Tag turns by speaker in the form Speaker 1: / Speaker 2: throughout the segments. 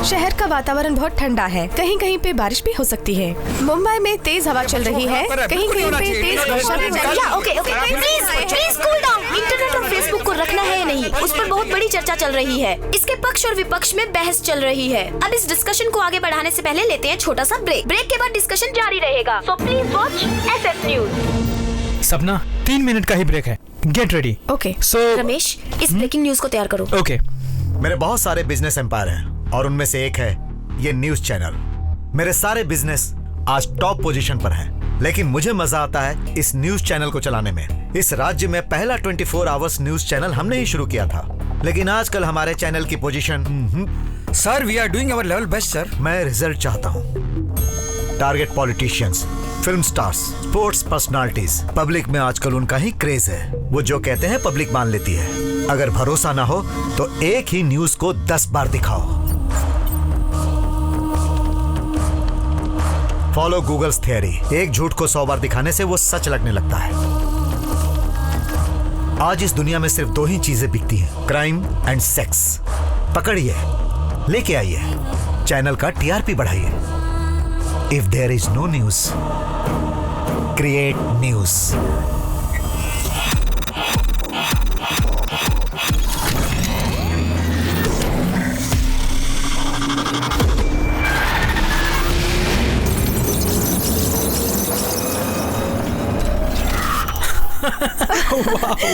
Speaker 1: शहर का वातावरण बहुत ठंडा है, कहीं कहीं पे बारिश भी हो सकती है। मुंबई में तेज हवा चल रही है, कहीं कहीं पे तेज वर्षा भी चल रही है।
Speaker 2: Okay please cool down. Internet और फेसबुक को रखना है या नहीं, उस पर बहुत बड़ी चर्चा चल रही है। इसके पक्ष और विपक्ष में बहस चल रही है। अब इस डिस्कशन को आगे बढ़ाने से पहले लेते हैं छोटा सा ब्रेक। ब्रेक के बाद डिस्कशन जारी रहेगा, so please watch SS news.
Speaker 3: सपना 3 मिनट का ही ब्रेक है, गेट रेडी।
Speaker 1: ओके
Speaker 2: रमेश, इस ब्रेकिंग न्यूज को तैयार करो।
Speaker 3: ओके।
Speaker 4: मेरे बहुत सारे बिजनेस एम्पायर हैं और उनमें से एक है ये न्यूज चैनल। मेरे सारे बिजनेस आज टॉप पोजीशन पर हैं, लेकिन मुझे मजा आता है इस न्यूज चैनल को चलाने में। इस राज्य में पहला 24 आवर्स न्यूज चैनल हमने ही शुरू किया था, लेकिन आजकल हमारे चैनल की position
Speaker 5: sir we are doing our level best sir.
Speaker 4: मैं रिजल्ट चाहता हूँ। Target politicians, film stars, sports personalities, public में आजकल उनका ही क्रेज है। वो जो कहते हैं पब्लिक मान लेती है। अगर भरोसा ना हो तो एक ही न्यूज को 10 बार दिखाओ। फॉलो गूगल्स थियरी, एक झूठ को 100 बार दिखाने से वो सच लगने लगता है। आज इस दुनिया में सिर्फ 2 ही चीजें बिकती हैं, क्राइम एंड सेक्स। पकड़िए, लेके आइए, चैनल का TRP बढ़ाइए। If there is no news, create news.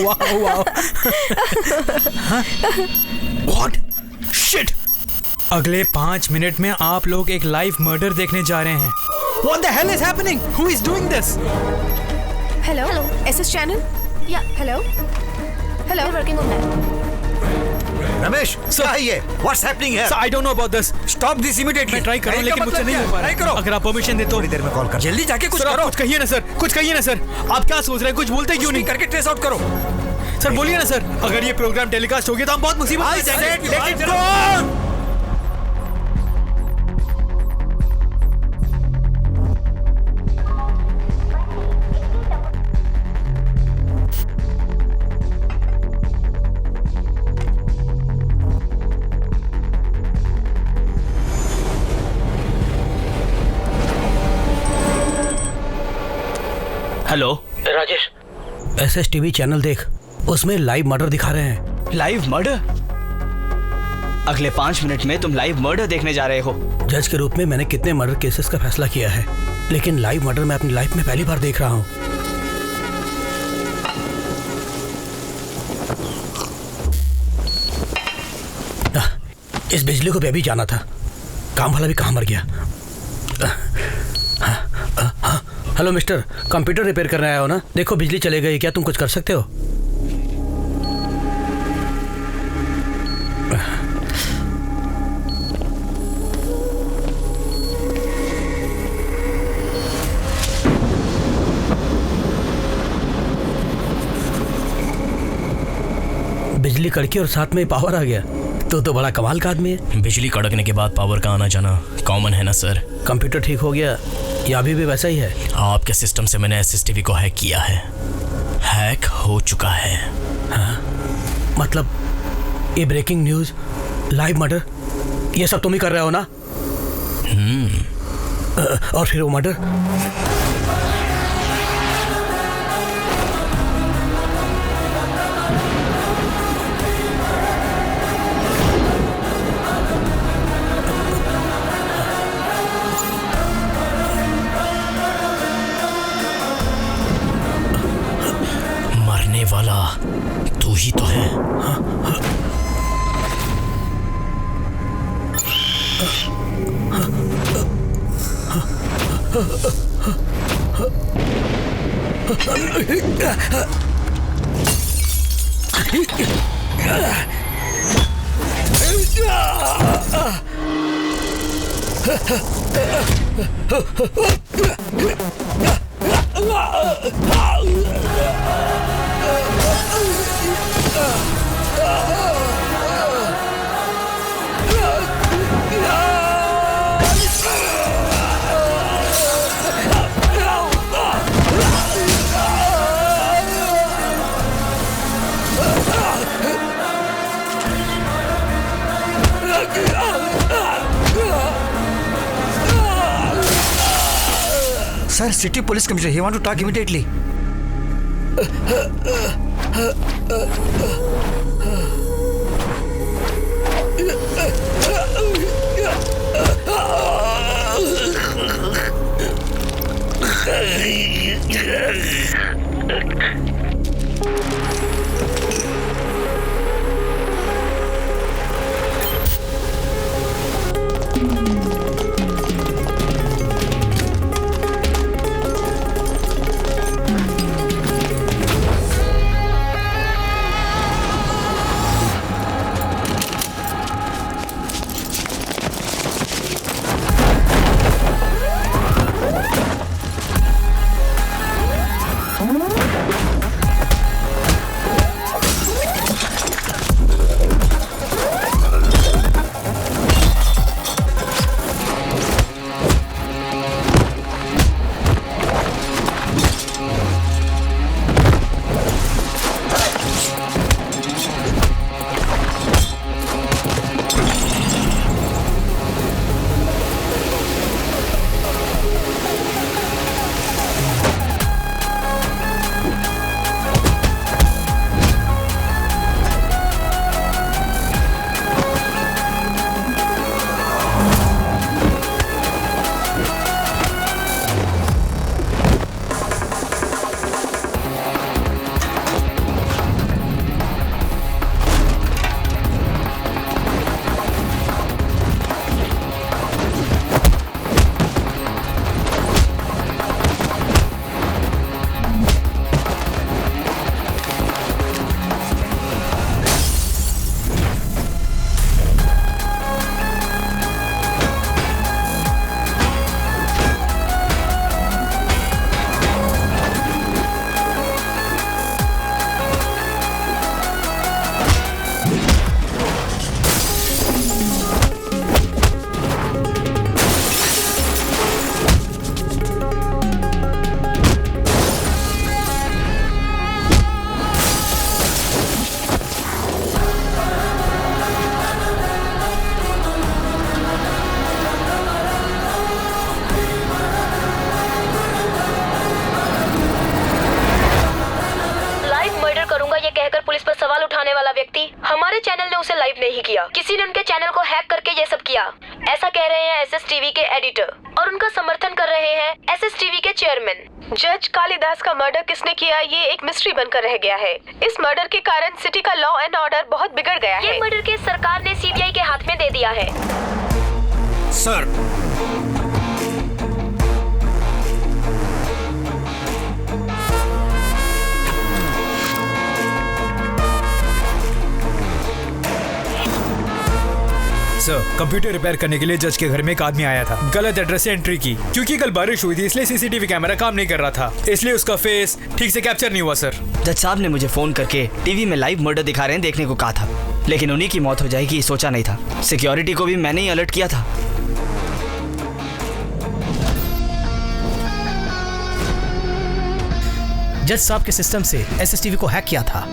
Speaker 3: वाह। What? Shit! अगले 5 मिनट में आप लोग एक लाइव मर्डर देखने जा रहे हैं। What the hell is happening? Who is doing this?
Speaker 1: Hello SS channel.
Speaker 2: या
Speaker 1: hello
Speaker 2: working on that.
Speaker 4: Ramesh, क्या है ये? What's happening here?
Speaker 3: So I don't know about this.
Speaker 5: Stop this immediately.
Speaker 3: मैं ट्राई कर रहा हूं लेकिन मुझसे नहीं हो पा रहा। अगर आप परमिशन दे तो
Speaker 4: थोड़ी देर में कॉल कर।
Speaker 5: जल्दी जाके कुछ
Speaker 3: सर, आप
Speaker 5: करो।
Speaker 3: कुछ कहिए ना सर, कुछ कहिए ना सर। आप क्या सोच रहे हैं? कुछ बोलते क्यों नहीं?
Speaker 5: करके ट्रेस आउट करो।
Speaker 3: सर बोलिए ना सर। अगर ये प्रोग्राम टेलीकास्ट हो गया तो हम बहुत मुसीबत में जाएंगे।
Speaker 5: Let it go!
Speaker 6: Hello
Speaker 7: Rajesh,
Speaker 6: SSTV channel देख, उसमें लाइव मर्डर दिखा रहे हैं।
Speaker 7: Live murder? अगले 5 मिनट में तुम लाइव मर्डर देखने जा रहे हो।
Speaker 6: जज के रूप में मैंने कितने मर्डर केसेस का फैसला किया है, लेकिन लाइव मर्डर मैं अपनी लाइफ में पहली बार देख रहा हूँ। इस बिजली को भी अभी जाना था, काम वाला भी कहाँ मर गया। हेलो मिस्टर, कंप्यूटर रिपेयर करने आया हो ना? देखो बिजली चले गई, क्या तुम कुछ कर सकते हो? बिजली कड़की और साथ में पावर आ गया, तो बड़ा कमाल का आदमी है।
Speaker 8: बिजली कड़कने के बाद पावर का आना जाना कॉमन है ना सर।
Speaker 6: कंप्यूटर ठीक हो गया या अभी भी वैसा ही है?
Speaker 8: आपके सिस्टम से मैंने SSTV को हैक किया है, हैक हो चुका है।
Speaker 6: हाँ? मतलब ये ब्रेकिंग न्यूज, लाइव मर्डर, ये सब तुम ही कर रहे हो ना? और फिर वो मर्डर?
Speaker 8: वाला तू ही तो है।
Speaker 5: Sir, city police commissioner. He want to talk immediately.
Speaker 2: हमारे चैनल ने उसे लाइव नहीं किया, किसी ने उनके चैनल को हैक करके ये सब किया, ऐसा कह रहे हैं एसएस टीवी के एडिटर, और उनका समर्थन कर रहे हैं एसएस टीवी के चेयरमैन।
Speaker 1: जज कालिदास का मर्डर किसने किया ये एक मिस्ट्री बनकर रह गया है। इस मर्डर के कारण सिटी का लॉ एंड ऑर्डर बहुत बिगड़ गया है।
Speaker 2: ये मर्डर केस सरकार ने सीबीआई के हाथ में दे दिया है।
Speaker 5: सर,
Speaker 3: कंप्यूटर रिपेयर करने के लिए जज के घर में एक आदमी आया था, गलत एड्रेस से एंट्री की। क्योंकि कल बारिश हुई थी इसलिए सीसीटीवी कैमरा काम नहीं कर रहा था, इसलिए उसका फेस ठीक से कैप्चर नहीं हुआ। सर,
Speaker 7: जज साहब ने मुझे फोन करके टीवी में लाइव मर्डर दिखा रहे हैं देखने को कहा था, लेकिन उन्हीं की मौत हो जाएगी सोचा नहीं था। सिक्योरिटी को भी मैंने ही अलर्ट किया था।
Speaker 6: जज साहब के सिस्टम से एसएसटीवी को हैक किया था,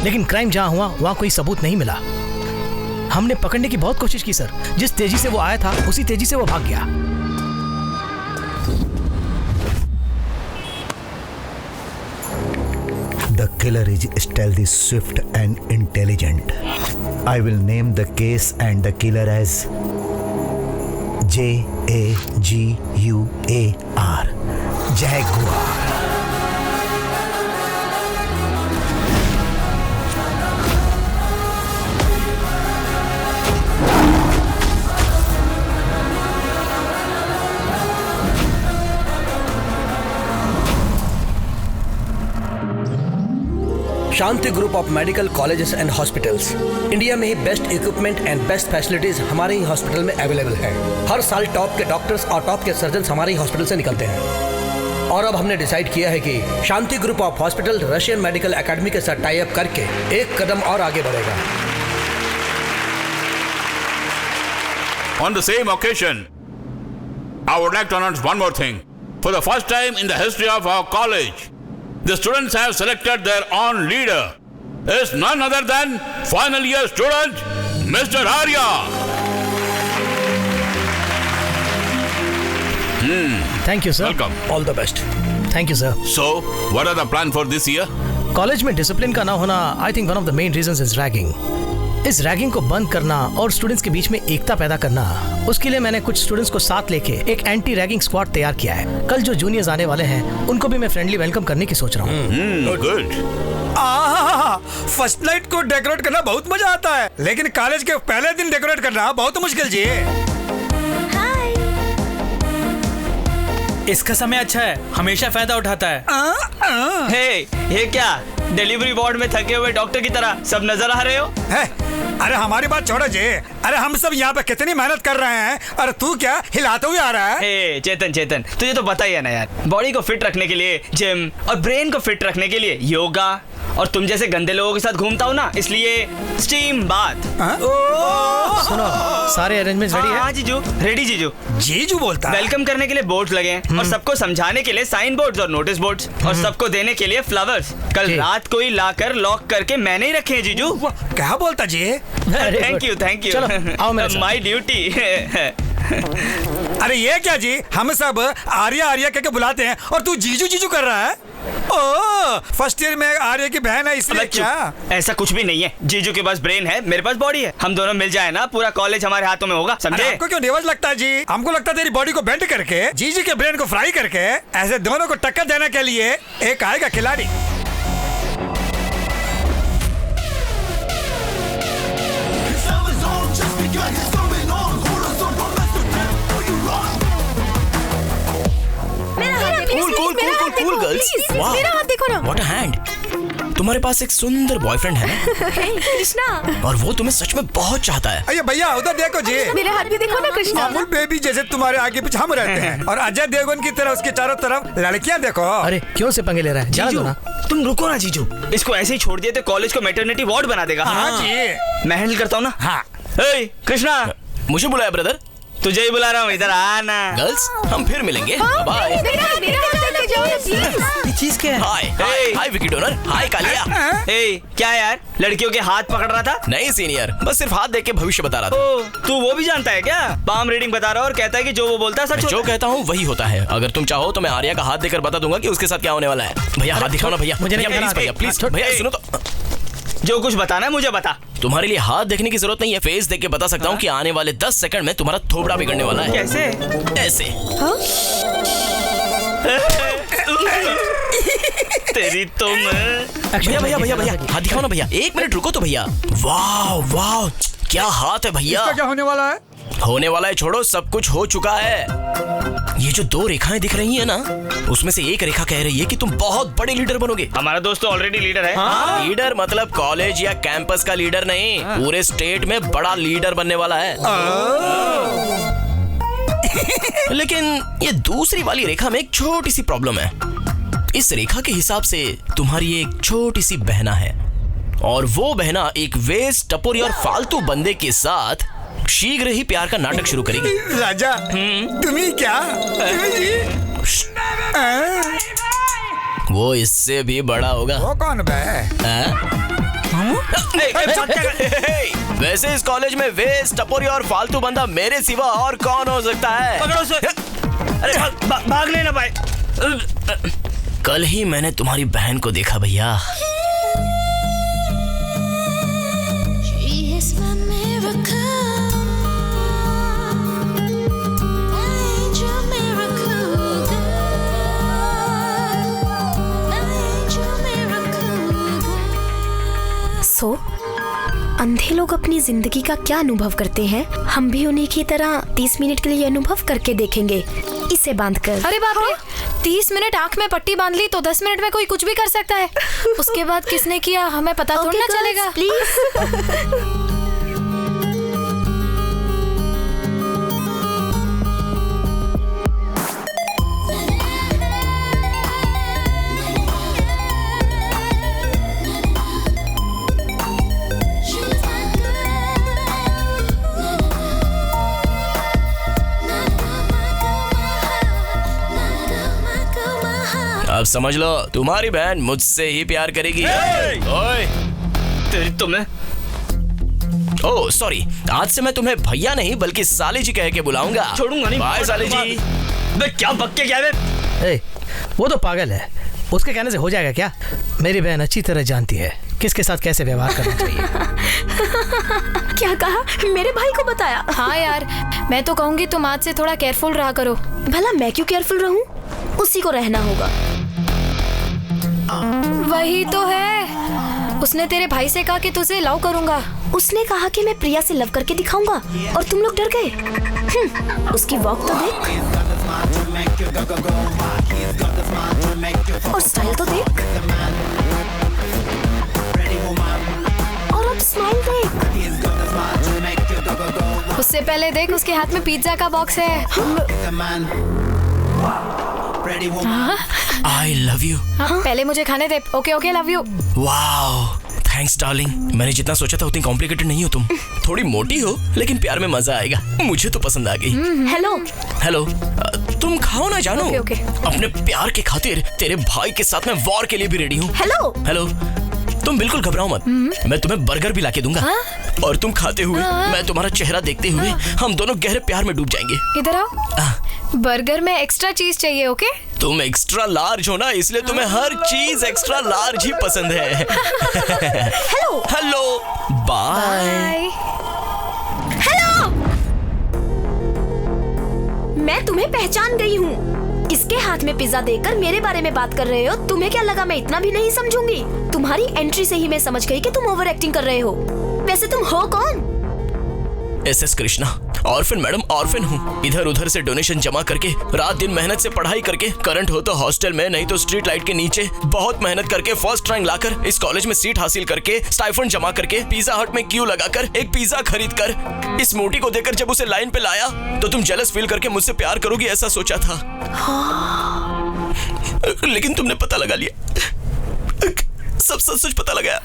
Speaker 6: लेकिन क्राइम जहां हुआ वहां कोई सबूत नहीं मिला। हमने पकड़ने की बहुत कोशिश की सर, जिस तेजी से वो आया था उसी तेजी से वो भाग गया।
Speaker 4: The killer is stealthy, swift and intelligent. I will name the case and the killer as Jaguar. Jaguar.
Speaker 6: Shanti group of medical colleges and hospitals India में ही best equipment and best facilities हमारे ही हॉस्पिटल में available है। हर साल top के doctors और top के सर्जन्स हमारे ही हॉस्पिटल से निकलते हैं। और अब हमने डिसाइड किया है कि Shanti group of hospital Russian medical academy के साथ टाई अप करके एक कदम और आगे बढ़ेगा।
Speaker 9: On the same occasion, I would like to announce one more thing. For the first time in the history of our college, the students have selected their own leader. It's none other than final year student, Mr. Arya.
Speaker 6: Thank you sir.
Speaker 9: Welcome.
Speaker 6: All the best. Thank you sir.
Speaker 9: So, what are the plan for this year?
Speaker 6: College में discipline का ना होना I think one of the main reasons is ragging. इस ragging को बंद करना और students के बीच में एकता पैदा करना, उसके लिए मैंने कुछ स्टूडेंट्स को साथ लेके एक एंटी रैगिंग स्क्वाड तैयार किया है। कल जो जूनियर्स आने वाले हैं उनको भी मैं फ्रेंडली वेलकम करने की सोच रहा हूँ।
Speaker 9: Good.
Speaker 5: फर्स्ट नाइट को डेकोरेट करना बहुत मजा आता है, लेकिन कॉलेज के पहले दिन डेकोरेट करना बहुत मुश्किल जी।
Speaker 3: इसका समय अच्छा है, हमेशा फायदा उठाता है।
Speaker 7: ये क्या डिलीवरी वार्ड में थके हुए डॉक्टर की तरह सब नजर आ रहे हो?
Speaker 5: अरे हमारी बात छोड़ो जी। अरे हम सब यहाँ पे कितनी मेहनत कर रहे हैं, और तू क्या हिलाते हुए आ रहा है?
Speaker 7: चेतन तुझे तो पता ही है ना यार, बॉडी को फिट रखने के लिए जिम और ब्रेन को फिट रखने के लिए योगा, और तुम जैसे गंदे लोगों के साथ घूमता हूँ ना, इसलिए स्टीम बाथ।
Speaker 6: सुनो, सारे अरेंजमेंट्स रेडी है?
Speaker 7: हाँ जीजू, रेडी जीजू।
Speaker 5: जीजू बोलता है।
Speaker 7: वेलकम करने के लिए बोर्ड्स लगे हैं, और सबको समझाने के लिए साइन बोर्ड्स और नोटिस बोर्ड्स, और सबको देने के लिए फ्लावर्स कल रात को ही लाकर लॉक करके मैंने ही रखे हैं जीजू।
Speaker 5: क्या बोलता जी?
Speaker 7: थैंक यू
Speaker 6: चलो, आओ मेरे साथ।
Speaker 7: My duty.
Speaker 5: अरे ये क्या जी, हम सब आर्या आर्या कहके बुलाते हैं और तू जीजू जीजू कर रहा है? ओ, फर्स्ट ईयर में आर्या की बहन है इसलिए क्या?
Speaker 7: ऐसा कुछ भी नहीं है, जीजू के पास ब्रेन है, मेरे पास बॉडी है, हम दोनों मिल जाए ना पूरा कॉलेज हमारे हाथों में होगा, समझे?
Speaker 5: आपको क्यों बेवज लगता है जी? हमको लगता है तेरी बॉडी को बेंड करके जीजू के ब्रेन को फ्राई करके ऐसे दोनों को टक्कर देने के लिए एक आएगा खिलाड़ी।
Speaker 8: Cool girls.
Speaker 1: मेरा हाथ देखो ना।
Speaker 8: What a hand. तुम्हारे पास एक सुंदर बॉयफ्रेंड है ना?
Speaker 2: कृष्णा,
Speaker 8: और वो तुम्हें सच में बहुत चाहता है।
Speaker 5: अरे भैया उधर देखो जी,
Speaker 1: मेरे हाथ भी देखो ना कृष्णा।
Speaker 5: अमूल बेबी जैसे तुम्हारे आगे पीछे हम रहते हैं, और अजय देवगन की तरह उसके चारों तरफ लड़कियां देखो।
Speaker 6: अरे क्यों से पंगे ले रहा है? जा दो ना।
Speaker 7: तुम रुको ना जीजू, इसको ऐसे ही छोड़ दिए तो कॉलेज को मैटरनिटी वार्ड बना देगा।
Speaker 5: हाँ जी,
Speaker 7: मैं हैंडल करता हूँ ना।
Speaker 5: हाँ।
Speaker 7: कृष्णा,
Speaker 8: मुझे बुलाया ब्रदर?
Speaker 7: तुझे ही बुला रहा हूँ, इधर आना।
Speaker 8: गर्ल्स, हम फिर मिलेंगे। बाय।
Speaker 6: चीज क्या है?
Speaker 8: हाय हाय विकी डोनर। हाय कालिया।
Speaker 7: क्या यार, लड़कियों के हाथ पकड़ रहा था?
Speaker 8: नहीं सीनियर, बस सिर्फ हाथ देख के भविष्य बता रहा था।
Speaker 7: ओ, तू वो भी जानता है क्या? पाम रीडिंग बता रहा है और कहता है कि जो वो बोलता है सच।
Speaker 8: जो कहता हूँ वही होता है। अगर तुम चाहो तो मैं आर्या का हाथ देकर बता दूंगा कि उसके साथ क्या होने वाला है। भैया हाथ दिखाओ ना भैया।
Speaker 6: मुझे नहीं
Speaker 8: भैया
Speaker 6: करना।
Speaker 8: प्लीज भैया सुनो तो।
Speaker 7: जो कुछ बताना है मुझे बता।
Speaker 8: तुम्हारे लिए हाथ देखने की जरूरत नहीं है, फेस देख के बता सकता हूँ कि आने वाले 10 सेकंड में तुम्हारा थोबड़ा बिगड़ने वाला है।
Speaker 7: कैसे?
Speaker 8: ऐसे।
Speaker 7: तेरी तुम।
Speaker 8: भैया भैया भैया भैया हाथ दिखाओ ना भैया। 1 मिनट रुको तो भैया। वाह वाह, क्या हाथ है भैया।
Speaker 5: क्या होने वाला है?
Speaker 8: होने वाला है छोड़ो, सब कुछ हो चुका है। ये जो 2 रेखाएं दिख रही है ना, उसमें से एक रेखा कह रही है कि तुम बहुत बड़े लीडर बनोगे।
Speaker 7: हमारा दोस्त तो ऑलरेडी लीडर है।
Speaker 8: लीडर मतलब कॉलेज या कैंपस का लीडर नहीं, पूरे स्टेट में बड़ा लीडर बनने वाला है। लेकिन ये दूसरी वाली रेखा में एक छोटी सी प्रॉब्लम है। इस रेखा के हिसाब से तुम्हारी एक छोटी सी बहना है, और वो बहना एक वेस्ट, टपोरी और फालतू बंदे के साथ शीघ्र ही प्यार का नाटक शुरू करेगी।
Speaker 5: राजा, तुम्हें क्या?
Speaker 8: वो इससे भी बड़ा होगा।
Speaker 5: वो कौन बे?
Speaker 8: वैसे इस कॉलेज में वेस्ट, टपोरी और फालतू बंदा मेरे सिवा और कौन हो सकता है?
Speaker 7: पकड़ो उसे। अरे भाग लेना भाई।
Speaker 8: कल ही मैंने तुम्हारी बहन को देखा भैया।
Speaker 2: अंधे लोग अपनी जिंदगी का क्या अनुभव करते हैं, हम भी उन्हीं की तरह 30 मिनट के लिए अनुभव करके देखेंगे, इसे बांध कर।
Speaker 1: अरे बाप रे, 30 मिनट आँख में पट्टी बांध ली तो 10 मिनट में कोई कुछ भी कर सकता है। उसके बाद किसने किया हमें पता थोड़ी ना चलेगा।
Speaker 2: प्लीज।
Speaker 8: अब समझ लो, तुम्हारी बहन मुझसे ही प्यार करेगी। ओए,
Speaker 7: तेरी तुम्हें।
Speaker 8: ओह सॉरी, आज से मैं तुम्हें भैया नहीं बल्कि साली जी कह के बुलाऊंगा।
Speaker 7: छोड़ूंगा नहीं।
Speaker 8: बाय साली जी।
Speaker 7: क्या बक के क्या है?
Speaker 6: वो तो पागल है, उसके कहने से हो जाएगा क्या? मेरी बहन अच्छी तरह जानती है किसके साथ कैसे व्यवहार करना चाहिए।
Speaker 2: क्या कहा? मेरे भाई को बताया?
Speaker 1: हाँ यार, मैं तो कहूँगी तुम आज से थोड़ा केयरफुल रहा करो।
Speaker 2: भला मैं क्यों केयरफुल रहूं? उसी को रहना होगा।
Speaker 1: वही तो है, उसने तेरे भाई से कहा कि तुझे लव करूंगा।
Speaker 2: उसने कहा कि मैं प्रिया से लव करके दिखाऊंगा और तुम लोग डर गए। उसकी वॉक तो देख और स्टाइल तो देख और अब स्माइल देख।
Speaker 1: उससे पहले देख, उसके हाथ में पिज्जा का बॉक्स है।
Speaker 8: I love you.
Speaker 1: हाँ, पहले मुझे खाने दे। Okay okay, love you.
Speaker 8: Wow, thanks darling. मैंने जितना सोचा था उतनी कॉम्प्लिकेटेड नहीं हो तुम। थोड़ी मोटी हो लेकिन प्यार में मजा आएगा। मुझे तो पसंद आ गई।
Speaker 2: हेलो
Speaker 8: हेलो, तुम खाओ ना जानू।
Speaker 1: Okay, okay.
Speaker 8: अपने प्यार के खातिर तेरे भाई के साथ मैं वॉर के लिए भी रेडी हूँ।
Speaker 2: हेलो
Speaker 8: हेलो, तुम बिल्कुल घबराओ मत। मैं तुम्हें बर्गर भी लाके दूंगा। और तुम खाते हुए, मैं तुम्हारा चेहरा देखते हुए हम दोनों गहरे प्यार में डूब जाएंगे।
Speaker 1: इधर आओ। बर्गर में एक्स्ट्रा चीज चाहिए, ओके?
Speaker 8: तुम एक्स्ट्रा लार्ज हो ना, इसलिए तुम्हें हर चीज एक्स्ट्रा लार्ज ही पसंद है।
Speaker 2: Hello
Speaker 8: hello, bye.
Speaker 2: हेलो, मैं तुम्हें पहचान गई हूँ। इसके हाथ में पिज्जा देकर मेरे बारे में बात कर रहे हो। तुम्हें क्या लगा मैं इतना भी नहीं समझूंगी? तुम्हारी एंट्री से ही मैं समझ गई कि तुम ओवर एक्टिंग कर रहे हो। वैसे तुम हो कौन?
Speaker 8: SS Krishna, orphan madam, orphan हूँ। इधर उधर से डोनेशन जमा करके, रात दिन मेहनत से पढ़ाई करके, करंट हो तो हॉस्टल में, नहीं तो स्ट्रीट लाइट के नीचे, बहुत मेहनत करके फर्स्ट रैंक लाकर, इस कॉलेज में सीट हासिल करके, स्टाइफंड जमा करके, पिज्जा हट में क्यू लगाकर, एक पिज्जा खरीद कर, इस मोटी को देकर जब उसे लाइन पे लाया तो तुम जेलस फील करके मुझसे प्यार करोगी ऐसा सोचा था। लेकिन तुमने पता लगा लिया, सब सच पता लगा।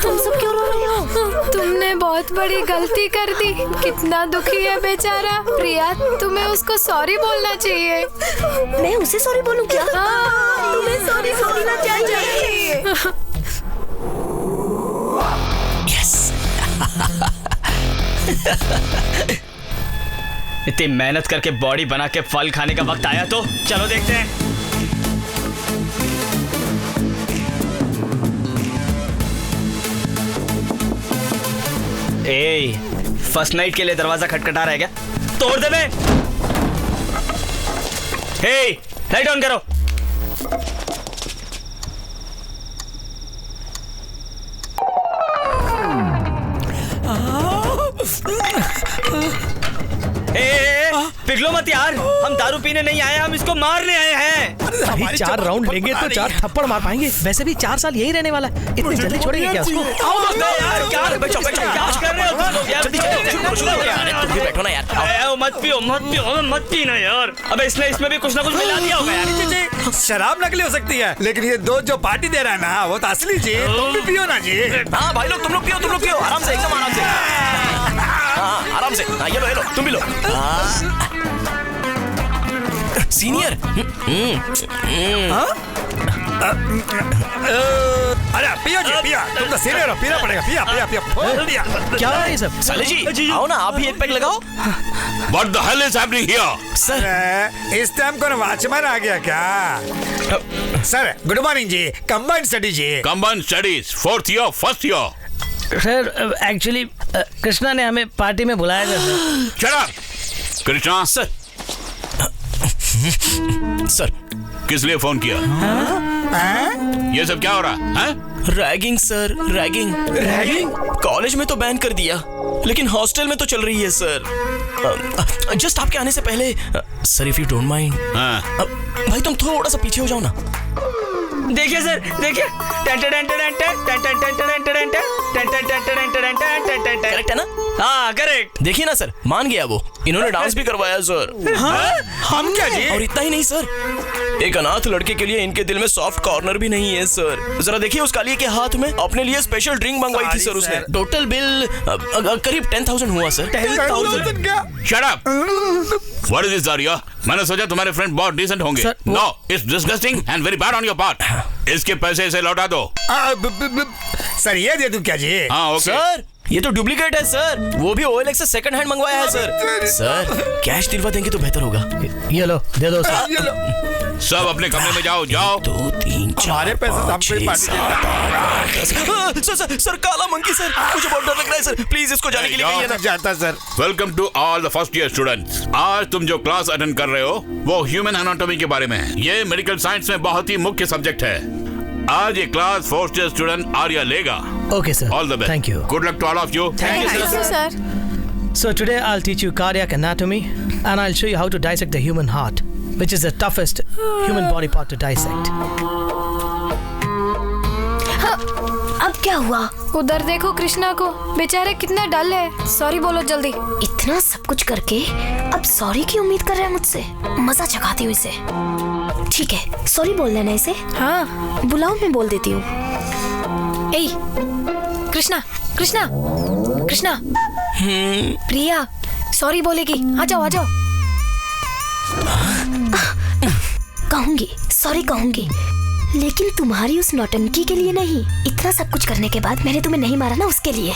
Speaker 2: तुम सब क्यों रो रहे हो?
Speaker 1: तुमने बहुत बड़ी गलती कर दी। कितना दुखी है बेचारा। प्रिया, तुम्हें उसको सॉरी बोलना चाहिए।
Speaker 2: मैं उसे सॉरी बोलूं क्या? तुम्हें सॉरी बोलना चाहिए।
Speaker 8: यस।
Speaker 7: इतनी मेहनत करके बॉडी बना के फल खाने का वक्त आया तो चलो देखते हैं। फर्स्ट नाइट के लिए दरवाजा खटखटा रहा है क्या? तोड़ दे बे। लाइट ऑन करो। पिघलो मत यार, हम दारू पीने नहीं आए, हम इसको मारने आए हैं।
Speaker 6: अभी 4 राउंड लेंगे तो 4 थप्पड़ मार पाएंगे। वैसे भी 4 साल यही रहने वाला है, इतनी जल्दी छोड़ेंगे क्या उसको?
Speaker 7: यार क्या कर रहे हो तुम लोग? यार
Speaker 8: तुम भी बैठो ना यार।
Speaker 7: मत पीना यार। अबे इसमें भी कुछ ना कुछ मिला दिया होगा यार।
Speaker 5: शराब नकली हो सकती है, लेकिन ये दो जो पार्टी दे रहा है ना, वो तो असली जी। तुम भी पियो ना जी।
Speaker 8: हाँ भाई लोग, तुम लोग पियो आराम से, एकदम आराम से। हाँ आराम से। हाँ ये लो तुम भी लो। सीनियर।
Speaker 5: अरे पियो जी, पिया। तुम तो सीनियर हो, पीना पड़ेगा। पिया।
Speaker 6: क्या है ये सब?
Speaker 8: साले जी आओ ना, आप भी एक पैक लगाओ।
Speaker 9: What the hell is happening here?
Speaker 8: Sir
Speaker 5: इस टाइम कौन वॉचमैन आ गया क्या? सर गुड मॉर्निंग जी। कंबाइंड स्टडी जी।
Speaker 9: Combined studies, 4th year, 1st year.
Speaker 6: Sir actually Krishna ने हमें पार्टी में बुलाया था।
Speaker 9: Shut up, Krishna.
Speaker 8: सर
Speaker 9: किस लिए फोन किया? ये सब क्या हो रहा है?
Speaker 8: रैगिंग सर, रैगिंग कॉलेज में तो बैन कर दिया, लेकिन हॉस्टल में तो चल रही है सर। जस्ट आपके आने से पहले sir, if you don't mind, भाई तुम थोड़ा सा पीछे हो जाओ ना।
Speaker 7: देखिए सर, देखिए।
Speaker 8: करेक्ट है ना?
Speaker 7: हाँ करेक्ट।
Speaker 8: देखिए ना सर, मान गया वो। इन्होंने डांस भी करवाया सर।
Speaker 5: हम क्या जी?
Speaker 8: और इतना ही नहीं सर, एक अनाथ लड़के के लिए इनके दिल में सॉफ्ट कॉर्नर भी नहीं है सर। जरा देखिए उस कालिए के हाथ में, अपने लिए स्पेशल ड्रिंक मंगवाई थी सर उसने। टोटल बिल करीब 10,000 हुआ सर।
Speaker 5: 10,000 क्या?
Speaker 9: Shut up! What is this, Arya? मैंने सोचा तुम्हारे फ्रेंड बहुत डिसेंट होंगे। No, it's disgusting and very bad on your part. इसके पैसे इसे लौटा दो।
Speaker 5: सर ये दे दूं क्या जी?
Speaker 9: हाँ ओके।
Speaker 8: सर ये तो डुप्लीकेट है सर, वो भी OLX से सेकंड हैंड मंगवाया है सर। सर कैश दिलवा देंगे तो बेहतर होगा।
Speaker 6: ये लो, दे दो सर।
Speaker 9: सब अपने कमरे में जाओ।
Speaker 8: 2, 3, 4,
Speaker 5: हमारे पैसे
Speaker 8: 5,
Speaker 5: हमको ही
Speaker 8: 6,
Speaker 5: पार्टी
Speaker 8: 7, 8, 10। सर काला मंकी सर, मुझे बहुत डर लग रहा है सर। प्लीज इसको जाने के लिए कहिए ना।
Speaker 5: जाता sir.
Speaker 9: Welcome to all the first year students. आज तुम जो क्लास अटेंड कर रहे हो वो ह्यूमन एनाटॉमी के बारे में है। ये मेडिकल साइंस में बहुत ही मुख्य सब्जेक्ट है। आज ये class first year student Arya लेगा।
Speaker 6: Okay sir.
Speaker 9: All the best.
Speaker 6: Thank you.
Speaker 9: Good luck to all of you.
Speaker 1: Thank you, sir.
Speaker 6: So today I'll teach you cardiac anatomy and I'll show you how to dissect the human heart, which is the toughest human body part to dissect.
Speaker 2: अब क्या हुआ?
Speaker 1: उधर देखो कृष्णा को, बेचारे कितना डल है। Sorry बोलो जल्दी।
Speaker 2: इतना सब कुछ करके अब सॉरी की उम्मीद कर रहा है मुझसे? मजा चखाती हूँ इसे। ठीक है, सॉरी बोल देना इसे।
Speaker 1: हाँ
Speaker 2: बुलाओ, मैं बोल देती हूँ।
Speaker 1: ए कृष्णा कृष्णा कृष्णा प्रिया सॉरी बोलेगी। आ जाओ आ जाओ।
Speaker 2: कहूंगी, सॉरी कहूंगी, लेकिन तुम्हारी उस नौटंकी के लिए नहीं। इतना सब कुछ करने के बाद मैंने तुम्हें नहीं मारा ना, उसके लिए।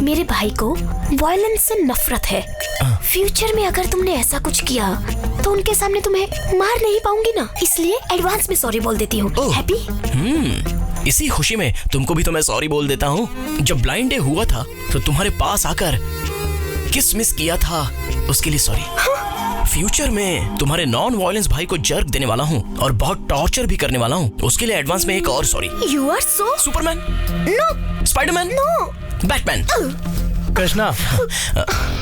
Speaker 2: मेरे भाई को वायलेंस से नफरत है। फ्यूचर में अगर तुमने ऐसा कुछ किया तो उनके सामने तुम्हें मार नहीं पाऊंगी ना, इसलिए एडवांस में सॉरी बोल देती हूँ। हैप्पी?
Speaker 8: इसी खुशी में तुमको भी तो मैं सॉरी बोल देता हूँ। जब ब्लाइंड डे हुआ था तो तुम्हारे पास आकर किस मिस किया था, उसके लिए सॉरी। फ्यूचर में तुम्हारे नॉन वायलेंस भाई को जर्क देने वाला हूँ और बहुत टॉर्चर भी करने वाला हूँ, उसके लिए एडवांस में एक और sorry.
Speaker 2: You are so
Speaker 8: Superman?
Speaker 2: No.
Speaker 8: Spiderman?
Speaker 2: No.
Speaker 8: Batman?
Speaker 6: Krishna,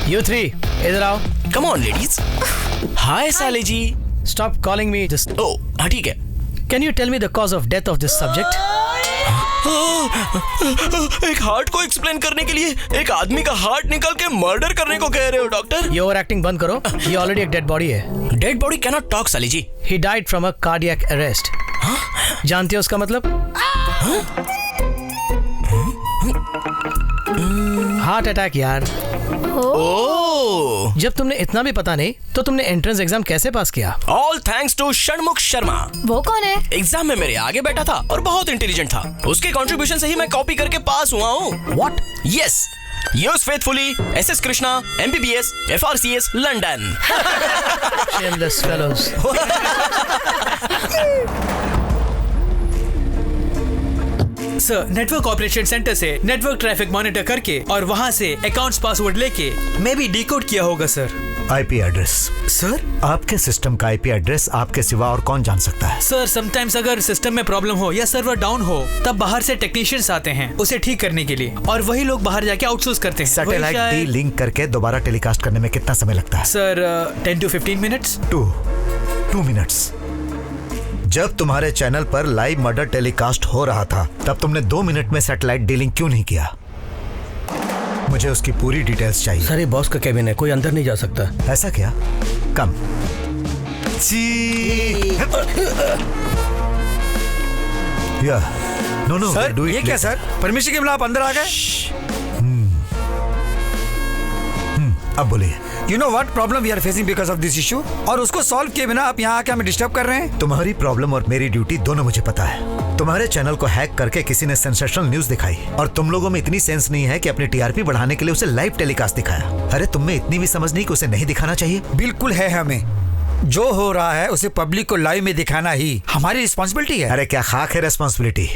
Speaker 6: you three, इधर आओ।
Speaker 8: Come on ladies. हाय साले जी।
Speaker 6: Stop calling me just.
Speaker 8: ओ हाँ ठीक है।
Speaker 6: Can you tell me the cause of death of this subject?
Speaker 8: एक हार्ट को एक्सप्लेन करने के लिए एक आदमी का हार्ट निकाल के मर्डर करने को कह रहे हो डॉक्टर?
Speaker 6: ये ओवरएक्टिंग बंद करो। ये ऑलरेडी एक डेड बॉडी है।
Speaker 8: Dead body can not talk साली जी।
Speaker 6: He died from a cardiac arrest. जानते हो उसका मतलब? हार्ट अटैक यार।
Speaker 8: ओह,
Speaker 6: जब तुमने इतना भी पता नहीं तो तुमने एंट्रेंस एग्जाम कैसे पास किया?
Speaker 8: All thanks to Shanmukh Sharma.
Speaker 1: वो कौन है?
Speaker 8: एग्जाम में मेरे आगे बैठा था और बहुत इंटेलिजेंट था। उसके कंट्रीब्यूशन से ही मैं कॉपी करके पास हुआ हूँ।
Speaker 6: What?
Speaker 8: Yes, yours faithfully SS Krishna, MBBS, FRCS, London.
Speaker 6: Shameless fellows.
Speaker 3: Sir network operation centre से नेटवर्क ट्रैफिक मॉनिटर करके और वहाँ से अकाउंट्स पासवर्ड लेके मैं भी डिकोड किया होगा सर।
Speaker 4: IP address?
Speaker 3: सर
Speaker 4: आपके सिस्टम का आईपी एड्रेस आपके सिवा और कौन जान सकता है?
Speaker 3: सर समटाइम्स अगर सिस्टम में प्रॉब्लम हो या सर्वर डाउन हो तब बाहर से टेक्नीशियंस आते हैं उसे ठीक करने के लिए, और वही लोग बाहर जाके आउटसोर्स करते हैं।
Speaker 4: सैटेलाइट डी लिंक करके दोबारा टेलीकास्ट करने में कितना समय लगता है?
Speaker 3: Sir 10 to 15 minutes.
Speaker 4: 2 मिनट्स। जब तुम्हारे चैनल पर लाइव मर्डर टेलीकास्ट हो रहा था तब तुमने 2 मिनट में सैटेलाइट डीलिंग क्यों नहीं किया? मुझे उसकी पूरी डिटेल्स चाहिए।
Speaker 6: सर ये बॉस का केबिन है, कोई अंदर नहीं जा सकता।
Speaker 4: ऐसा क्या? कम। नो
Speaker 5: सर ये क्या सर? परमिशन के बिना आप अंदर आ गए?
Speaker 4: अब बोलिए।
Speaker 5: You know what problem we are facing because of this issue? और उसको सॉल्व किए बिना आप यहाँ आके हमें डिस्टर्ब कर रहे हैं।
Speaker 4: तुम्हारी प्रॉब्लम और मेरी ड्यूटी दोनों मुझे पता है। तुम्हारे चैनल को हैक करके किसी ने सेंसेशनल न्यूज दिखाई और तुम लोगों में इतनी सेंस नहीं है कि अपनी टीआरपी बढ़ाने के लिए उसे लाइव टेलीकास्ट दिखाया। अरे तुम में इतनी भी समझ नहीं कि उसे नहीं दिखाना चाहिए?
Speaker 5: बिल्कुल है, हमें जो हो रहा है उसे पब्लिक को लाइव में दिखाना ही हमारी रिस्पॉन्सिबिलिटी है।
Speaker 4: अरे क्या खाक है रिस्पॉन्सिबिलिटी?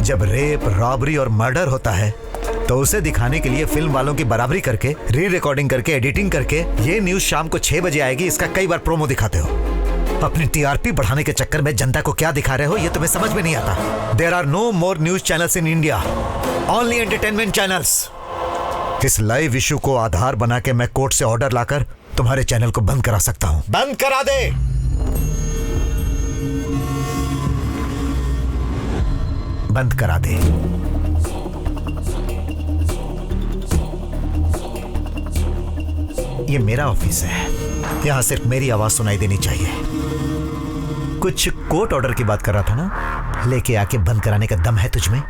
Speaker 4: जब रेप, रॉबरी और मर्डर होता है तो उसे दिखाने के लिए फिल्म वालों की बराबरी करके, री रिकॉर्डिंग करके, एडिटिंग करके ये न्यूज शाम को 6 बजे आएगी इसका कई बार प्रोमो दिखाते हो। अपनी टीआरपी बढ़ाने के चक्कर में जनता को क्या दिखा रहे हो ये तुम्हें समझ में नहीं आता। There are no more news channels in India, only entertainment channels. इस लाइव इशू को आधार बना के मैं कोर्ट से ऑर्डर लाकर तुम्हारे चैनल को बंद करा सकता हूं। बंद करा दे। बंद करा दे। ये मेरा ऑफिस है, यहाँ सिर्फ मेरी आवाज सुनाई देनी चाहिए। कुछ कोर्ट ऑर्डर की बात कर रहा था ना, लेके आके बंद कराने का दम है तुझमें?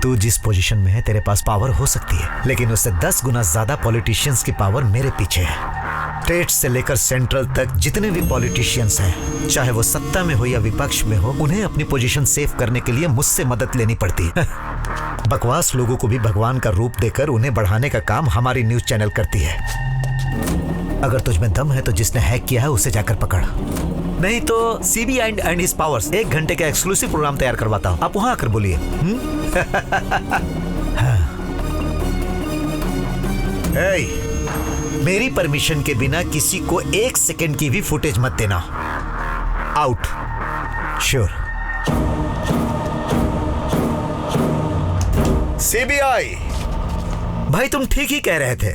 Speaker 4: तू जिस पोजीशन में है तेरे पास पावर हो सकती है, लेकिन उससे 10 गुना ज्यादा पॉलिटिशियंस की पावर मेरे पीछे है। स्टेट से लेकर सेंट्रल तक जितने भी पॉलिटिशियंस हैं, चाहे वो सत्ता में हो या विपक्ष में हो, उन्हें अपनी पोजीशन सेव करने के लिए मुझसे मदद लेनी पड़ती है। बकवास लोगों को भी भगवान का रूप देकर उन्हें बढ़ाने का काम हमारी न्यूज चैनल करती है। अगर तुझमें दम है तो जिसने हैक किया है उसे जाकर पकड़, नहीं तो सीबीआई एंड हिज पावर्स 1 घंटे का एक्सक्लूसिव प्रोग्राम तैयार करवाता हूं, आप वहां आकर बोलिए। हाँ। मेरी परमिशन के बिना किसी को 1 सेकंड की भी फुटेज मत देना। आउट। श्योर। सीबीआई भाई, तुम ठीक ही कह रहे थे,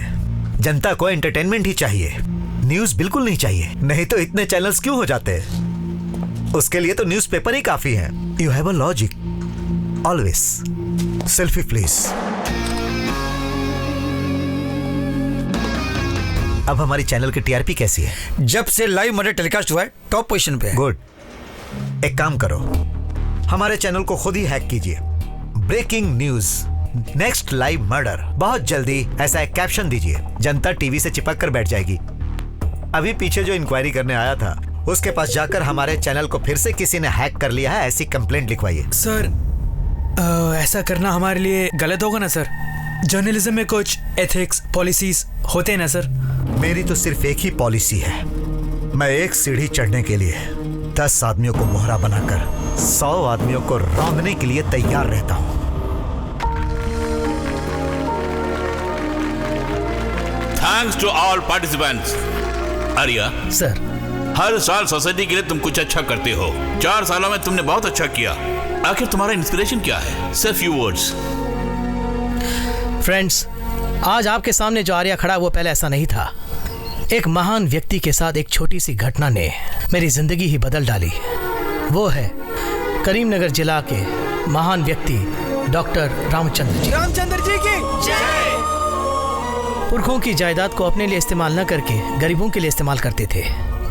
Speaker 4: जनता को एंटरटेनमेंट ही चाहिए, न्यूज बिल्कुल नहीं चाहिए। नहीं तो इतने चैनल्स क्यों हो जाते हैं? उसके लिए तो न्यूज़पेपर ही काफी है। You have a logic always. Selfie please. अब हमारी चैनल की टीआरपी कैसी है?
Speaker 5: जब से लाइव मर्डर टेलीकास्ट हुआ है टॉप पोजीशन पे है।
Speaker 4: गुड। एक काम करो, हमारे चैनल को खुद ही हैक कीजिए। Breaking news, next live murder. बहुत जल्दी ऐसा एक कैप्शन दीजिए, जनता टीवी से चिपक कर बैठ जाएगी। अभी पीछे जो इंक्वायरी करने आया था, उसके पास जाकर हमारे चैनल को फिर से किसी ने हैक कर लिया है, ऐसी कंप्लेंट लिखवाइए।
Speaker 3: सर, ऐसा करना हमारे लिए गलत होगा ना सर? जर्नलिज्म में कुछ एथिक्स पॉलिसीज होते हैं ना सर?
Speaker 4: मेरी तो सिर्फ एक ही पॉलिसी है, मैं एक सीढ़ी चढ़ने के लिए 10 आदमियों को मोहरा बनाकर 100 आदमियों को रौंदने के लिए तैयार रहता हूं।
Speaker 9: Thanks to all participants. Arya
Speaker 6: sir,
Speaker 9: हर साल सोसाइटी के लिए तुम कुछ अच्छा करते हो। 4 सालों में तुमने बहुत अच्छा किया। आखिर तुम्हारा इंस्पिरेशन क्या है? सिर्फ फ्यू वर्ड्स।
Speaker 6: फ्रेंड्स, आज आपके सामने जो आर्या खड़ा वो पहले ऐसा नहीं था। एक महान व्यक्ति के साथ एक छोटी सी घटना ने मेरी जिंदगी ही बदल डाली। वो है करीमनगर जिला के महान व्यक्ति डॉक्टर रामचंद्र जी।
Speaker 3: रामचंद्र जी की जय।
Speaker 6: पुरखों की जायदाद को अपने लिए इस्तेमाल न करके गरीबों के लिए इस्तेमाल करते थे।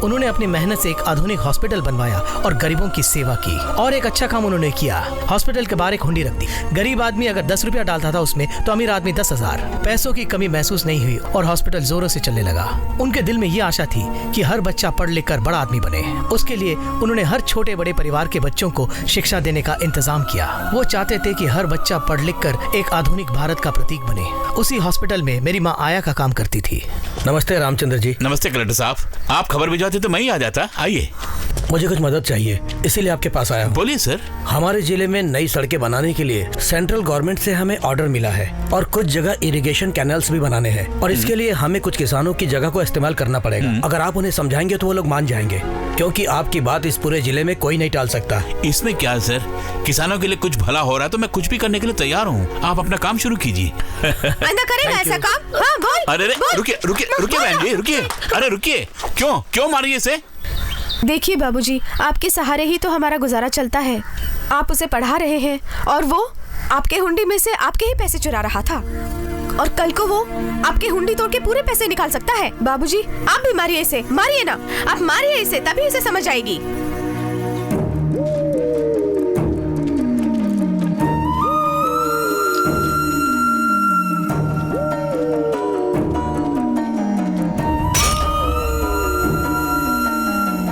Speaker 6: उन्होंने अपनी मेहनत से एक आधुनिक हॉस्पिटल बनवाया और गरीबों की सेवा की। और एक अच्छा काम उन्होंने किया, हॉस्पिटल के बाहर एक हुंडी रख दी। गरीब आदमी अगर 10 रुपया डालता था उसमें, तो अमीर आदमी 10,000। पैसों की कमी महसूस नहीं हुई और हॉस्पिटल जोरों से चलने लगा। उनके दिल में ये आशा थी कि हर बच्चा पढ़ लिख कर बड़ा आदमी बने। उसके लिए उन्होंने हर छोटे बड़े परिवार के बच्चों को शिक्षा देने का इंतजाम किया। वो चाहते थे कि हर बच्चा पढ़ लिख कर एक आधुनिक भारत का प्रतीक बने। उसी हॉस्पिटल में मेरी माँ आया का काम करती थी। नमस्ते रामचंद्र जी।
Speaker 9: नमस्ते कलेक्टर साहब, आप खबर भिजवाते तो मैं ही आ जाता। आइए।
Speaker 6: मुझे कुछ मदद चाहिए, इसीलिए आपके पास आया हूँ।
Speaker 9: बोलिए सर।
Speaker 6: हमारे जिले में नई सड़कें बनाने के लिए सेंट्रल गवर्नमेंट से हमें ऑर्डर मिला है और कुछ जगह इरिगेशन कैनल्स भी बनाने हैं और इसके लिए हमें कुछ किसानों की जगह को इस्तेमाल करना पड़ेगा। अगर आप उन्हें समझाएंगे तो वो लोग मान जाएंगे, क्योंकि आपकी बात इस पूरे जिले में कोई नहीं टाल सकता।
Speaker 9: इसमें क्या है सर, किसानों के लिए कुछ भला हो रहा है तो मैं कुछ भी करने के लिए तैयार हूँ। आप अपना काम शुरू कीजिए।
Speaker 1: करेगा ऐसा काम? हाँ, बोल।
Speaker 9: अरे रुकिए बहन जी, रुकिए। अरे रुकिए, क्यों मारिए इसे?
Speaker 1: देखिए बाबूजी, आपके सहारे ही तो हमारा गुजारा चलता है। आप उसे पढ़ा रहे हैं और वो आपके हुंडी में से आपके ही पैसे चुरा रहा था, और कल को वो आपके हुंडी तोड़ के पूरे पैसे निकाल सकता है। बाबूजी, आप भी मारिए इसे। मारिए ना, आप मारिए इसे, तभी इसे समझ आएगी।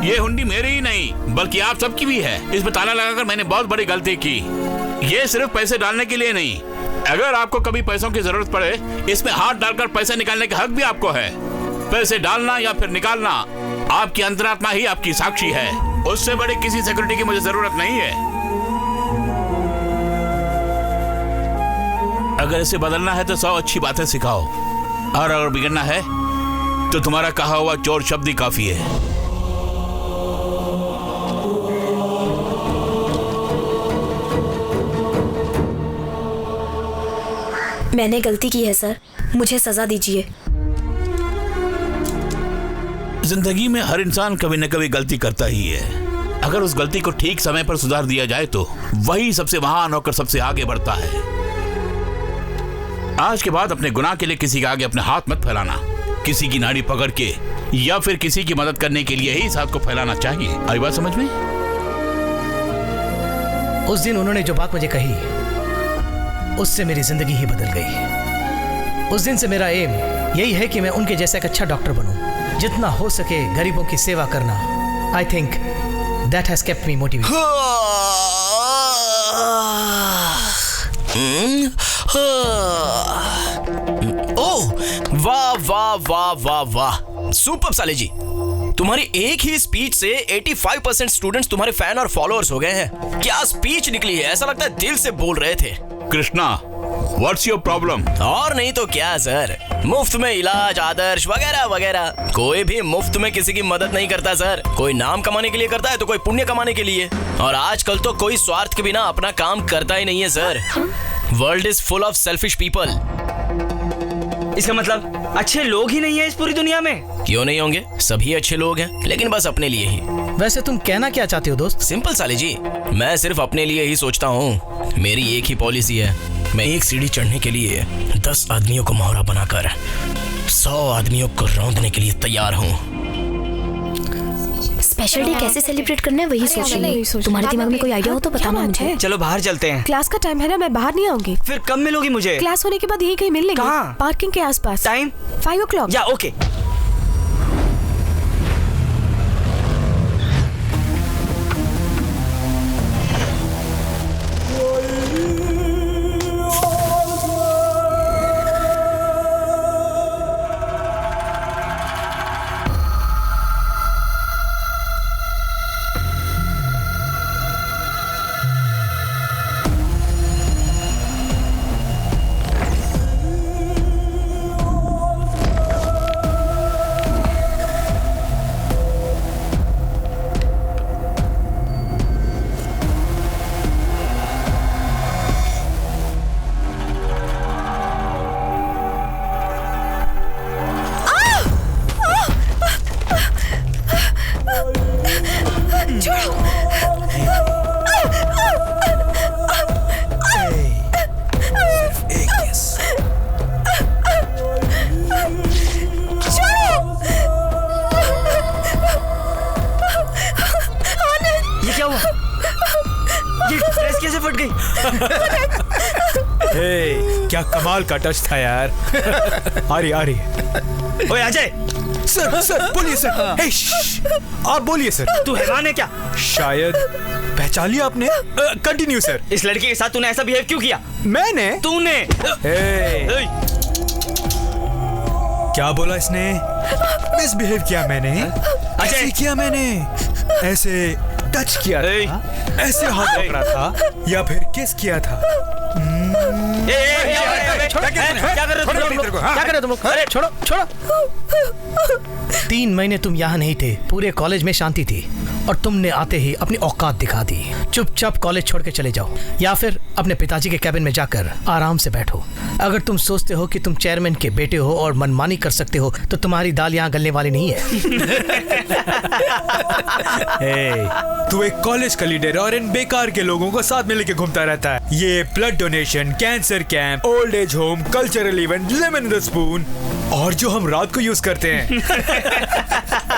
Speaker 9: ये हुंडी मेरी ही नहीं बल्कि आप सबकी भी है। इसमें ताला लगाकर मैंने बहुत बड़ी गलती की। ये सिर्फ पैसे डालने के लिए नहीं, अगर आपको कभी पैसों की जरूरत पड़े, इसमें हाथ डालकर पैसे निकालने का हक भी आपको है। पैसे डालना या फिर निकालना आपकी अंतरात्मा ही आपकी साक्षी है। उससे बड़ी किसी सिक्योरिटी की मुझे जरूरत नहीं है। अगर इसे बदलना है तो 100 अच्छी बातें सिखाओ, और अगर बिगड़ना है तो तुम्हारा कहा हुआ चोर शब्द ही काफी है।
Speaker 2: मैंने गलती की है सर, मुझे सजा दीजिए।
Speaker 9: जिंदगी में हर इंसान कभी न कभी गलती करता ही है। अगर उस गलती को ठीक समय पर सुधार दिया जाए तो वही सबसे महान होकर सबसे आगे बढ़ता है। आज के बाद अपने गुनाह के लिए किसी के आगे अपने हाथ मत फैलाना। किसी की नाड़ी पकड़ के या फिर किसी की मदद करने के लिए ही इस हाथ को फैलाना चाहिए। आई बात समझ में?
Speaker 6: उस दिन उन्होंने जो बात मुझे कही, उससे मेरी जिंदगी ही बदल गई। उस दिन से मेरा एम यही है कि मैं उनके जैसा एक अच्छा डॉक्टर बनूं, जितना हो सके गरीबों की सेवा करना। I think that has kept me motivated.
Speaker 8: Oh, वाह वाह वाह वाह वाह, सुपर साले जी। तुम्हारी एक ही स्पीच से 85% स्टूडेंट्स तुम्हारे फैन और फॉलोअर्स हो गए हैं। क्या स्पीच निकली है, ऐसा लगता है दिल से बोल रहे थे।
Speaker 9: Krishna, what's your problem?
Speaker 8: और नहीं तो क्या सर, मुफ्त में इलाज, आदर्श वगैरह वगैरह। कोई भी मुफ्त में किसी की मदद नहीं करता सर। कोई नाम कमाने के लिए करता है तो कोई पुण्य कमाने के लिए। और आजकल तो कोई स्वार्थ के बिना अपना काम करता ही नहीं है sir. World is full of selfish people.
Speaker 7: इसका मतलब अच्छे लोग ही नहीं है इस पूरी दुनिया में?
Speaker 8: क्यों नहीं होंगे, सभी अच्छे लोग हैं, लेकिन बस अपने लिए ही।
Speaker 6: वैसे तुम कहना क्या चाहते हो दोस्त?
Speaker 8: सिंपल साले जी, मैं सिर्फ अपने लिए ही सोचता हूँ। मेरी एक ही पॉलिसी है, मैं एक सीढ़ी चढ़ने के लिए 10 आदमियों को मोहरा बनाकर 100 आदमियों को रौंदने के लिए तैयार हूँ।
Speaker 2: स्पेशल डे कैसे सेलिब्रेट करना है वही सोच रही हूँ। तुम्हारे दिमाग में कोई आइडिया हो तो बताना मुझे।
Speaker 7: चलो बाहर चलते हैं।
Speaker 1: क्लास का टाइम है ना, मैं बाहर नहीं आऊंगी।
Speaker 7: फिर कब मिलोगी मुझे?
Speaker 1: क्लास होने के बाद यहीं कहीं मिल लेंगे।
Speaker 7: कहाँ?
Speaker 1: पार्किंग के आसपास।
Speaker 7: Time
Speaker 1: 5 o'clock।
Speaker 7: या ओके।
Speaker 3: क्या कमाल का टच था यार। आ रही।
Speaker 7: ओए अजय।
Speaker 3: सर बोलिए सर। हे, आप बोलिए सर।
Speaker 7: तू हैवान है क्या?
Speaker 3: शायद पहचान लिया आपने। Continue sir.
Speaker 7: इस लड़के के साथ तूने ऐसा बिहेव क्यों किया?
Speaker 3: मैंने?
Speaker 7: तूने?
Speaker 3: क्या बोला इसने? मिसबिहेव किया मैंने? ऐसे किया मैंने? ऐसे टच किया था? ऐसे हाथ पकड़ा था या फिर किस किया था?
Speaker 6: क्या कर रहे हो तुम लोग? अरे छोड़ो। 3 महीने तुम यहाँ नहीं थे, पूरे कॉलेज में शांति थी, और तुमने आते ही अपनी औकात दिखा दी। चुपचाप कॉलेज छोड़ के चले जाओ, या फिर अपने पिताजी के कैबिन में जाकर आराम से बैठो। अगर तुम सोचते हो कि तुम चेयरमैन के बेटे हो और मनमानी कर सकते हो, तो तुम्हारी दाल यहाँ गलने वाली नहीं है।
Speaker 3: तू एक कॉलेज का लीडर और इन बेकार के लोगों को साथ में लेके घूमता रहता है। ये blood donation, cancer camp, old age home, cultural event, lemon in the spoon, और जो हम रात को यूज करते हैं।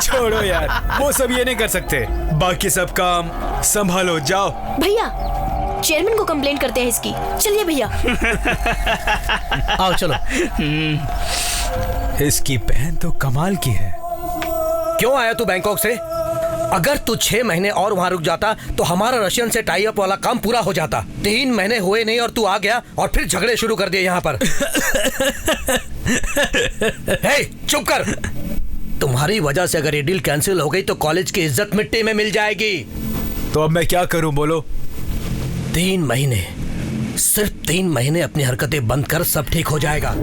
Speaker 3: छोड़ो यार, वो सब ये नहीं कर सकते। बाकी सब काम संभालो, जाओ।
Speaker 2: भैया, चेयरमैन को कंप्लेंट करते हैं इसकी। चलिए भैया।
Speaker 6: आओ चलो।
Speaker 3: इसकी बहन तो कमाल की है।
Speaker 6: क्यों आया तू बैंकॉक से? अगर तू 6 महीने और वहाँ रुक जाता तो हमारा रशियन से टाई अप वाला काम पूरा हो जाता। 3 महीने हुए नहीं और तू आ गया और फिर झगड़े शुरू कर दिए यहाँ पर। हे, चुप कर। तुम्हारी वजह से अगर ये डील कैंसिल हो गई तो कॉलेज की इज्जत मिट्टी में मिल जाएगी।
Speaker 3: तो अब मैं क्या करूं, बोलो?
Speaker 6: 3 महीने, सिर्फ 3 महीने अपनी हरकतें बंद कर, सब ठीक हो जाएगा।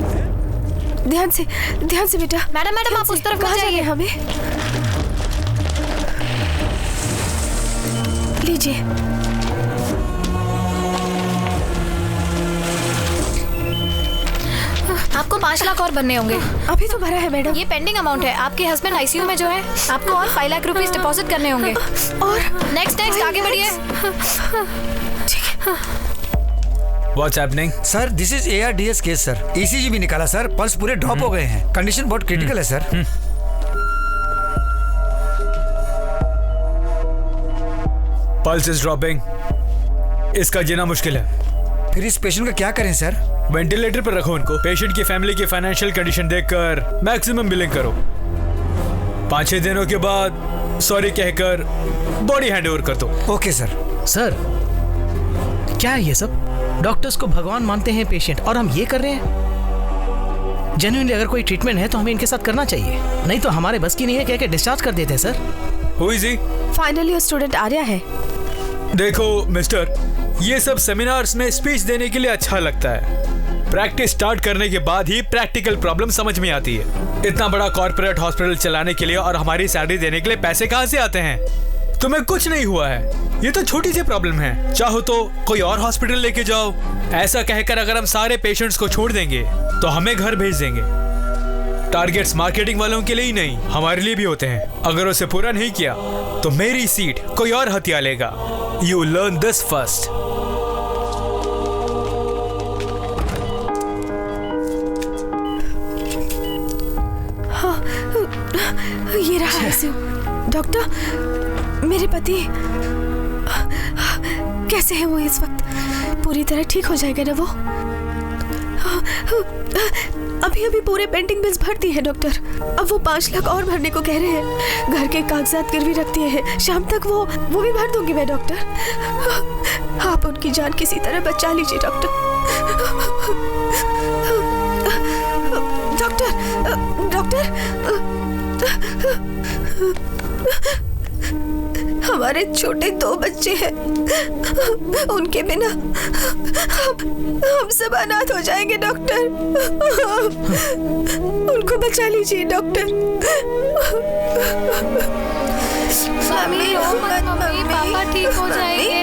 Speaker 1: ध्यान से बेटा।
Speaker 2: मैडम आप उस तरफ
Speaker 1: कहाँ जाइए? हमें लीजिए।
Speaker 10: आपको 5 लाख और बनने होंगे।
Speaker 1: अभी तो भरा है मैडम।
Speaker 10: ये पेंडिंग अमाउंट है। आपके हस्बैंड आईसीयू में जो है, आपको और 5 लाख रुपीस डिपॉजिट करने होंगे।
Speaker 1: और
Speaker 10: नेक्स्ट आगे बढ़िए।
Speaker 1: ठीक है।
Speaker 3: What's happening?
Speaker 5: Sir this is ARDS case sir. ECG भी निकाला सर, पल्स पूरे ड्रॉप हो गए हैं। कंडीशन बहुत क्रिटिकल है सर।
Speaker 3: Pulse is dropping. इसका जीना मुश्किल है।
Speaker 5: फिर इस पेशेंट का क्या करें सर?
Speaker 3: वेंटिलेटर पर रखो उनको। पेशेंट की फैमिली की फाइनेंशियल कंडीशन देखकर मैक्सिमम बिलिंग करो। 5-6 दिनों के बाद सॉरी कहकर बॉडी हैंडओवर कर दो।
Speaker 5: Okay sir.
Speaker 6: सर क्या है ये सब? डॉक्टर्स को भगवान मानते हैं पेशेंट, और हम ये कर रहे हैं। जेन्युइनली अगर कोई ट्रीटमेंट है तो हमें इनके साथ करना चाहिए, नहीं तो हमारे बस की नहीं है, कह के डिस्चार्ज कर देते हैं sir.
Speaker 3: Who is he?
Speaker 1: Finally वो स्टूडेंट आर्या है।
Speaker 3: देखो मिस्टर, ये सब सेमिनार्स में स्पीच देने के लिए अच्छा लगता है। प्रैक्टिस स्टार्ट करने के बाद ही प्रैक्टिकल प्रॉब्लम समझ में आती है। इतना बड़ा कॉर्पोरेट हॉस्पिटल चलाने के लिए और हमारी सैलरी देने के लिए पैसे कहाँ से आते हैं? तुम्हें कुछ नहीं हुआ है, ये तो छोटी सी प्रॉब्लम है। चाहो तो कोई और हॉस्पिटल लेके जाओ। ऐसा कहकर अगर हम सारे पेशेंट्स को छोड़ देंगे तो हमें घर भेज देंगे। टारगेट्स मार्केटिंग वालों के लिए ही नहीं, हमारे लिए भी होते हैं। अगर उसे पूरा नहीं किया तो मेरी सीट कोई और हथिया लेगा। You learn this first.
Speaker 1: ये रहा ICU। डॉक्टर, मेरे पति कैसे है वो इस वक्त? पूरी तरह ठीक हो जाएगा ना वो? अभी अभी पूरे पेंडिंग बिल्स भर दिए हैं डॉक्टर। अब वो 5 लाख और भरने को कह रहे हैं। घर के कागजात गिरवी रख दिए हैं। शाम तक वो भी भर दूंगी मैं डॉक्टर। आप उनकी जान किसी तरह बचा लीजिए डॉक्टर। डॉक्टर, हमारे छोटे 2 बच्चे हैं। उनके बिना हम सब अनाथ हो जाएंगे डॉक्टर। उनको बचा लीजिए डॉक्टर।
Speaker 10: मम्मी रो मत मम्मी, पापा ठीक हो जाएंगे।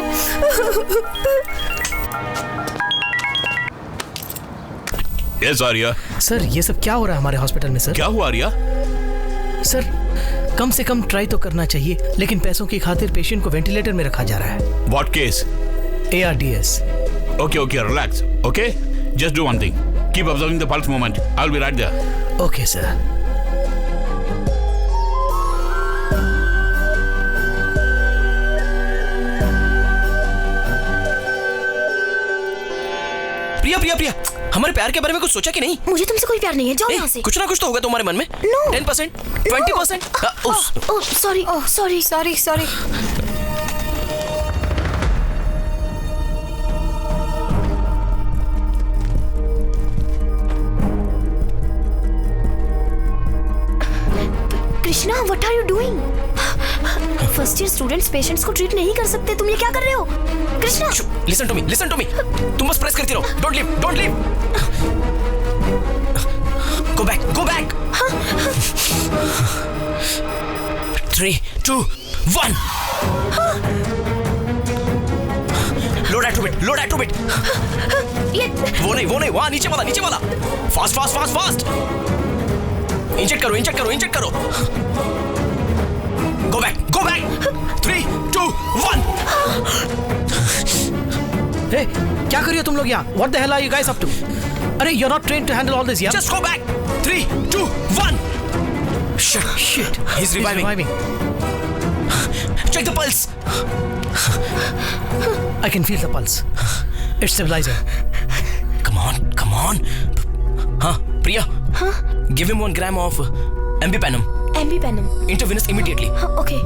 Speaker 9: Yes, आर्या।
Speaker 6: सर ये सब क्या हो रहा है हमारे हॉस्पिटल में? सर
Speaker 9: क्या हुआ आर्या?
Speaker 6: सर कम से कम ट्राई तो करना चाहिए, लेकिन पैसों की खातिर पेशेंट को वेंटिलेटर में रखा जा रहा है।
Speaker 9: What case?
Speaker 6: ARDS।
Speaker 9: Okay, relax. Okay, just do one thing. Keep observing the pulse movement. I'll be right there.
Speaker 6: Okay, sir.
Speaker 8: प्रिया, हमारे प्यार के बारे में कुछ सोचा कि नहीं?
Speaker 2: मुझे तुमसे कोई प्यार नहीं है, जाओ यहाँ से।
Speaker 8: कुछ ना कुछ तो होगा तुम्हारे मन में।
Speaker 2: No.
Speaker 8: 10%, 20%।
Speaker 2: Sorry. Krishna, what are you doing? First year students patients को ट्रीट नहीं कर सकते। तुम ये क्या कर रहे हो कृष्णा?
Speaker 8: Listen to me. तुम बस प्रेस करती रहो। Don't leave. Go back. 3, 2, 1। Load at it।
Speaker 2: ये
Speaker 8: वो नहीं, वहाँ नीचे वाला। Fast। इंजेक्ट करो। Go back। 3, 2, 1।
Speaker 6: Hey, क्या कर रही हो तुम लोग यहाँ? What the hell are you guys up to? अरे you're not trained to handle all this, yeah?
Speaker 8: Just go back. 3, 2, 1। Shit. He's reviving. Check the pulse.
Speaker 6: I can feel the pulse. It's stabilizing.
Speaker 8: Come on. हाँ, Priya. Give him 1 gram of Ambipanum. Intravenous immediately.
Speaker 2: Okay.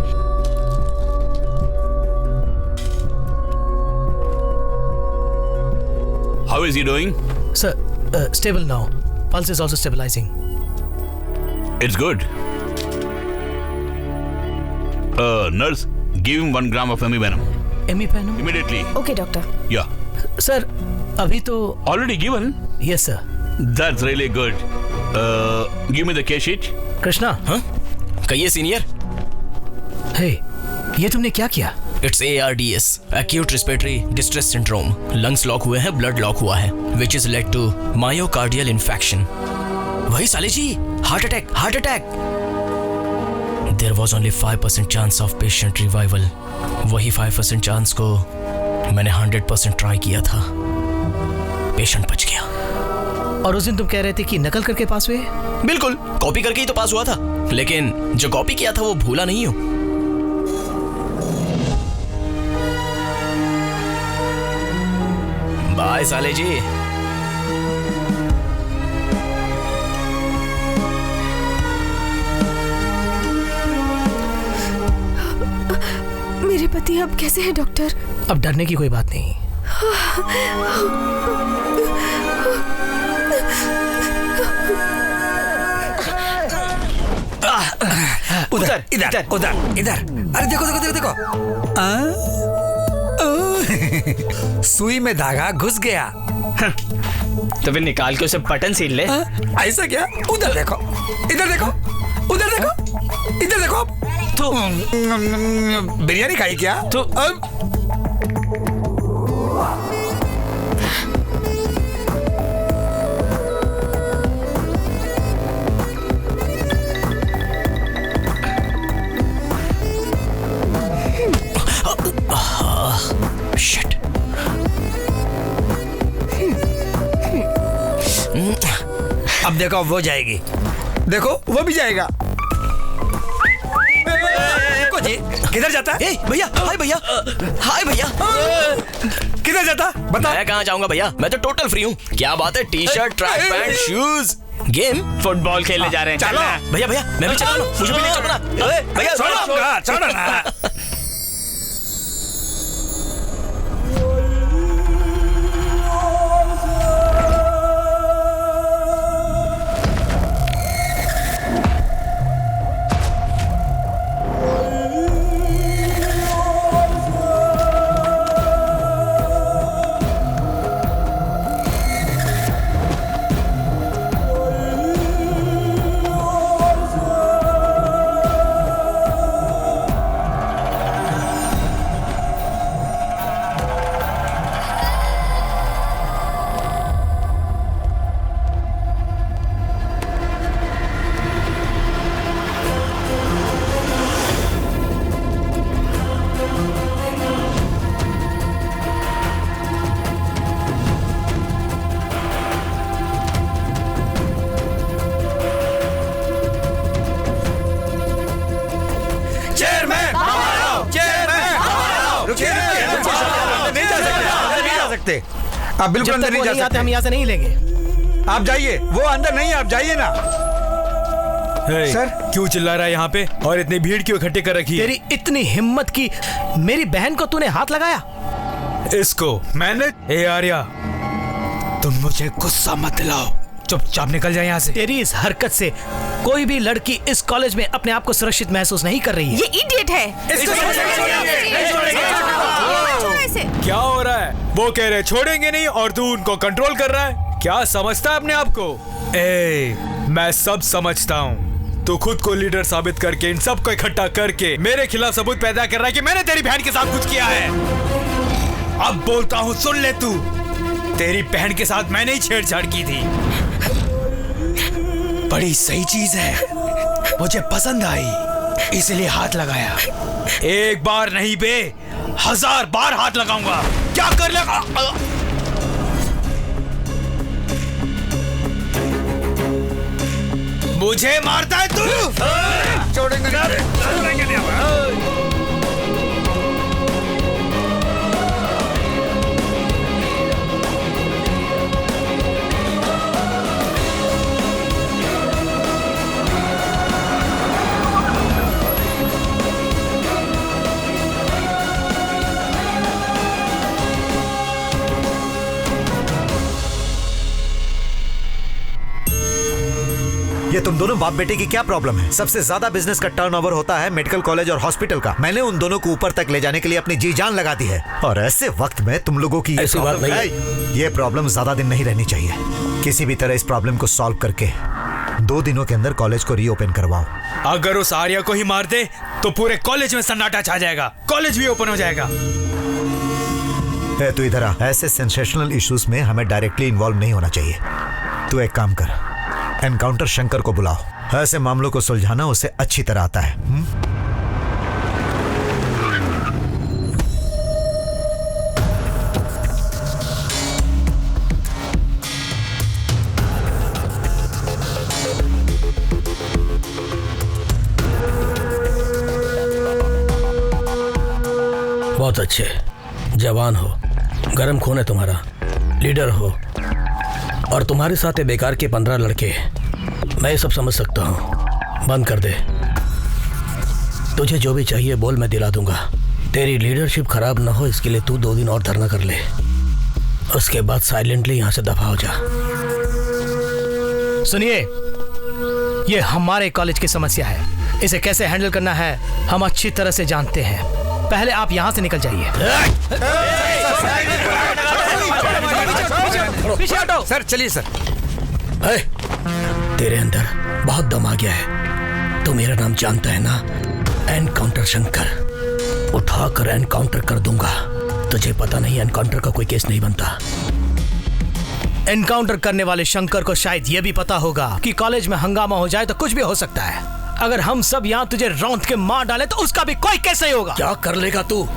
Speaker 9: How is he doing?
Speaker 6: Sir, stable now. Pulse is also stabilizing.
Speaker 9: It's good. Nurse, give him 1 gram of Ambipanum.
Speaker 6: Ambipanum?
Speaker 9: Immediately.
Speaker 1: Okay doctor.
Speaker 9: Yeah.
Speaker 6: Sir, अभी तो
Speaker 9: Already given?
Speaker 6: Yes, sir.
Speaker 9: That's really good. Give me the case sheet.
Speaker 6: Krishna,
Speaker 8: हाँ? कहिए senior.
Speaker 6: Hey, ये तुमने क्या किया?
Speaker 8: It's ARDS, Acute Respiratory Distress Syndrome. Lungs lock हुए हैं, blood लॉक हुआ है, which is led to myocardial infarction. वही साले जी, heart attack. There was only 5% chance of patient revival. वही 5% चांस को मैंने 100% ट्राई किया था। पेशेंट बच गया।
Speaker 6: और उस दिन तुम कह रहे थे कि नकल करके पास हुए?
Speaker 8: बिल्कुल, कॉपी करके ही तो पास हुआ था, लेकिन जो कॉपी किया था वो भूला नहीं हूं। बाय साले जी।
Speaker 1: मेरे पति अब कैसे हैं डॉक्टर?
Speaker 6: अब डरने की कोई बात नहीं।
Speaker 5: उधर इधर उधर इधर। अरे देखो देखो देखो देखो। सुई में धागा घुस गया।
Speaker 7: तो फिर निकाल के उसे बटन सील ले।
Speaker 5: ऐसा क्या? उधर देखो, इधर देखो, उधर देखो, इधर देखो। तो बिरयानी खाई क्या?
Speaker 7: तो
Speaker 8: शिट।
Speaker 5: अब देखो वो जाएगी, देखो वो भी जाएगा। देखो जी, किधर जाता है?
Speaker 8: भैया, हाय भैया, हाय भैया।
Speaker 5: किधर जाता? बता।
Speaker 8: मैं कहाँ जाऊंगा भैया, मैं तो टोटल फ्री हूँ। क्या बात है, T shirt, track pant, shoes, game,
Speaker 7: football खेलने जा रहे हैं।
Speaker 5: चलो
Speaker 8: भैया भैया, मैं भी चला लूं, मुझे भी ले चलो ना। अरे भैया
Speaker 5: छोड़ो ना। आप बिल्कुल अंदर नहीं जा सकते।
Speaker 6: हम यहाँ से नहीं लेंगे।
Speaker 5: आप जाइए, वो अंदर नहीं, आप जाइए ना।
Speaker 3: सर क्यों चिल्ला रहा है यहाँ पे और इतनी भीड़ क्यों इकट्ठी कर रखी है?
Speaker 6: तेरी इतनी हिम्मत की मेरी बहन को तूने हाथ लगाया?
Speaker 3: इसको मैंने? ए आर्या, तुम मुझे गुस्सा मत दिलाओ, चुपचाप निकल जाए यहाँ से।
Speaker 6: तेरी इस हरकत से कोई भी लड़की इस कॉलेज में अपने आप को सुरक्षित महसूस नहीं कर रही है।
Speaker 1: ये इडियट है।
Speaker 3: क्या हो रहा है? वो कह रहे छोड़ेंगे नहीं और तू उनको कंट्रोल कर रहा है। क्या समझता है अपने आप को? मैं सब समझता हूँ। तू खुद को लीडर साबित करके इन सबको इकट्ठा करके मेरे खिलाफ सबूत पैदा कर रहा है कि मैंने तेरी बहन के साथ कुछ किया है। अब बोलता हूँ, सुन ले तू। तेरी बहन के साथ मैंने ही छेड़छाड़ की थी। बड़ी सही चीज है, मुझे पसंद आई, इसलिए हाथ लगाया। एक बार नहीं बे, 1000 बार हाथ लगाऊंगा। क्या कर लेगा? मुझे मारता है तू?
Speaker 5: छोड़ेंगे नहीं।
Speaker 4: ये तुम दोनों बाप बेटे की क्या प्रॉब्लम है? सबसे ज्यादा बिजनेस का टर्नओवर होता है मेडिकल कॉलेज और हॉस्पिटल का। मैंने उन दोनों को ऊपर तक ले जाने के लिए अपनी जी जान लगा दी है, और ऐसे वक्त में तुम लोगों की
Speaker 6: ऐसी बात नहीं है।
Speaker 4: ये प्रॉब्लम ज्यादा दिन नहीं रहनी चाहिए। किसी भी तरह इस प्रॉब्लम को सॉल्व करके 2 दिनों के अंदर कॉलेज को रीओपन करवाओ।
Speaker 3: अगर उस आर्या को ही मार दे तो पूरे कॉलेज में सन्नाटा छा जाएगा, कॉलेज भी ओपन हो जाएगा।
Speaker 4: तू इधर आ। ऐसे सेंसेशनल इश्यूज में हमें डायरेक्टली इन्वॉल्व नहीं होना चाहिए। तू एक काम कर, एनकाउंटर शंकर को बुलाओ। ऐसे मामलों को सुलझाना उसे अच्छी तरह आता है।
Speaker 6: बहुत अच्छे, जवान हो, गर्म खून है तुम्हारा, लीडर हो, और तुम्हारे साथ ये बेकार के 15 लड़के। मैं ये सब समझ सकता हूँ, बंद कर दे। तुझे जो भी चाहिए बोल, मैं दिला दूंगा। तेरी लीडरशिप खराब ना हो इसके लिए तू 2 दिन और धरना कर ले, उसके बाद साइलेंटली यहाँ से दफा हो जा।
Speaker 11: सुनिए, ये हमारे कॉलेज की समस्या है, इसे कैसे हैंडल करना है हम अच्छी तरह से जानते हैं। पहले आप यहाँ से निकल जाइए।
Speaker 5: पीछे हटो। सर चलिए सर।
Speaker 6: तेरे अंदर बहुत दम आ गया है। तू मेरा नाम जानता है ना, एनकाउंटर शंकर। उठाकर एनकाउंटर कर दूंगा। तुझे पता नहीं एनकाउंटर का कोई केस नहीं बनता।
Speaker 11: एनकाउंटर करने वाले शंकर को शायद ये भी पता होगा कि कॉलेज में हंगामा हो जाए तो कुछ भी हो सकता है। अगर हम सब यहाँ तुझे रौंद के मार डाले तो उसका भी कोई केस नहीं होगा।
Speaker 6: क्या कर लेगा तू?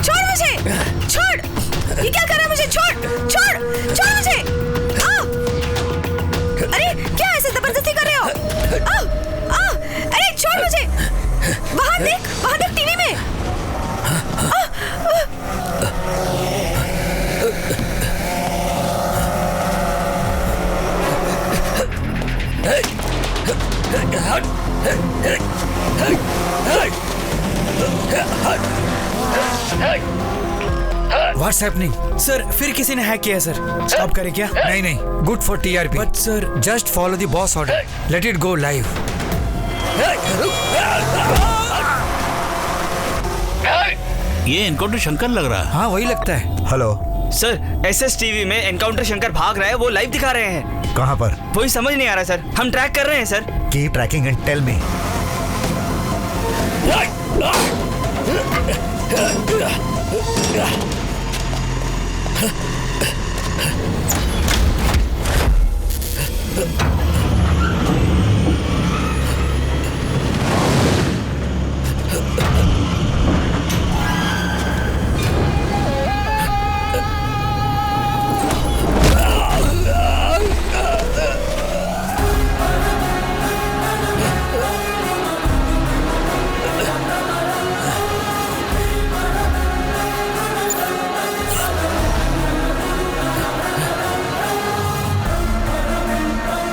Speaker 1: छोड़ मुझे, छोड़। ये क्या कर रहा है? मुझे छोड़ मुझे। अरे क्या ऐसे जबरदस्ती कर रहे हो? अरे छोड़ मुझे। वहां देख टीवी में।
Speaker 5: What's happening?
Speaker 3: सर फिर किसी ने हैक किया है सर। स्टॉप करें क्या?
Speaker 5: नहीं, good for TRP।
Speaker 3: But sir
Speaker 5: just follow the boss order, let it go live.
Speaker 9: ये एनकाउंटर शंकर लग रहा है।
Speaker 5: हाँ वही लगता है।
Speaker 4: हेलो
Speaker 7: सर, SS TV में एनकाउंटर शंकर भाग रहा है, वो लाइव दिखा रहे हैं।
Speaker 4: कहाँ पर?
Speaker 7: वही समझ नहीं आ रहा सर, हम ट्रैक कर रहे हैं sir.
Speaker 4: Keep tracking and tell me.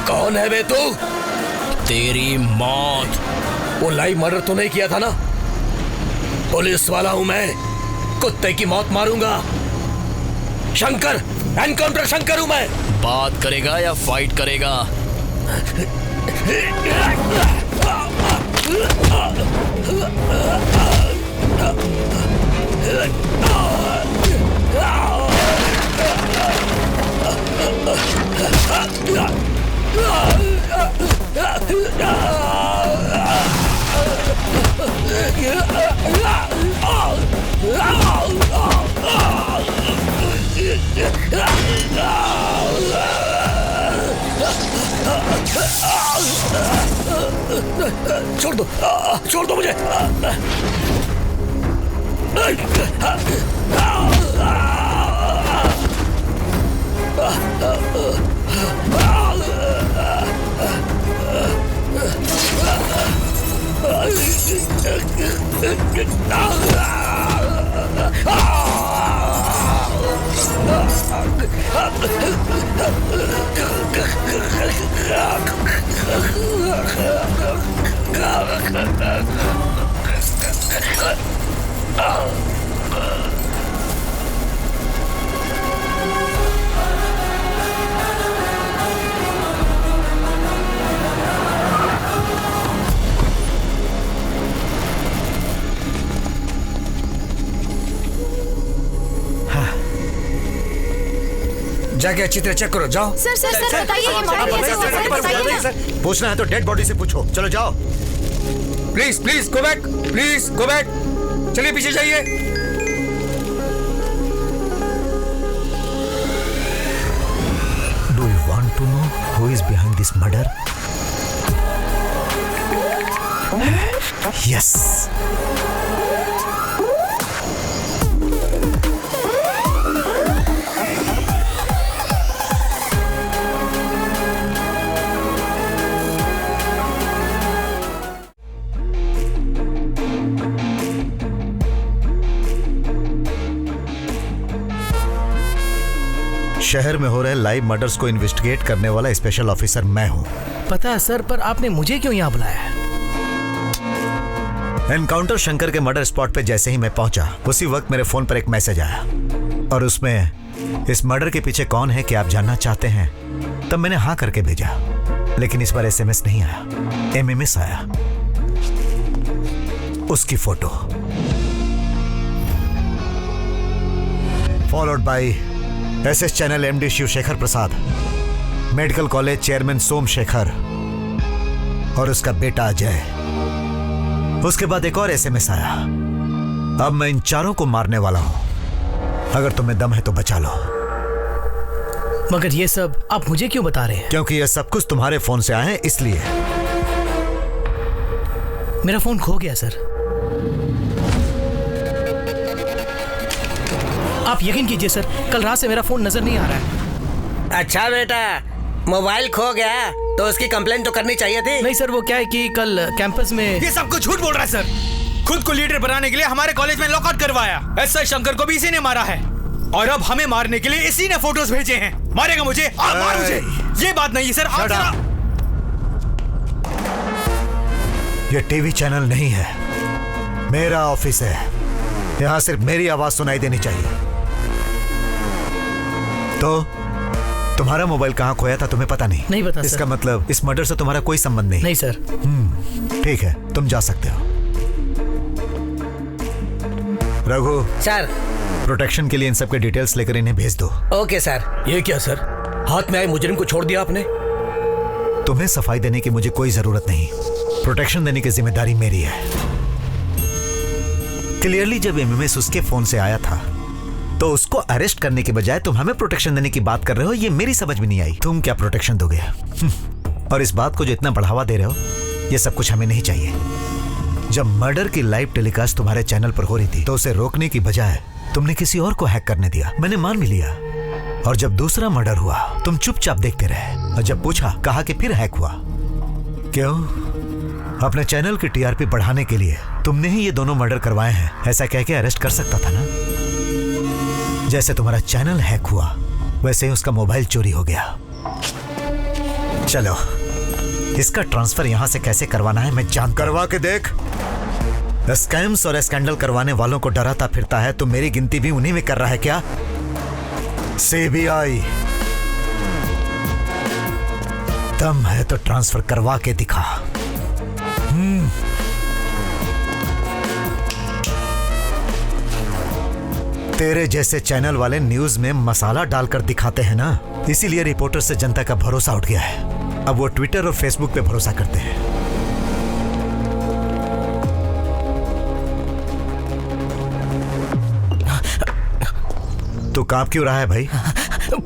Speaker 6: कौन है बे तू?
Speaker 8: तेरी मौत।
Speaker 6: वो लाइव मर्डर तो नहीं किया था ना? पुलिस वाला हूं मैं, कुत्ते की मौत मारूंगा। शंकर, एनकाउंटर शंकर हूं मैं।
Speaker 8: बात करेगा या फाइट करेगा?
Speaker 6: छोड़ दो मुझे।
Speaker 5: जाके अच्छी तरह चेक करो, जाओ।
Speaker 10: सर बताइए ये मॉडल कैसे हुआ? सर बताइए ना।
Speaker 4: पूछना है तो डेड बॉडी से पूछो। चलो जाओ।
Speaker 5: प्लीज गो बैक, चलिए पीछे जाइए।
Speaker 4: to know who is behind this murder? Yes. शहर में हो रहे लाइव मर्डर्स को इन्वेस्टिगेट करने वाला स्पेशल ऑफिसर मैं हूं।
Speaker 11: पता है सर, पर आपने मुझे क्यों यहाँ बुलाया है?
Speaker 4: एनकाउंटर शंकर के मर्डर स्पॉट पे जैसे ही मैं पहुंचा, उसी वक्त मेरे फोन पर एक मैसेज आया और उसमें इस मर्डर के पीछे कौन है कि आप जानना चाहते हैं। तब मैंने हाँ करके भेजा, लेकिन इस बार SMS नहीं आया, MMS आया। उसकी photo followed by SS channel MD Shivshekhar Prasad, medical college chairman Somshekhar और उसका बेटा अजय। उसके बाद एक और SMS आया, अब मैं इन चारों को मारने वाला हूं, अगर तुम्हें दम है तो बचा लो।
Speaker 11: मगर ये सब आप मुझे क्यों बता रहे हैं?
Speaker 4: क्योंकि ये सब कुछ तुम्हारे फोन से आए हैं, इसलिए।
Speaker 11: मेरा फोन खो गया सर। आप यकीन कीजिए सर, कल रात से मेरा फोन नजर नहीं आ रहा है।
Speaker 6: अच्छा बेटा, मोबाइल खो गया तो उसकी कंप्लेंट तो करनी चाहिए थी।
Speaker 11: नहीं सर, वो क्या है कि कल कैंपस में
Speaker 3: ये सब कुछ झूठ बोल रहा है सर। खुद को लीडर बनाने के लिए हमारे कॉलेज में लॉकआउट करवाया। एसआई शंकर को भी इसी ने मारा है और अब हमें मारने के लिए इसी ने फोटोज भेजे हैं। मारेगा मुझे? आप मार मुझे। ये बात नहीं है सर। आप
Speaker 4: ये टीवी चैनल नहीं है, मेरा ऑफिस है। यहां सिर्फ मेरी आवाज सुनाई देनी चाहिए। तो तुम्हारा मोबाइल कहाँ खोया था तुम्हें पता नहीं?
Speaker 11: नहीं पता।
Speaker 4: इसका मतलब इस मर्डर से तुम्हारा कोई संबंध नहीं?
Speaker 11: नहीं सर।
Speaker 4: ठीक है, तुम जा सकते हो। रघु
Speaker 6: सर,
Speaker 4: प्रोटेक्शन के लिए इन सब के डिटेल्स लेकर इन्हें भेज दो।
Speaker 6: Okay sir.
Speaker 11: ये क्या सर, हाथ में आए मुजरिम को छोड़ दिया आपने?
Speaker 4: तुम्हें सफाई देने की मुझे कोई जरूरत नहीं, प्रोटेक्शन देने की जिम्मेदारी मेरी है। क्लियरली जब MMS उसके फोन से आया था तो उसको अरेस्ट करने के बजाय तुम हमें प्रोटेक्शन देने की बात कर रहे हो। ये मेरी समझ में नहीं आई। तुम क्या प्रोटेक्शन दोगे? और इस बात को जो इतना बढ़ावा दे रहे हो, ये सब कुछ हमें नहीं चाहिए। जब मर्डर की लाइव टेलीकास्ट तुम्हारे चैनल पर हो रही थी तो उसे रोकने की बजाय तुमने किसी और को हैक करने दिया। मैंने मान भी लिया। और जब दूसरा मर्डर हुआ तुम चुपचाप देखते रहे, और जब पूछा कहा कि फिर हैक हुआ। क्यों? अपने चैनल की TRP बढ़ाने के लिए तुमने ही ये दोनों मर्डर करवाए हैं, ऐसा कह के अरेस्ट कर सकता था ना। जैसे तुम्हारा चैनल हैक हुआ वैसे ही उसका मोबाइल चोरी हो गया। चलो, इसका ट्रांसफर यहां से कैसे करवाना है मैं जान। करवा के देख। स्कैम्स और स्कैंडल करवाने वालों को डराता फिरता है, तो मेरी गिनती भी उन्हीं में कर रहा है क्या? CBI, दम है तो ट्रांसफर करवा के दिखा। तेरे जैसे चैनल वाले न्यूज में मसाला डालकर दिखाते हैं ना, इसीलिए रिपोर्टर से जनता का भरोसा उठ गया है। अब वो ट्विटर और फेसबुक पे भरोसा करते हैं। तो कांप क्यों रहा है भाई?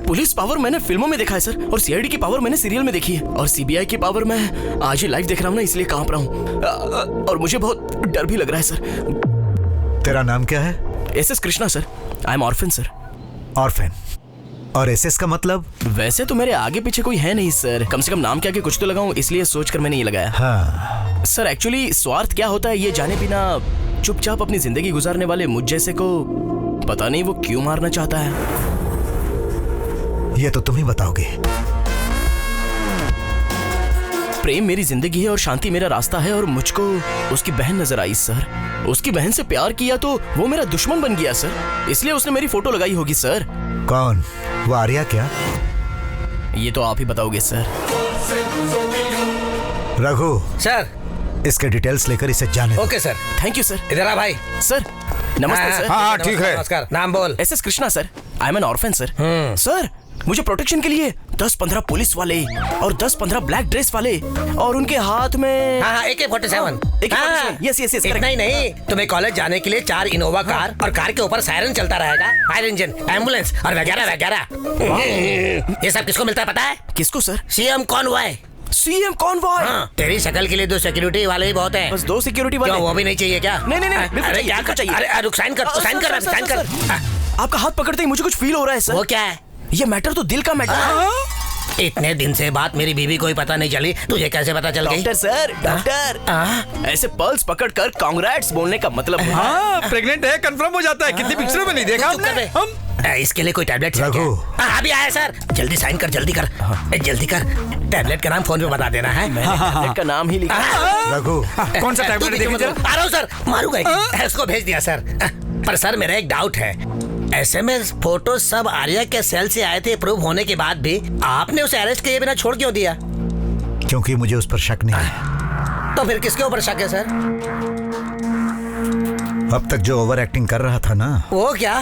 Speaker 8: पुलिस पावर मैंने फिल्मों में देखा है सर, और CID की पावर मैंने सीरियल में देखी है, और CBI की पावर मैं आज ही लाइव देख रहा हूँ ना, इसलिए कांप रहा हूँ। और मुझे बहुत डर भी लग रहा है सर।
Speaker 4: तेरा नाम क्या है?
Speaker 8: SS Krishna sir. I am orphan sir.
Speaker 4: Orphan? और SS का मतलब?
Speaker 8: वैसे तो मेरे आगे पीछे कोई है नहीं सर, कम से कम नाम क्या के कुछ तो लगाऊं, इसलिए सोचकर मैंने ये लगाया।
Speaker 4: हाँ।
Speaker 8: सर एक्चुअली स्वार्थ क्या होता है ये जाने बिना चुपचाप अपनी जिंदगी गुजारने वाले मुझ जैसे को पता नहीं वो क्यों मारना चाहता है।
Speaker 4: ये तो तुम ही बताओगे।
Speaker 8: प्रेम मेरी जिंदगी है और शांति मेरा रास्ता है, और मुझको उसकी बहन नजर आई सर। उसकी बहन से प्यार किया तो वो मेरा दुश्मन बन गया सर, इसलिए उसने मेरी फोटो लगाई होगी सर।
Speaker 4: कौन? वो आर्या क्या?
Speaker 8: ये तो आप ही बताओगे सर।
Speaker 4: रघु
Speaker 6: सर,
Speaker 4: इसके डिटेल्स लेकर इसे जाने दो।
Speaker 6: Okay sir.
Speaker 8: Thank you sir.
Speaker 6: इधर आ भाई।
Speaker 8: सर नमस्ते सर।
Speaker 5: हाँ ठीक है।
Speaker 6: नमस्कार। नाम बोल।
Speaker 8: SS Krishna sir. I am N orphan sir. Sir मुझे प्रोटेक्शन के लिए 10-15 पुलिस वाले और 10-15 ब्लैक ड्रेस वाले और उनके हाथ में
Speaker 6: हाँ, AK-47।
Speaker 8: Yes yes yes.
Speaker 6: इतना ही नहीं, तुम्हें कॉलेज जाने के लिए 4 इनोवा कार और कार के ऊपर सायरन चलता रहेगा, फायर इंजन, एम्बुलेंस और वगैरह वगैरह। ये सब किसको मिलता है पता है?
Speaker 8: किसको sir?
Speaker 6: CM Conway.
Speaker 8: CM Conway?
Speaker 6: हाँ, तेरी शक्ल के लिए 2 सिक्योरिटी वाले ही बहुत हैं।
Speaker 8: बस 2 सिक्योरिटी वाले?
Speaker 6: क्यों, वो भी नहीं चाहिए क्या?
Speaker 8: नहीं,
Speaker 6: अरे क्या चाहिए? अरे रुक, साइन कर, साइन कर, साइन कर।
Speaker 8: आपका हाथ पकड़ते ही मुझे कुछ फील हो रहा है सर।
Speaker 6: वो क्या है?
Speaker 8: ये मैटर तो दिल का मैटर है।
Speaker 6: इतने दिन से बात मेरी बीवी को ही पता नहीं चली, तुझे कैसे पता चल गई?
Speaker 8: डॉक्टर सर, डॉक्टर, ऐसे पल्स पकड़कर कांग्रेट्स बोलने का मतलब है।
Speaker 5: हाँ, प्रेग्नेंट है कंफर्म हो जाता है। कितनी पिक्चरों में नहीं देखा आपने? हम
Speaker 6: इसके लिए कोई टैबलेट है क्या? अभी आया सर, जल्दी साइन कर, जल्दी कर, जल्दी कर। टैबलेट का नाम फोन पे बता देना है।
Speaker 8: मैंने टैबलेट का नाम ही लिखा।
Speaker 4: रघु,
Speaker 5: कौन सा टैबलेट देखिए जरा?
Speaker 6: आ रहा हूँ सर, मारूंगा। उसको भेज दिया सर। पर सर मेरा एक डाउट है, SMS फोटो सब आर्या के सेल से आए थे, प्रूव होने के बाद भी आपने उसे अरेस्ट किए बिना छोड़ क्यों दिया?
Speaker 4: क्योंकि मुझे उस पर शक नहीं है।
Speaker 6: तो फिर किसके ऊपर शक है सर?
Speaker 4: अब तक जो ओवर एक्टिंग कर रहा था ना।
Speaker 6: वो क्या?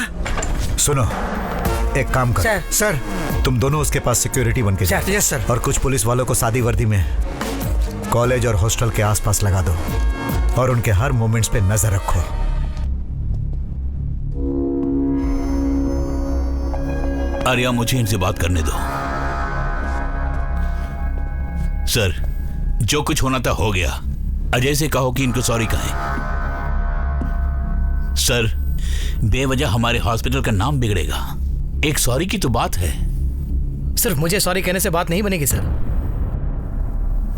Speaker 4: सुनो, एक काम कर
Speaker 5: सर,
Speaker 4: तुम दोनों उसके पास सिक्योरिटी बन के जाओ।
Speaker 5: Yes sir.
Speaker 4: और कुछ पुलिस वालों को सादी वर्दी में कॉलेज और हॉस्टल के आसपास लगा दो और उनके हर मोमेंट्स पे नजर रखो।
Speaker 9: आर्या, मुझे इनसे बात करने दो। सर, जो कुछ होना था हो गया। अजय से कहो कि इनको सॉरी कहें। सर, बेवजह हमारे हॉस्पिटल का नाम बिगड़ेगा। एक सॉरी की तो बात है।
Speaker 11: सिर्फ मुझे सॉरी कहने से बात नहीं बनेगी सर।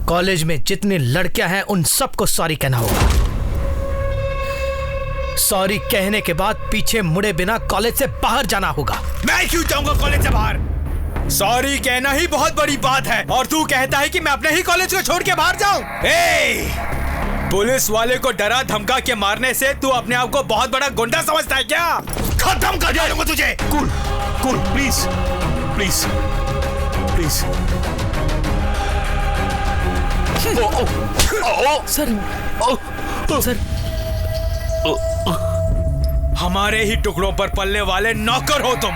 Speaker 11: कॉलेज में जितनी लड़कियां हैं उन सबको सॉरी कहना होगा। सॉरी कहने के बाद पीछे मुड़े बिना कॉलेज से बाहर जाना होगा।
Speaker 3: मैं क्यों जाऊंगा कॉलेज से बाहर? सॉरी कहना ही बहुत बड़ी बात है और तू कहता है कि मैं अपने ही कॉलेज को छोड़ के बाहर जाऊं? पुलिस वाले को डरा धमका के मारने से तू अपने आप को बहुत बड़ा गुंडा समझता है क्या? खत्म कर दूंगा तुझे।
Speaker 9: Cool, cool, please, please, please.
Speaker 11: Sir,
Speaker 3: हमारे ही टुकड़ों पर पलने वाले नौकर हो तुम।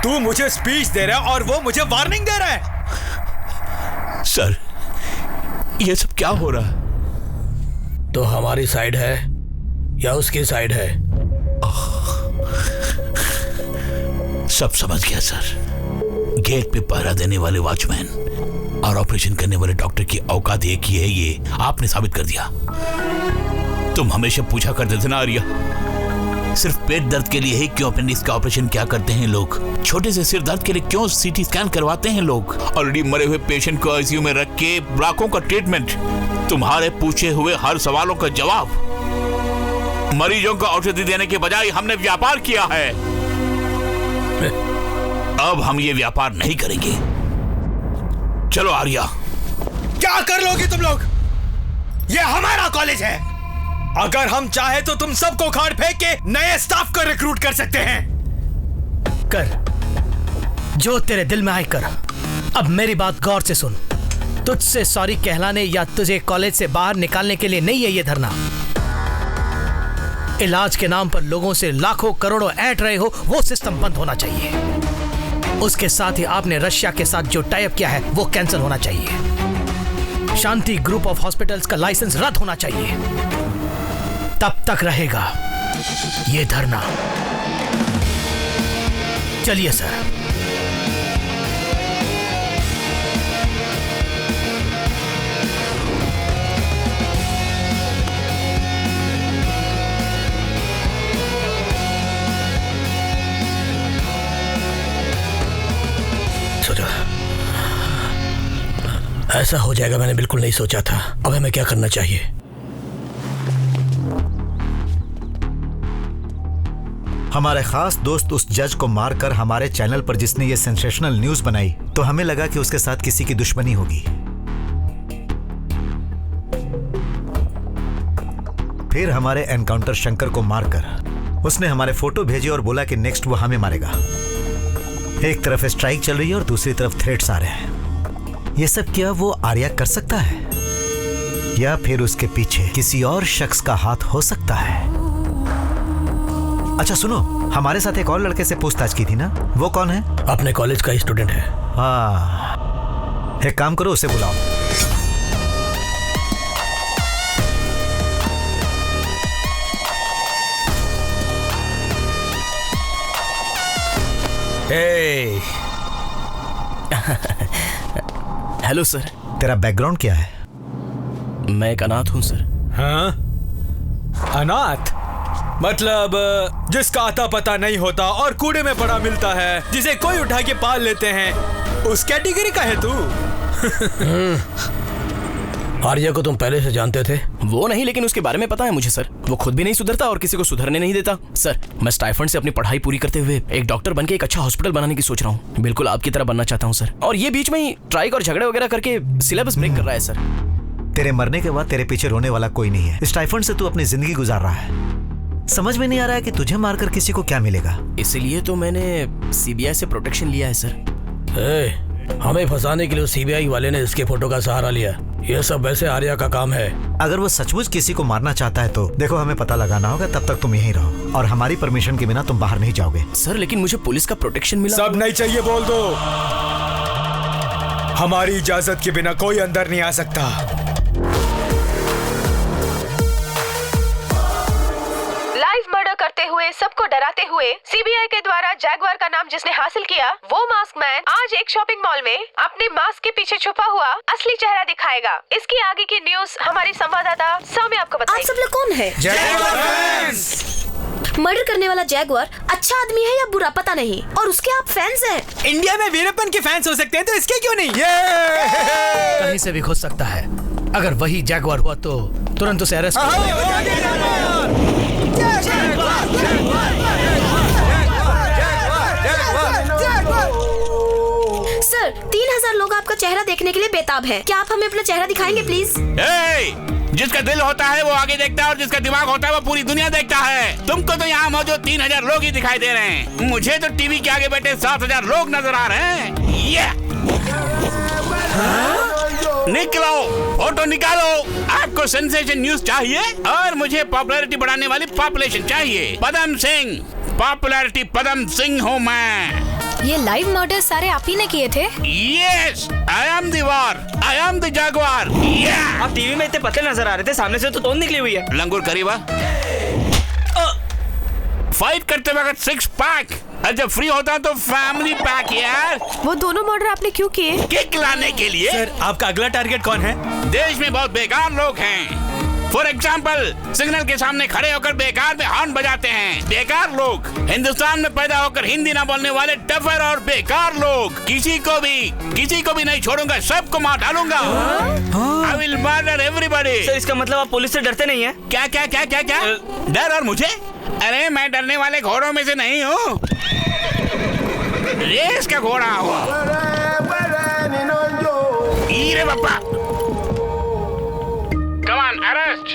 Speaker 3: तू मुझे स्पीच दे रहा है और वो मुझे वार्निंग दे रहा है।
Speaker 9: सर, ये सब क्या हो रहा है?
Speaker 6: तो हमारी साइड है या उसकी साइड है?
Speaker 9: सब समझ गया सर। गेट पे पहरा देने वाले वॉचमैन और ऑपरेशन करने वाले डॉक्टर की औकात एक ही है, ये आपने साबित कर दिया। तुम हमेशा पूछा करते थे ना आर्या, सिर्फ पेट दर्द के लिए ही क्यों अपेंडिक्स का ऑपरेशन क्या करते हैं लोग? छोटे से सिर दर्द के लिए क्यों CT स्कैन करवाते हैं लोग? ऑलरेडी मरे हुए पेशेंट को ICU में रख के लाखों का ट्रीटमेंट, तुम्हारे पूछे हुए हर सवालों का जवाब। मरीजों को औषधि देने के बजाय हमने व्यापार किया है। अब हम ये व्यापार नहीं करेंगे। चलो आर्या।
Speaker 3: क्या कर लोगे तुम लोग? ये हमारा कॉलेज है। अगर हम चाहे तो तुम सबको खाड़ फेंक के नए स्टाफ को रिक्रूट कर सकते हैं।
Speaker 11: कर जो तेरे दिल में आए कर। अब मेरी बात गौर से सुन। तुझसे सॉरी कहलाने या तुझे कॉलेज से बाहर निकालने के लिए नहीं है ये धरना। इलाज के नाम पर लोगों से लाखों करोड़ों ऐंठ रहे हो, वो सिस्टम बंद होना चाहिए। उसके साथ ही आपने रशिया के साथ जो टाई अप किया है वो कैंसिल होना चाहिए। शांति ग्रुप ऑफ हॉस्पिटल्स का लाइसेंस रद्द होना चाहिए। तब तक रहेगा ये धरना। चलिए सर।
Speaker 6: सोचा ऐसा हो जाएगा, मैंने बिल्कुल नहीं सोचा था। अब हमें क्या करना चाहिए?
Speaker 4: हमारे खास दोस्त उस जज को मारकर हमारे चैनल पर जिसने ये सेंसेशनल न्यूज बनाई, तो हमें लगा कि उसके साथ किसी की दुश्मनी होगी। फिर हमारे एनकाउंटर शंकर को मारकर उसने हमारे फोटो भेजे और बोला कि नेक्स्ट वो हमें मारेगा। एक तरफ स्ट्राइक चल रही है और दूसरी तरफ थ्रेट्स आ रहे हैं। ये सब क्या वो आर्या कर सकता है या फिर उसके पीछे किसी और शख्स का हाथ हो सकता है? अच्छा सुनो, हमारे साथ एक और लड़के से पूछताछ की थी ना, वो कौन है?
Speaker 6: अपने कॉलेज का स्टूडेंट है।
Speaker 4: एक काम करो, उसे बुलाओ।
Speaker 8: Hello sir.
Speaker 4: तेरा बैकग्राउंड क्या है?
Speaker 8: मैं एक अनाथ हूँ सर।
Speaker 3: हाँ? अनाथ मतलब जिसका आता पता नहीं होता और कूड़े में पड़ा मिलता है, जिसे कोई उठा के पाल लेते हैं, उस कैटेगरी का है तू?
Speaker 6: आर्या को तुम पहले से जानते थे?
Speaker 8: वो नहीं, लेकिन उसके बारे में पता है मुझे सर। वो खुद भी नहीं सुधरता और किसी को सुधरने नहीं देता। सर, मैं स्टाइफंड से अपनी पढ़ाई पूरी करते हुए एक डॉक्टर बनके एक अच्छा हॉस्पिटल बनाने की सोच रहा हूँ। बिल्कुल आपकी तरह बनना चाहता हूँ सर। और ये बीच में ही स्ट्राइक और झगड़े वगैरह करके सिलेबस ब्रेक कर रहा है सर।
Speaker 4: तेरे मरने के बाद तेरे पीछे रोने वाला कोई नहीं है। स्टाइफंड से तू अपनी जिंदगी गुजार रहा है। समझ में नहीं आ रहा है कि तुझे मारकर किसी को क्या मिलेगा।
Speaker 8: इसीलिए तो मैंने सीबीआई से प्रोटेक्शन लिया है सर।
Speaker 6: हमें फंसाने के लिए सीबीआई वाले ने इसके फोटो का सहारा लिया। ये सब वैसे आर्या का काम है।
Speaker 4: अगर वो सचमुच किसी को मारना चाहता है तो देखो, हमें पता लगाना होगा। तब तक तुम यहीं रहो और हमारी परमिशन के बिना तुम बाहर नहीं जाओगे।
Speaker 8: सर, लेकिन मुझे पुलिस का प्रोटेक्शन मिला।
Speaker 3: सब नहीं चाहिए बोल दो। हमारी इजाजत के बिना कोई अंदर नहीं आ सकता।
Speaker 1: लाइव मर्डर करते हुए, सबको डराते हुए सीबीआई के द्वारा जैगवार का नाम जिसने हासिल किया, वो मास्क मैन आज एक शॉपिंग मॉल में अपने मास्क के पीछे छुपा हुआ असली चेहरा दिखाएगा। इसकी आगे की न्यूज हमारी संवाददाता सौम्य आपको बताएगी।
Speaker 2: आप सब लोग कौन है? मर्डर करने वाला जैगवार अच्छा आदमी है या बुरा पता नहीं, और उसके आप फैंस हैं।
Speaker 3: इंडिया में वीरप्पन के फैंस हो सकते हैं तो इसके क्यों नहीं?
Speaker 11: कहीं से भी घुस सकता है। अगर वही जैगवार हुआ तो तुरंत उसे अरेस्ट
Speaker 2: सर, 3000 लोग आपका चेहरा देखने के लिए बेताब हैं। क्या आप हमें अपना चेहरा दिखाएंगे प्लीज?
Speaker 9: जिसका दिल होता है वो आगे देखता है और जिसका दिमाग होता है वो पूरी दुनिया देखता है। तुमको तो यहाँ मौजूद 3000 लोग ही दिखाई दे रहे हैं। मुझे तो टीवी के आगे बैठे 7000 लोग नजर आ रहे हैं। निकलो, फोटो निकालो। आपको सेंसेशन न्यूज चाहिए और मुझे पॉपुलैरिटी बढ़ाने वाली पॉपुलेशन चाहिए। पदम सिंह, पॉपुलैरिटी पदम सिंह हूँ मैं।
Speaker 10: ये लाइव मर्डर सारे आप ही ने किए थे?
Speaker 9: Yes, I am the war, I am the jaguar. Yeah.
Speaker 7: आप टीवी में इतने पतले नजर आ रहे थे, सामने से तो तोंद निकली हुई है।
Speaker 9: लंगूर करीबा। फाइट करते वक्त 6 पैक, और जब फ्री होता तो फैमिली पैक यार।
Speaker 1: वो दोनों मर्डर आपने क्यों किए?
Speaker 9: किक लाने के लिए।
Speaker 3: सर, आपका अगला टारगेट कौन है?
Speaker 9: देश में बहुत बेकार लोग हैं। फॉर एग्जाम्पल, सिग्नल के सामने खड़े होकर बेकार में हॉर्न बजाते हैं। बेकार लोग। हिंदुस्तान में पैदा होकर हिंदी ना बोलने वाले टफर और बेकार लोग। किसी को भी नहीं छोड़ूंगा, सबको मार डालूंगा। I will murder everybody.
Speaker 7: Sir, इसका मतलब आप पुलिस से डरते नहीं हैं?
Speaker 9: क्या? डर और मुझे? अरे मैं डरने वाले घोड़ों में से नहीं हूँ। रेस का घोड़ा हूँ। ईरे बापा। Come on, arrest.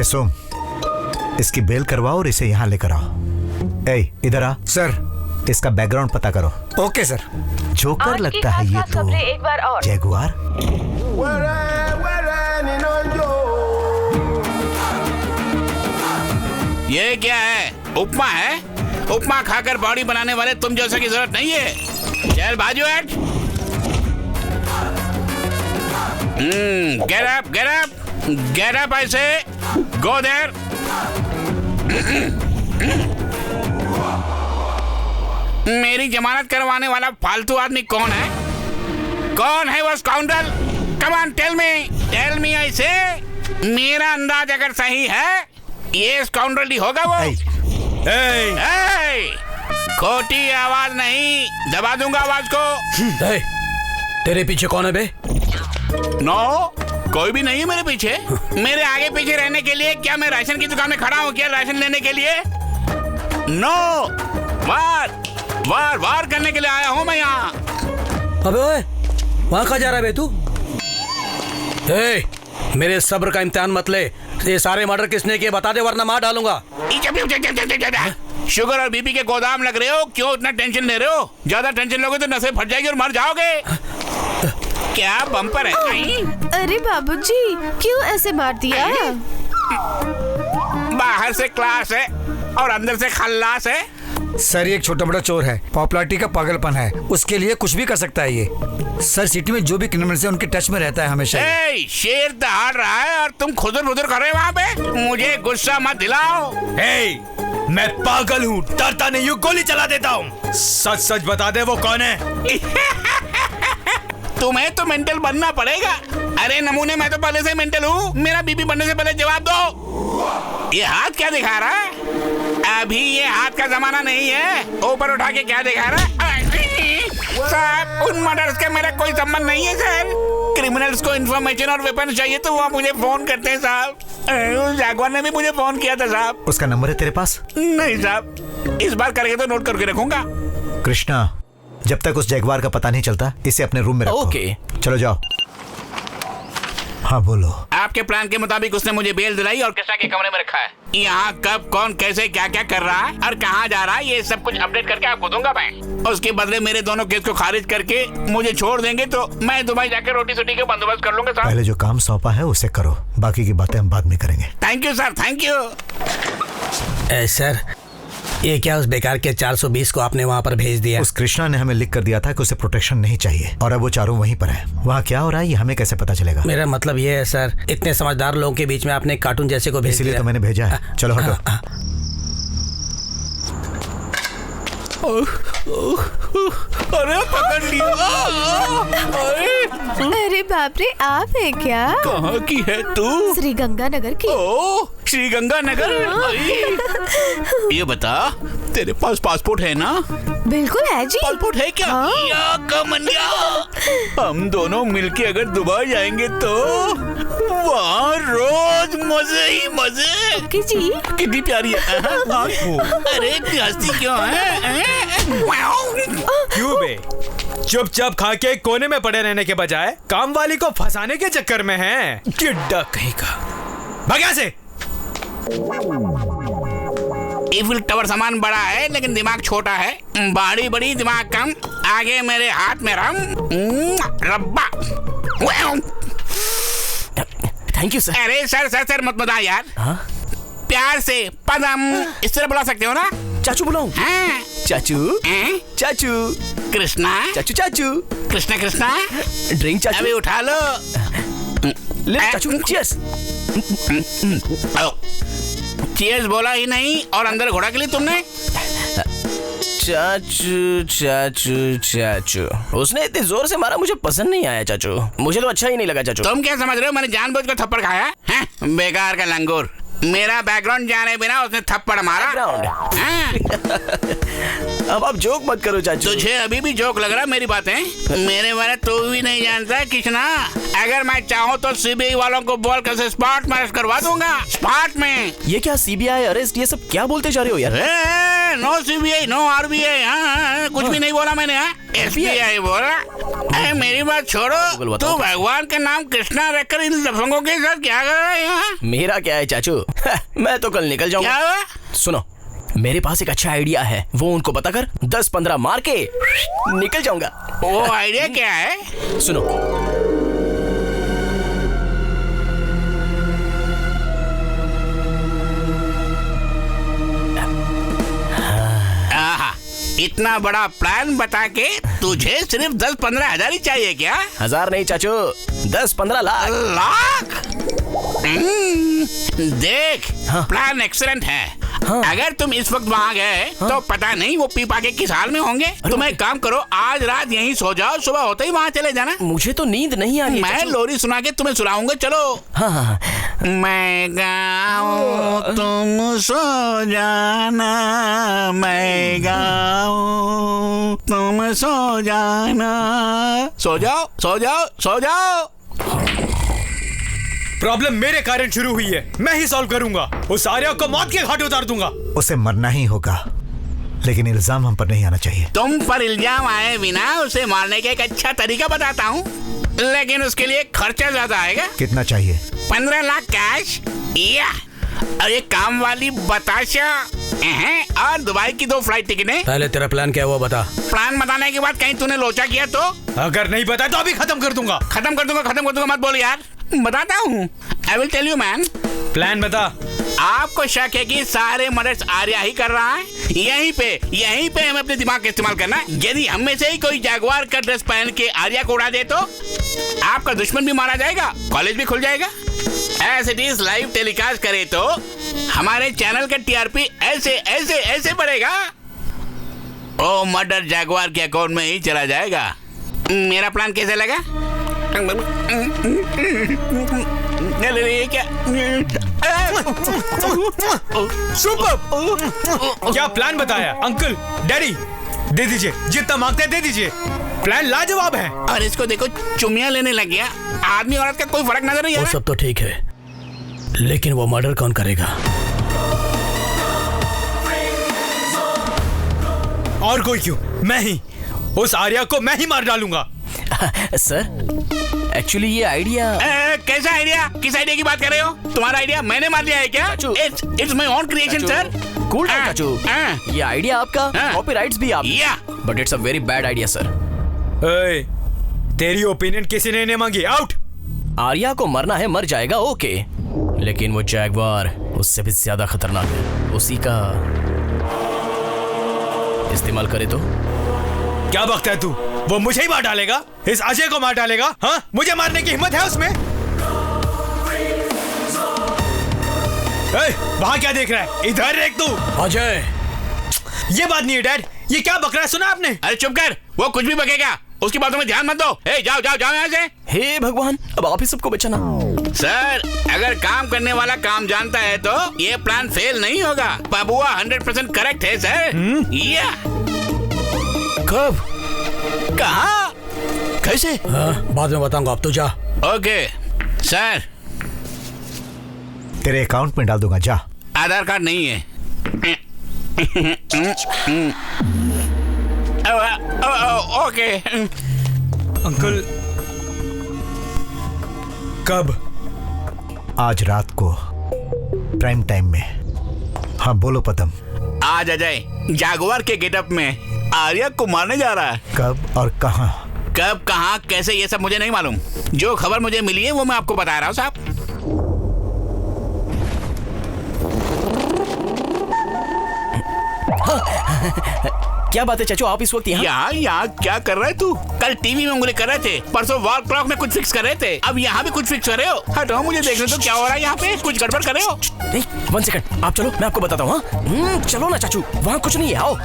Speaker 4: सोम, इसकी बेल करवाओ और इसे यहाँ लेकर आओ। इधर आ।
Speaker 5: सर,
Speaker 4: इसका बैकग्राउंड पता करो।
Speaker 5: Okay sir.
Speaker 4: जोकर लगता है ये तो।
Speaker 1: एक बार और।
Speaker 4: जैगुआर।
Speaker 9: ये क्या है? उपमा है? उपमा खाकर बॉडी बनाने वाले तुम जैसे की जरूरत नहीं है। चल बाजू हट। Get up, I say. Go there. मेरी जमानत करवाने वाला फालतू आदमी कौन है? कौन है वो स्काउंडल? Come on, tell me, I say. मेरा अंदाज अगर सही है, ये स्काउंडल ही होगा वो। खोटी आवाज नहीं, दबा दूंगा आवाज को।
Speaker 6: तेरे पीछे कौन है बे?
Speaker 9: नो, कोई भी नहीं है मेरे पीछे। मेरे आगे पीछे रहने के लिए क्या मैं राशन की दुकान में खड़ा हूँ क्या राशन लेने के लिए? नो, वार करने के लिए आया हूँ मैं यहाँ।
Speaker 6: अबे ओए, वहाँ कहाँ जा रहा है बे तू? मेरे सब्र का इम्तिहान मत ले। ये सारे मर्डर किसने किए बता दे, वरना मार डालूंगा।
Speaker 9: शुगर और बीपी के गोदाम लग रहे हो, क्यों इतना टेंशन ले रहे हो? ज्यादा टेंशन लोगे तो नसें फट जाएगी और मर जाओगे। क्या बम्पर है?
Speaker 1: अरे बाबूजी, क्यों ऐसे मार दिया?
Speaker 9: बाहर से क्लास है और अंदर से खल्लास है।
Speaker 5: सर ये एक छोटा मोटा चोर है, पॉपुलैरिटी का पागलपन है, उसके लिए कुछ भी कर सकता है ये। सर सिटी में जो भी क्रिमिनल्स है उनके टच में रहता है हमेशा।
Speaker 9: शेर दहाड़ रहा है और तुम खुदर बुदर कर रहे हो वहाँ पे। मुझे गुस्सा मत दिलाओ।
Speaker 3: मैं पागल हूँ, डरता नहीं हूँ, गोली चला देता हूँ। सच सच बता दे वो कौन है।
Speaker 9: तुम्हें तो मेंटल बनना पड़ेगा। अरे नमूने, मैं तो पहले से मेंटल हूँ। मेरा बीपी बढ़ने से पहले जवाब दो। ये हाथ क्या दिखा रहा है? अभी ये हाथ का जमाना नहीं है। ऊपर उठा के क्या दिखा रहा है? साहब, उन मर्डर्स का मेरा कोई संबंध नहीं है सर। क्रिमिनल्स को इन्फॉर्मेशन और वेपन चाहिए तो वो मुझे फोन करते हैं साहब। उस जागवार ने भी मुझे फोन किया था साहब।
Speaker 4: उसका नंबर है तेरे पास?
Speaker 9: नहीं साहब, इस बार करके तो नोट करके रखूंगा।
Speaker 4: कृष्णा, जब तक उस जगवार का पता नहीं चलता इसे अपने रूम में रखो।
Speaker 8: ओके।
Speaker 4: चलो जाओ। हाँ बोलो।
Speaker 9: आपके प्लान के मुताबिक उसने मुझे बेल दिलाई और कृष्णा के कमरे में रखा है। यहाँ कब कौन कैसे क्या क्या कर रहा है और कहाँ जा रहा है ये सब कुछ अपडेट करके आपको दूंगा मैं। उसके बदले मेरे दोनों केस को खारिज करके मुझे छोड़ देंगे तो मैं दुबई जाकर रोटी सोटी का बंदोबस्त कर लूंगा साहब।
Speaker 4: पहले जो काम सौंपा है उसे करो, बाकी की बातें हम बाद में करेंगे।
Speaker 9: Thank you sir, thank you.
Speaker 6: Sir ये क्या उस बेकार के 420 को आपने वहाँ पर भेज दिया?
Speaker 4: उस कृष्णा ने हमें लिख कर दिया था कि उसे प्रोटेक्शन नहीं चाहिए और अब वो चारों वहीं पर है। वहाँ क्या हो रहा है ये हमें कैसे पता चलेगा?
Speaker 6: मेरा मतलब ये है सर, इतने समझदार लोगों के बीच में आपने कार्टून जैसे को भेज दिया।
Speaker 4: इसीलिए तो मैंने भेजा है। चलो हटो।
Speaker 9: अरे पकड़ लिया।
Speaker 1: अरे बाप रे, आप है क्या?
Speaker 9: कहाँ की है तू?
Speaker 1: श्री गंगानगर की।
Speaker 9: ओ, श्री गंगानगर। ये बता, तेरे पास पासपोर्ट है ना?
Speaker 1: बिल्कुल है जी।
Speaker 9: पासपोर्ट है क्या? या कमनिया, हम दोनों मिलके अगर दुबई जाएंगे तो वहाँ रोज मजे ही मजे।
Speaker 1: जी
Speaker 9: कितनी प्यारी है। अरे हंसती क्यों है?
Speaker 3: क्यों बे? चुपचाप खा के कोने में पड़े रहने के बजाय काम वाली को फंसाने के चक्कर में है। टिड्डा कहीं का। भाग यहाँ से।
Speaker 9: ईफिल टावर सामान बड़ा है लेकिन दिमाग छोटा है। बाड़ी बड़ी दिमाग कम। आगे मेरे हाथ में रम रब्बा।
Speaker 8: Thank you sir.
Speaker 9: अरे सर सर सर मत बता यार। प्यार से पदम इस तरह बुला सकते हो ना?
Speaker 8: चाचू बुलाऊं?
Speaker 9: हाँ।
Speaker 8: चाचू चाचू
Speaker 9: कृष्णा
Speaker 8: चाचू चाचू
Speaker 9: कृष्णा कृष्णा
Speaker 8: ड्रिंक चाचू।
Speaker 9: अभी उठा लो।
Speaker 8: ले चाचू, चीयर्स।
Speaker 9: चीयर्स बोला ही नहीं और अंदर घोड़ा के लिए तुमने।
Speaker 8: चाचू चाचू चाचू, उसने इतने जोर से मारा, मुझे पसंद नहीं आया चाचू। मुझे तो अच्छा ही नहीं लगा चाचू।
Speaker 9: तुम क्या समझ रहे हो मैंने जानबूझ कर थप्पड़ खाया है? बेकार का लंगूर। मेरा बैकग्राउंड जाने बिना उसने थप्पड़ मारा।
Speaker 8: अब आप जोक मत करो चाचू।
Speaker 9: तुझे अभी भी जोक लग रहा है मेरी बातें? मेरे बारे तो भी नहीं जानता कृष्णा। अगर मैं चाहूँ तो सीबीआई वालों को बोल कर स्पॉट में अरेस्ट करवा दूंगा। स्पॉट में।
Speaker 8: ये क्या सीबीआई अरेस्ट, ये सब क्या बोलते जा रहे हो यार?
Speaker 9: No CBI no RBI. कुछ भी नहीं बोला मैंने। एसबीआई बोला। मेरी बात छोड़ो, तू भगवान के नाम कृष्णा रखकर इन लफंगों के साथ क्या कर रहा है यहाँ?
Speaker 8: मेरा क्या है चाचू, मैं तो कल निकल जाऊंगा।
Speaker 9: क्या?
Speaker 8: सुनो, मेरे पास एक अच्छा आइडिया है, वो उनको बताकर 10-15 मार के निकल जाऊंगा।
Speaker 9: वो आइडिया क्या है?
Speaker 8: सुनो,
Speaker 9: इतना बड़ा प्लान बता के तुझे सिर्फ 10-15 हजार ही चाहिए क्या?
Speaker 8: हजार नहीं चाचू, 10-15 लाख।
Speaker 9: लाख? देख, प्लान एक्सीलेंट है। अगर तुम इस वक्त वहाँ गए तो पता नहीं वो पीपा के किस हाल में होंगे। तुम एक काम करो, आज रात यहीं सो जाओ, सुबह होते ही वहाँ चले जाना।
Speaker 8: मुझे तो नींद नहीं आ रही।
Speaker 9: मैं लोरी सुना के तुम्हें सुनाऊंगा। चलो।
Speaker 8: हाँ।
Speaker 9: मैं गाऊं तुम सो जाना, मैं गाऊं तुम सो जाना। सो जाओ सो जाओ सो जाओ।
Speaker 3: प्रॉब्लम मेरे कारण शुरू हुई है, मैं ही सॉल्व करूंगा। उस आर्या को मौत के घाट उतार दूंगा।
Speaker 4: उसे मरना ही होगा, लेकिन इल्जाम हम पर नहीं आना चाहिए।
Speaker 9: तुम पर इल्जाम आए बिना उसे मारने का एक अच्छा तरीका बताता हूँ, लेकिन उसके लिए खर्चा ज्यादा आएगा।
Speaker 4: कितना चाहिए?
Speaker 9: 15 लाख कैश या और ये काम वाली बताशा और दुबई की 2 फ्लाइट टिकटें।
Speaker 6: पहले तेरा प्लान क्या हुआ बता।
Speaker 9: प्लान बताने के बाद कहीं तूने लोचा किया तो?
Speaker 3: अगर नहीं बताया तो अभी खत्म कर दूंगा।
Speaker 9: खत्म कर दूंगा मत बोल यार। बताता हूँ। I will tell you man।
Speaker 3: Plan बता।
Speaker 9: आपको शक है कि सारे मर्डर्स आर्या ही कर रहा है? यहीं पे हमें अपने दिमाग का इस्तेमाल करना है। यदि हम में से ही कोई जैगुआर का ड्रेस पहन के आर्या को उड़ा दे तो आपका दुश्मन भी मारा जाएगा, कॉलेज भी खुल जाएगा। As it is live telecast करे तो हमारे चैनल का टीआरपी ऐसे बढ़ेगा। ओ मर्डर जैगुआर के अकाउंट में ही चला जाएगा। मेरा प्लान कैसे लगा? क्या
Speaker 3: सुपर! क्या प्लान बताया अंकल? डैडी दे दीजिए, जितना मांगते हैं दे दीजिए। प्लान लाजवाब है।
Speaker 9: और इसको देखो, चुम्मियां लेने लग गया। आदमी औरत का कोई फर्क नजर नहीं आ
Speaker 11: वो
Speaker 9: रहा।
Speaker 11: सब तो ठीक है, लेकिन वो मर्डर कौन करेगा?
Speaker 3: और कोई क्यों? मैं ही। उस आर्या को मैं ही मार डालूंगा।
Speaker 8: सर एक्चुअली ये आइडिया
Speaker 9: कैसा आइडिया? किस आइडिया की बात कर रहे हो? तुम्हारा आइडिया मैंने मार लिया है क्या? It's my own creation sir.
Speaker 8: Cool down चाचू, ये आइडिया आपका, कॉपीराइट्स भी आप, but it's a very bad idea sir.
Speaker 3: तेरी ओपिनियन किसी ने नहीं मांगी। आउट।
Speaker 8: आर्या को मरना है, मर जाएगा, ओके, लेकिन वो जैगवार उससे भी ज्यादा खतरनाक है। उसी का इस्तेमाल करे तो?
Speaker 3: क्या बकता है तू? वो मुझे ही मार डालेगा? इस अजय को मार डालेगा? हाँ, मुझे मारने की हिम्मत है उसमें? वहाँ क्या देख रहा है? इधर देख तू।
Speaker 11: अजय,
Speaker 3: ये बात नहीं है डैड। ये क्या बक रहा है? सुना आपने?
Speaker 9: अरे चुप कर, वो कुछ भी बकेगा, उसकी बातों में ध्यान मत दो। जाओ यहाँ से।
Speaker 8: हे भगवान, अब आप ही सबको बचाना।
Speaker 9: सर, अगर काम करने वाला काम जानता है तो ये प्लान फेल नहीं होगा। बबुआ 100% करेक्ट है सर।
Speaker 11: कब?
Speaker 9: कहाँ?
Speaker 8: कैसे?
Speaker 11: बाद में बताऊंगा, अब तो जा।
Speaker 9: Okay sir.
Speaker 4: तेरे अकाउंट में डाल दूंगा, जा।
Speaker 9: आधार कार्ड नहीं है। ओके
Speaker 3: अंकल, कब?
Speaker 4: आज रात को प्राइम टाइम में। हाँ बोलो पदम।
Speaker 9: आज अजय जागुआर के गेटअप में आर्या को मारने जा रहा है।
Speaker 4: कब और कहाँ?
Speaker 9: कब, कहाँ, कैसे, ये सब मुझे नहीं मालूम। जो खबर मुझे मिली है वो मैं आपको बता रहा हूँ साहब।
Speaker 8: क्या बात है चाचू, आप इस वक्त
Speaker 9: यहाँ क्या कर रहे तू? कल टीवी में उंगली कर रहे थे, परसों वॉल क्लॉक में कुछ फिक्स कर रहे थे, अब यहाँ भी कुछ फिक्स कर रहे हो। हटो, मुझे देखने तो क्या हो रहा है यहाँ पे। कुछ गड़बड़ कर रहे हो?
Speaker 8: नहीं, 1 सेकंड, आप चलो, मैं आपको बताता हूँ। चलो ना चाचू, वहाँ कुछ नहीं है, आओ।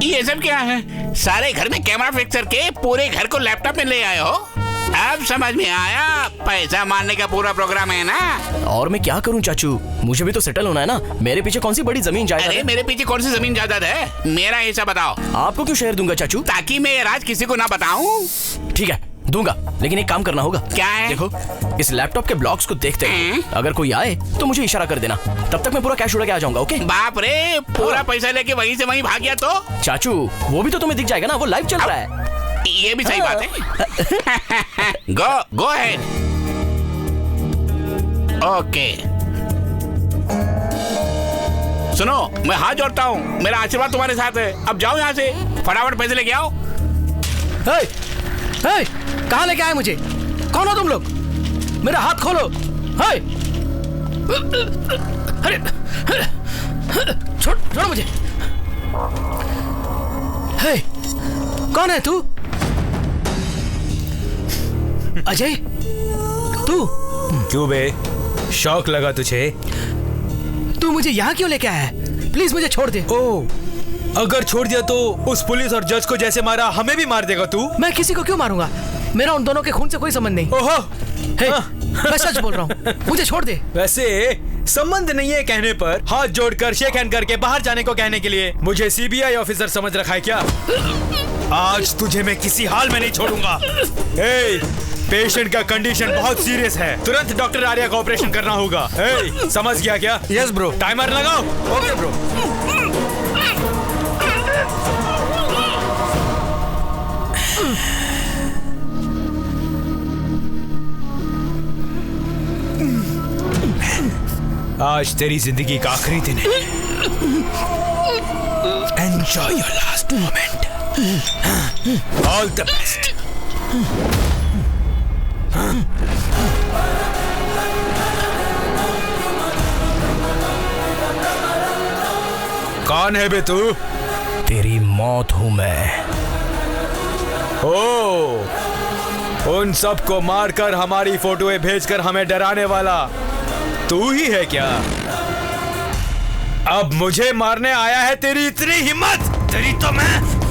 Speaker 9: ये सब क्या है? सारे घर में कैमरा फिक्स करके पूरे घर को लैपटॉप में ले आए हो? अब समझ में आया, पैसा मारने का पूरा प्रोग्राम है ना।
Speaker 8: और मैं क्या करूं चाचू, मुझे भी तो सेटल होना है ना। मेरे पीछे कौन सी बड़ी जमीन जायदाद है?
Speaker 9: मेरे पीछे कौन सी जमीन जायदाद है? मेरा हिस्सा बताओ।
Speaker 8: आपको क्यों शेयर दूंगा चाचू?
Speaker 9: ताकि मैं ये राज किसी को ना बताऊं।
Speaker 8: ठीक है, दूंगा, लेकिन एक काम करना होगा।
Speaker 9: क्या है?
Speaker 8: देखो, इस लैपटॉप के ब्लॉक्स को देखते हैं, अगर कोई आए तो मुझे इशारा कर देना, तब तक मैं पूरा कैश उड़ा के आ जाऊंगा, ओके?
Speaker 9: बाप रे, पूरा पैसा लेके वहीं से वहीं भाग गया तो?
Speaker 8: चाचू, वो भी तो तुम्हें दिख जाएगा ना, वो लाइव चल रहा है।
Speaker 9: ये भी सही बात है। Go ahead. ओके, सुनो, मैं हाथ जोड़ता हूँ, मेरा आशीर्वाद तुम्हारे साथ है। अब जाओ यहाँ से, फटाफट पैसे लेके आओ।
Speaker 11: कहाँ लेके आए मुझे? कौन हो तुम लोग? मेरा हाथ खोलो। अरे छोड़ो मुझे। कौन है तू? अजय, तू?
Speaker 3: क्यों बे, शौक लगा तुझे?
Speaker 11: तू मुझे यहाँ क्यों लेके आया है? प्लीज मुझे छोड़ दे।
Speaker 3: ओह, अगर छोड़ दिया तो उस पुलिस और जज को जैसे मारा हमें भी मार देगा तू?
Speaker 11: मैं किसी को क्यों मारूंगा? मेरा उन दोनों के खून से कोई संबंध नहीं।
Speaker 3: ओहो,
Speaker 11: मैं सच बोल रहा हूँ, मुझे छोड़ दे।
Speaker 3: वैसे संबंध नहीं है कहने पर हाथ जोड़कर शेक हैंड करके बाहर जाने को कहने के लिए मुझे सीबीआई ऑफिसर समझ रखा है क्या? आज तुझे मैं किसी हाल में नहीं छोड़ूंगा। पेशेंट का कंडीशन बहुत सीरियस है, तुरंत डॉक्टर आर्या का ऑपरेशन करना होगा। समझ गया क्या?
Speaker 5: Yes bro.
Speaker 3: टाइमर लगाओ।
Speaker 5: Okay bro.
Speaker 3: आज तेरी जिंदगी का आखिरी दिन है। Enjoy your last moment. All the best. कौन है बे तू?
Speaker 8: तेरी मौत हूं मैं।
Speaker 3: ओ, उन सबको मारकर हमारी फोटोएं भेजकर हमें डराने वाला तू ही है क्या? अब मुझे मारने आया है? तेरी इतनी हिम्मत? तेरी तो मैं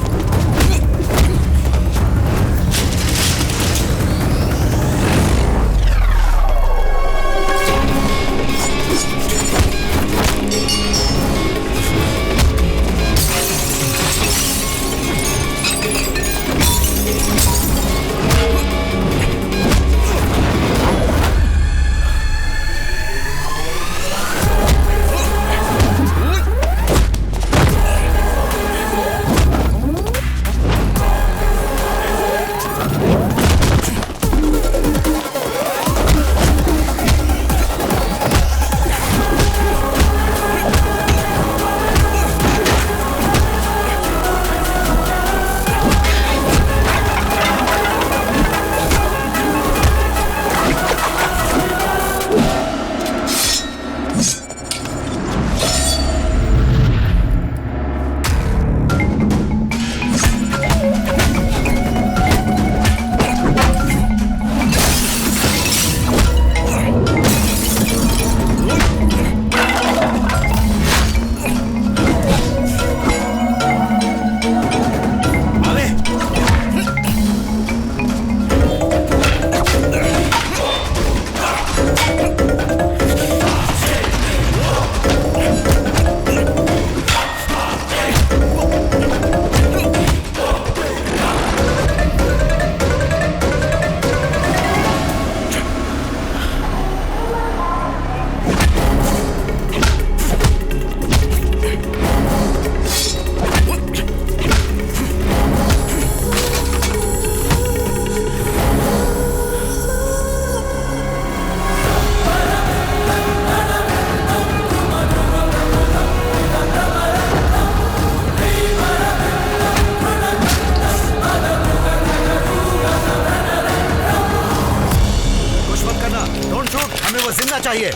Speaker 4: चाहिए। वो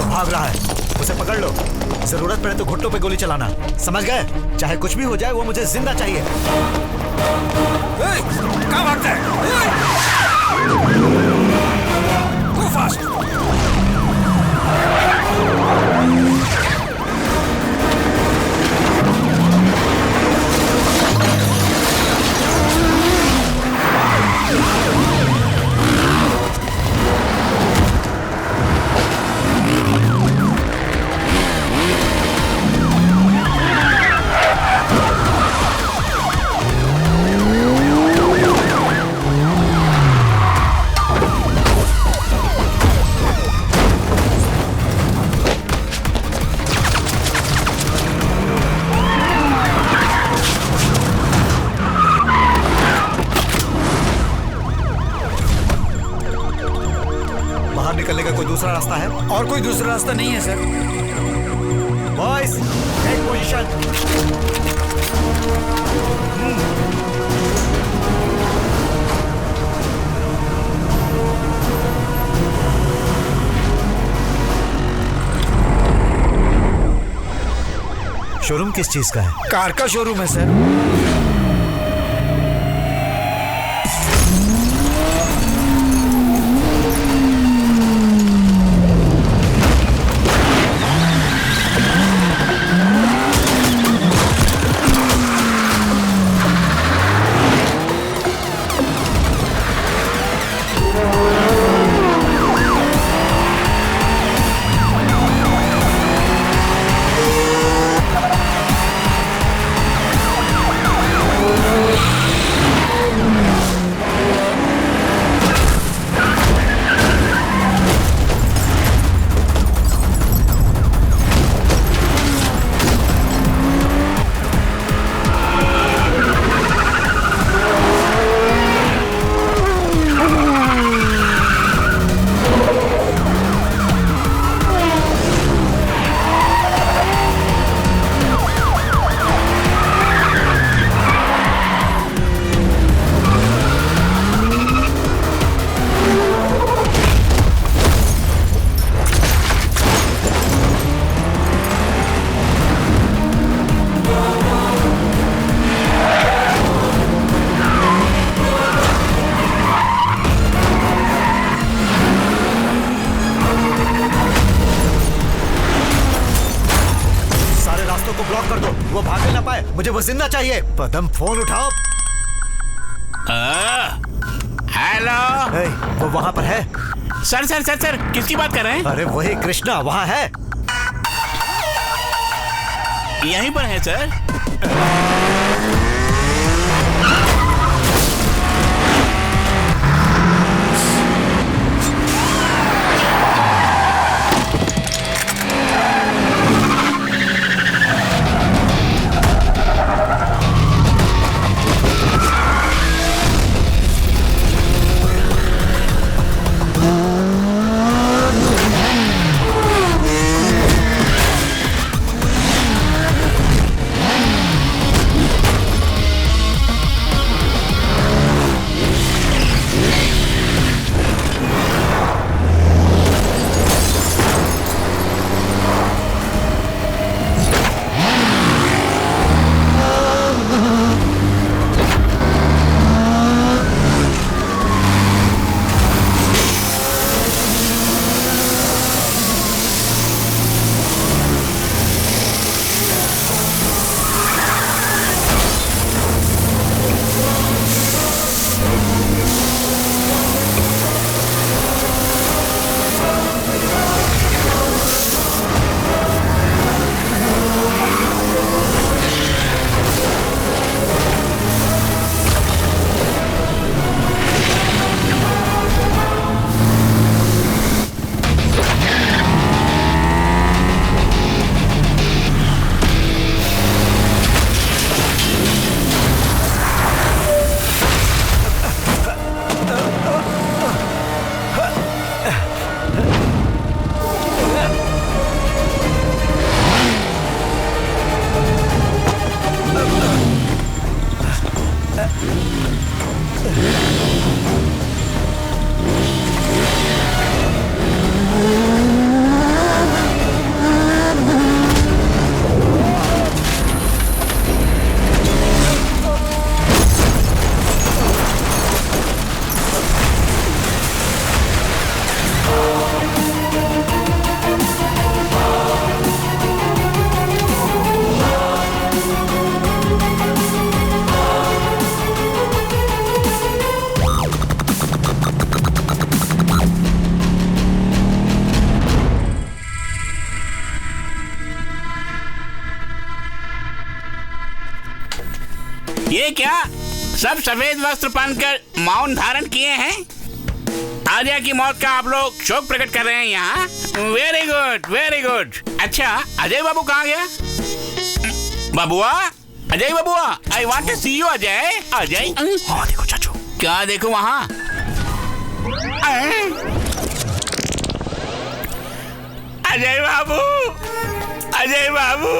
Speaker 4: भाग रहा है, उसे पकड़ लो। जरूरत पड़े तो घुटनों पे गोली चलाना, समझ गए? चाहे कुछ भी हो जाए, वो मुझे जिंदा चाहिए।
Speaker 5: कहाँ भागता है? Go fast!
Speaker 4: निकलने का कोई दूसरा रास्ता है?
Speaker 5: और कोई दूसरा रास्ता नहीं है sir.
Speaker 4: Boys, take position. Showroom किस चीज का है?
Speaker 5: कार का शोरूम है सर।
Speaker 4: वो भाग ना पाए, मुझे वो जिंदा चाहिए। पदम फोन उठाओ।
Speaker 9: हेलो।
Speaker 4: वो वहाँ पर है।
Speaker 9: सर सर सर सर किसकी बात कर रहे हैं?
Speaker 4: अरे वही कृष्णा वहाँ है।
Speaker 9: यहीं पर है सर। ये क्या सब सफेद वस्त्र पहनकर मौन धारण किए हैं? आर्या की मौत का आप लोग शोक प्रकट कर रहे हैं यहाँ। Very good very good. अच्छा अजय बाबू कहाँ गया? Babua, Ajay Babua, I want to see you. Ajay Ajay
Speaker 8: हाँ देखो चाचू।
Speaker 9: क्या देखो वहाँ? अजय बाबू, अजय बाबू,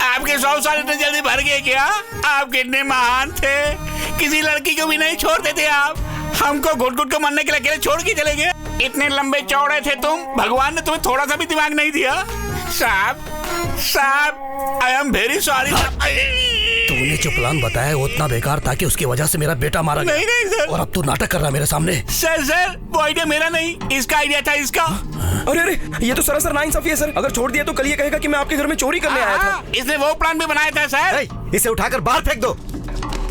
Speaker 9: आपके 100 साल इतने जल्दी भर गए क्या? आप कितने महान थे, किसी लड़की को भी नहीं छोड़ते थे आप। हमको घुट घुट को मरने के लिए अकेले छोड़ के चले गए। इतने लंबे चौड़े थे तुम, भगवान ने तुम्हें थोड़ा सा भी दिमाग नहीं दिया। साहब साहब, आई एम वेरी सॉरी।
Speaker 6: तूने जो प्लान बताया वो उतना बेकार था कि उसकी वजह से मेरा बेटा मारा गया।
Speaker 9: नहीं सर।
Speaker 6: और अब तू नाटक कर रहा है मेरे सामने।
Speaker 9: सर वो आइडिया मेरा नहीं, इसका आइडिया था इसका।
Speaker 12: अरे अरे, ये तो सरासर नाइंसाफी है सर। अगर छोड़ दिया तो कल ये कहेगा कि मैं आपके घर में चोरी करने आया था।
Speaker 9: इसने वो प्लान भी बनाया था सर।
Speaker 4: इसे उठाकर बाहर फेंक दो।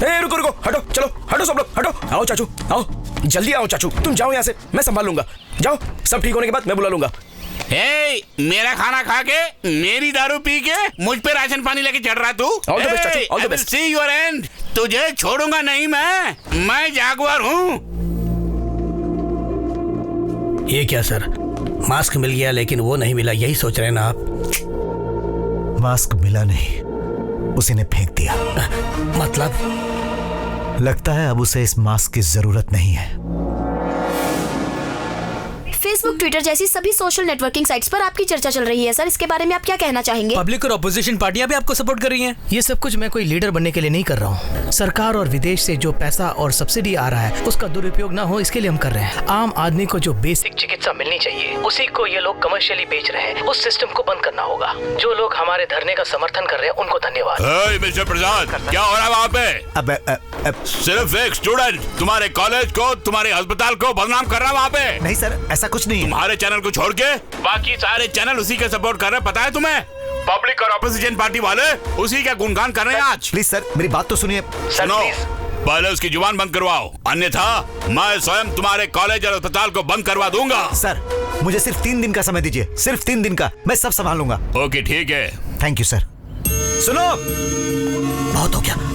Speaker 12: रुको रुको, हटो, चलो हटो सब लोग, हटो। आओ चाचू, आओ जल्दी आओ चाचू, तुम जाओ यहाँ से, मैं संभाल लूंगा। जाओ, सब ठीक होने के बाद मैं बुला लूंगा।
Speaker 9: मेरा खाना खा के, मेरी दारू पी के मुझ पे राशन पानी लेके चढ़ रहा तू।
Speaker 12: ऑल द बेस्ट चाचू, all the best.
Speaker 9: See your and. तुझे छोड़ूंगा नहीं मैं जागुआर हूँ।
Speaker 6: ये क्या सर, मास्क मिल गया लेकिन वो नहीं मिला, यही सोच रहे हैं ना आप?
Speaker 4: मास्क मिला नहीं, उसी ने फेंक दिया।
Speaker 6: मतलब?
Speaker 4: लगता है अब उसे इस मास्क की जरूरत नहीं है।
Speaker 2: फेसबुक, ट्विटर जैसी सभी सोशल नेटवर्किंग साइट्स पर आपकी चर्चा चल रही है सर, इसके बारे में आप क्या कहना चाहेंगे?
Speaker 3: पब्लिक और अपोजिशन पार्टियां भी आपको सपोर्ट कर रही हैं।
Speaker 11: ये सब कुछ मैं कोई लीडर बनने के लिए नहीं कर रहा हूँ। सरकार और विदेश से जो पैसा और सब्सिडी आ रहा है उसका दुरुपयोग ना हो, इसके लिए हम कर रहे हैं। आम आदमी को जो बेसिक चिकित्सा मिलनी चाहिए उसी को ये लोग कमर्शियली बेच रहे हैं। उस सिस्टम को बंद करना होगा। जो लोग हमारे धरने का समर्थन कर रहे हैं उनको धन्यवाद।
Speaker 9: मिस्टर प्रसाद, क्या हो रहा है वहाँ पे? सिर्फ एक स्टूडेंट तुम्हारे कॉलेज को, तुम्हारे अस्पताल को बदनाम कर रहा है वहाँ पे।
Speaker 4: नहीं सर, ऐसा कुछ नहीं है।
Speaker 9: तुम्हारे चैनल को छोड़ के बाकी सारे चैनल उसी के सपोर्ट कर रहे हैं, पता है तुम्हें? पब्लिक और ऑपोजिशन पार्टी वाले उसी का गुणगान कर रहे हैं आज।
Speaker 4: प्लीज सर, मेरी बात तो सुनिए।
Speaker 9: सुनो, पहले उसकी जुबान बंद करवाओ, अन्यथा मैं स्वयं तुम्हारे कॉलेज और अस्पताल को बंद करवा दूंगा।
Speaker 4: सर, मुझे सिर्फ 3 दिन का समय दीजिए, सिर्फ 3 दिन का, मैं सब संभाल लूंगा।
Speaker 9: ओके ठीक है।
Speaker 4: Thank you sir. सुनो,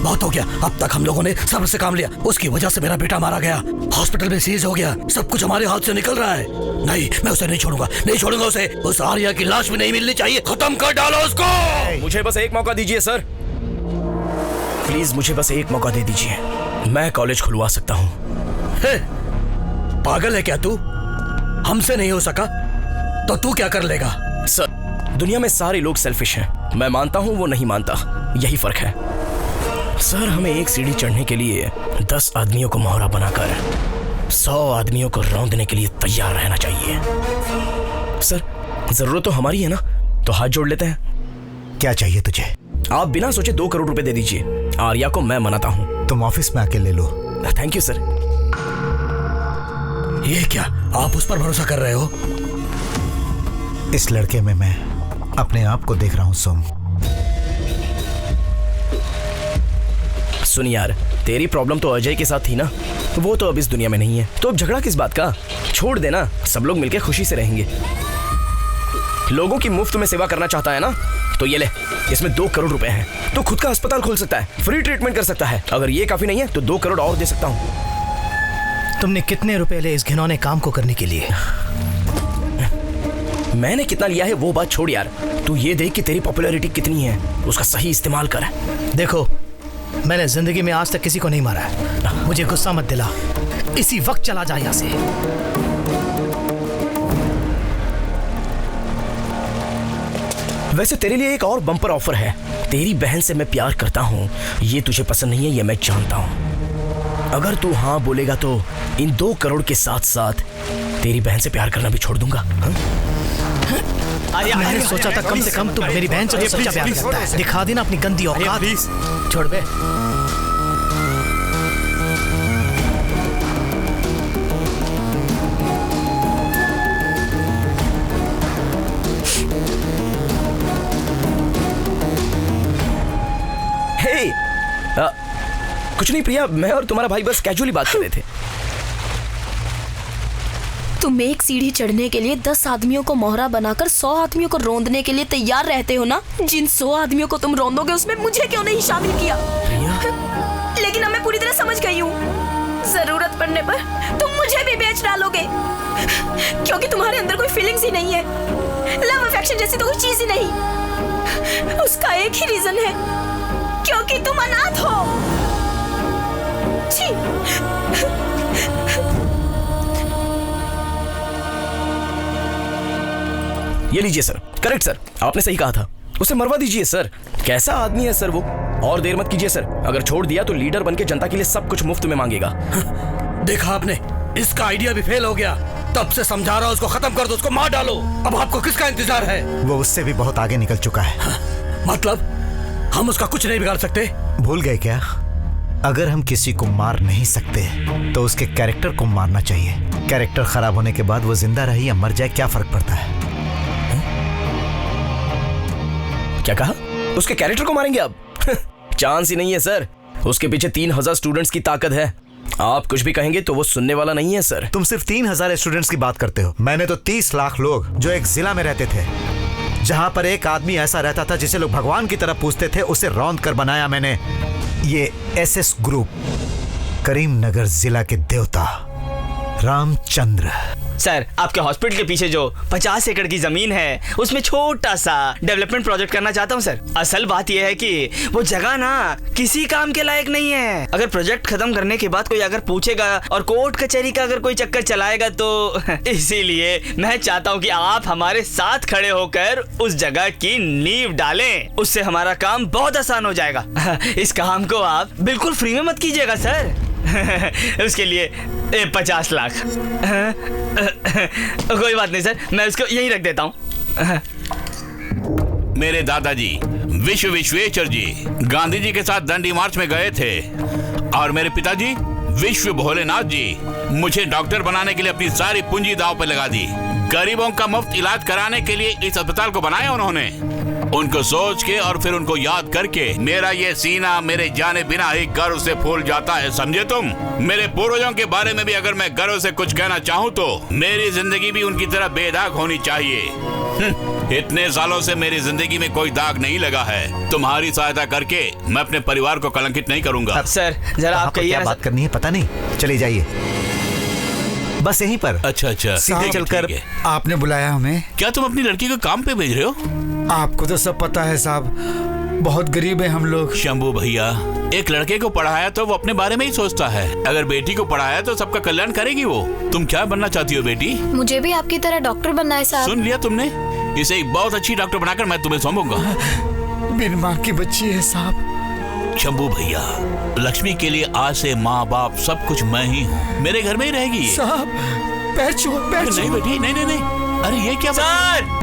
Speaker 6: बहुत हो गया। अब तक हम लोगों ने सब्र से काम लिया, उसकी वजह से मेरा बेटा मारा गया, हॉस्पिटल में सीज हो गया, सब कुछ हमारे हाथ से निकल रहा है। नहीं, मैं उसे नहीं छोड़ूंगा उसे। उस आर्या की लाश भी नहीं मिलनी चाहिए। खत्म कर डालो उसको।
Speaker 12: मुझे बस एक मौका दीजिए सर, प्लीज मुझे बस एक मौका दे दीजिए, मैं कॉलेज खुलवा सकता हूँ।
Speaker 6: पागल है क्या तू? हमसे नहीं हो सका तो तू क्या कर लेगा?
Speaker 12: सर, दुनिया में सारे लोग सेल्फिश हैं, मैं मानता हूँ, वो नहीं मानता, यही फर्क है। सर, हमें एक सीढ़ी चढ़ने के लिए 10 आदमियों को मोहरा बनाकर 100 आदमियों को रौंदने के लिए तैयार रहना चाहिए। सर, जरूरत तो हमारी है ना, तो हाथ जोड़ लेते हैं।
Speaker 4: क्या चाहिए तुझे?
Speaker 12: आप बिना सोचे 2 करोड़ रुपए दे दीजिए, आर्या को मैं मनाता हूँ।
Speaker 4: तुम ऑफिस में आके ले लो।
Speaker 12: Thank you sir.
Speaker 6: ये क्या, आप उस पर भरोसा कर रहे हो?
Speaker 4: इस लड़के में मैं अपने आप को देख रहा हूँ सोम।
Speaker 12: सुन यार, तेरी प्रॉब्लम तो अजय के साथ थी ना, वो तो अब इस दुनिया में नहीं है, तो अब झगड़ा किस बात का? छोड़ देना, सब लोग मिलकर खुशी से रहेंगे। लोगों की मुफ्त में सेवा करना चाहता है ना, तो ये ले, इसमें 2 करोड़ रुपए हैं, तो खुद का अस्पताल खोल सकता है, फ्री ट्रीटमेंट कर सकता है। अगर ये काफी नहीं है तो 2 करोड़ और दे सकता हूँ।
Speaker 11: तुमने कितने रुपए ले इस घिनौने काम को करने के लिए?
Speaker 12: मैंने कितना लिया है वो बात छोड़ यार, तू ये देख कि तेरी पॉपुलैरिटी कितनी है, उसका सही इस्तेमाल कर।
Speaker 11: देखो, मैंने जिंदगी में आज तक किसी को नहीं मारा है, मुझे गुस्सा मत दिला, इसी वक्त चला जा यहाँ से।
Speaker 12: वैसे तेरे लिए एक और बम्पर ऑफर है, तेरी बहन से मैं प्यार करता हूँ, ये तुझे पसंद नहीं है, ये मैं जानता हूँ। अगर तू हाँ बोलेगा तो इन 2 करोड़ के साथ साथ तेरी बहन से प्यार करना भी छोड़ दूंगा।
Speaker 11: मैंने सोचा था कम से कम तू मेरी बहन से सच्चा प्यार करता है। दिखा देना अपनी गंदी औकात। छोड़ बे।
Speaker 12: कुछ नहीं प्रिया, मैं और तुम्हारा भाई बस कैजुअली बात कर रहे थे।
Speaker 2: तुम एक सीढ़ी चढ़ने के लिए 10 आदमियों को मोहरा बनाकर 100 आदमियों को रौंदने के लिए तैयार रहते हो ना? जिन 100 आदमियों को तुम रौंदोगे उसमें मुझे क्यों नहीं शामिल किया? लेकिन अब मैं पूरी तरह समझ गई हूँ, जरूरत पड़ने पर तुम मुझे भी बेच डालोगे, क्योंकि तुम्हारे अंदर कोई फीलिंग्स ही नहीं है, लव अफेक्शन जैसी तो कोई चीज ही नहीं। उसका एक ही रीजन है, क्योंकि तुम अनाथ हो।
Speaker 12: ये लीजिए सर, करेक्ट सर, आपने सही कहा था, उसे मरवा दीजिए सर। कैसा आदमी है सर वो, और देर मत कीजिए सर, अगर छोड़ दिया तो लीडर बनके जनता के लिए सब कुछ मुफ्त में मांगेगा।
Speaker 6: देखा आपने, इसका आइडिया भी फेल हो गया, तब से समझा रहा हूं उसको खत्म कर दो, उसको मार डालो। अब आपको किसका इंतजार है?
Speaker 4: वो उससे भी बहुत आगे निकल चुका है।
Speaker 6: मतलब हम उसका कुछ नहीं बिगाड़ सकते?
Speaker 4: भूल गए क्या? अगर हम किसी को मार नहीं सकते तो उसके कैरेक्टर को मारना चाहिए। कैरेक्टर खराब होने के बाद वो जिंदा रहे या मर जाए, क्या फर्क पड़ता है?
Speaker 12: क्या कहा? उसके कैरेक्टर को मारेंगे अब? चांस ही नहीं है सर, उसके पीछे 3000 स्टूडेंट्स की ताकत है। आप कुछ भी कहेंगे तो वो सुनने वाला नहीं है सर।
Speaker 4: तुम सिर्फ 3000 स्टूडेंट्स की बात करते हो, मैंने तो 30 लाख लोग जो एक जिला में रहते थे, जहां पर एक आदमी ऐसा रहता था जिसे लोग भगवान की तरह पूजते थे, उसे रौंद कर बनाया मैंने ये SS ग्रुप। करीमनगर जिला के देवता रामचंद्र।
Speaker 7: सर, आपके हॉस्पिटल के पीछे जो 50 एकड़ की जमीन है उसमें छोटा सा डेवलपमेंट प्रोजेक्ट करना चाहता हूँ सर। असल बात यह है कि वो जगह ना किसी काम के लायक नहीं है। अगर प्रोजेक्ट खत्म करने के बाद कोई अगर पूछेगा और कोर्ट कचहरी का अगर कोई चक्कर चलाएगा तो इसीलिए मैं चाहता हूँ कि आप हमारे साथ खड़े होकर उस जगह की नींव डालें, उससे हमारा काम बहुत आसान हो जाएगा। इस काम को आप बिल्कुल फ्री में मत कीजिएगा सर। उसके लिए 50 लाख। कोई बात नहीं सर, मैं उसको यहीं रख देता हूँ।
Speaker 9: मेरे दादाजी विश्वेश्वर जी गांधी जी के साथ दंडी मार्च में गए थे, और मेरे पिताजी विश्व भोलेनाथ जी मुझे डॉक्टर बनाने के लिए अपनी सारी पूंजी दांव पर लगा दी। गरीबों का मुफ्त इलाज कराने के लिए इस अस्पताल को बनाया उन्होंने। उनको सोच के और फिर उनको याद करके मेरा ये सीना मेरे जाने बिना ही गर्व से फूल जाता है, समझे तुम? मेरे पूर्वजों के बारे में भी अगर मैं गर्व से कुछ कहना चाहूँ तो मेरी जिंदगी भी उनकी तरह बेदाग होनी चाहिए। इतने सालों से मेरी जिंदगी में कोई दाग नहीं लगा है। तुम्हारी सहायता करके मैं अपने परिवार को कलंकित नहीं करूंगा।
Speaker 7: सर जरा आप
Speaker 4: क्या बात करनी है पता नहीं, चले जाइए बस यहीं पर।
Speaker 9: अच्छा
Speaker 5: सीधे चलकर आपने बुलाया हमें?
Speaker 9: क्या तुम अपनी लड़की को काम पे भेज रहे हो?
Speaker 5: आपको तो सब पता है साहब, बहुत गरीब है हम लोग।
Speaker 9: शंभू भैया, एक लड़के को पढ़ाया तो वो अपने बारे में ही सोचता है, अगर बेटी को पढ़ाया तो सबका कल्याण करेगी वो। तुम क्या बनना चाहती हो बेटी?
Speaker 10: मुझे भी आपकी तरह डॉक्टर बनना है साहब।
Speaker 9: सुन लिया तुमने? इसे एक बहुत अच्छी डॉक्टर बनाकर मैं तुम्हें सौंपूंगा।
Speaker 5: बिन माँ की बच्ची है साहब।
Speaker 9: शंभू भैया, लक्ष्मी के लिए आज से माँ बाप सब कुछ मैं ही हूँ, मेरे घर में ही रहेगी।
Speaker 5: साहब पैर छुओ, पैर छुओ।
Speaker 9: नहीं बेटी, नहीं। अरे ये क्या
Speaker 7: सर?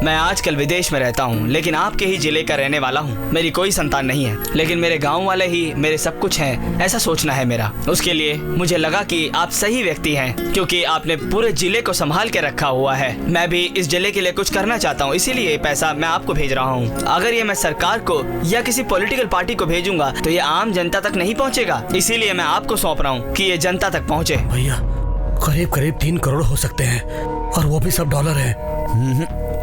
Speaker 7: मैं आजकल विदेश में रहता हूँ, लेकिन आपके ही जिले का रहने वाला हूँ। मेरी कोई संतान नहीं है, लेकिन मेरे गांव वाले ही मेरे सब कुछ हैं, ऐसा सोचना है मेरा। उसके लिए मुझे लगा कि आप सही व्यक्ति हैं, क्योंकि आपने पूरे जिले को संभाल के रखा हुआ है। मैं भी इस जिले के लिए कुछ करना चाहता हूँ, इसीलिए ये पैसा मैं आपको भेज रहा हूँ। अगर ये मैं सरकार को या किसी पॉलिटिकल पार्टी को भेजूंगा तो ये आम जनता तक नहीं पहुँचेगा, इसीलिए मैं आपको सौंप रहा हूँ कि ये जनता तक पहुँचे।
Speaker 11: भैया करीब 3 करोड़ हो सकते हैं, और वो भी सब डॉलर है।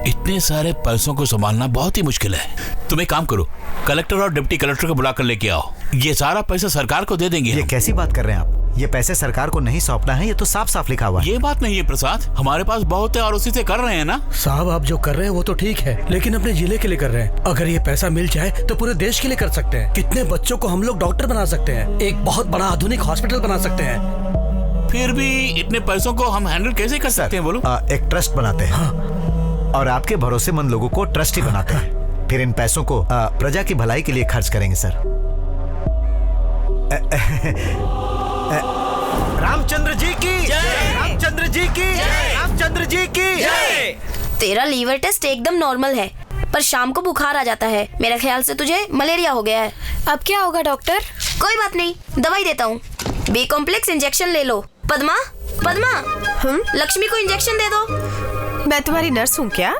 Speaker 9: इतने सारे पैसों को संभालना बहुत ही मुश्किल है। तुम एक काम करो, कलेक्टर और डिप्टी कलेक्टर को बुलाकर लेके आओ, ये सारा पैसा सरकार को दे देंगे।
Speaker 4: ये कैसी बात कर रहे हैं आप? ये पैसे सरकार को नहीं सौंपना है, ये तो साफ साफ लिखा हुआ है।
Speaker 9: ये बात नहीं है प्रसाद, हमारे पास बहुत है और उसी से कर रहे हैं ना।
Speaker 11: साहब आप जो कर रहे हैं वो तो ठीक है, लेकिन अपने जिले के लिए कर रहे हैं। अगर ये पैसा मिल जाए तो पूरे देश के लिए कर सकते हैं। कितने बच्चों को हम लोग डॉक्टर बना सकते हैं, एक बहुत बड़ा आधुनिक हॉस्पिटल बना सकते हैं।
Speaker 9: फिर भी इतने पैसों को हम हैंडल कैसे कर सकते हैं? बोलो।
Speaker 4: एक ट्रस्ट बनाते हैं और आपके भरोसेमंद लोगों को ट्रस्टी बनाते हैं। फिर इन पैसों को प्रजा की भलाई के लिए खर्च करेंगे सर। रामचंद्र जी की जय, रामचंद्र जी की जय, रामचंद्र जी की जय।
Speaker 2: तेरा लीवर टेस्ट एकदम नॉर्मल है, पर शाम को बुखार आ जाता है। मेरा ख्याल से तुझे मलेरिया हो गया है।
Speaker 10: अब क्या होगा डॉक्टर?
Speaker 2: कोई बात नहीं, दवाई देता हूँ। बी कॉम्प्लेक्स इंजेक्शन ले लो। पद्मा, लक्ष्मी को इंजेक्शन दे दो।
Speaker 1: मैं तुम्हारी नर्स हूँ क्या?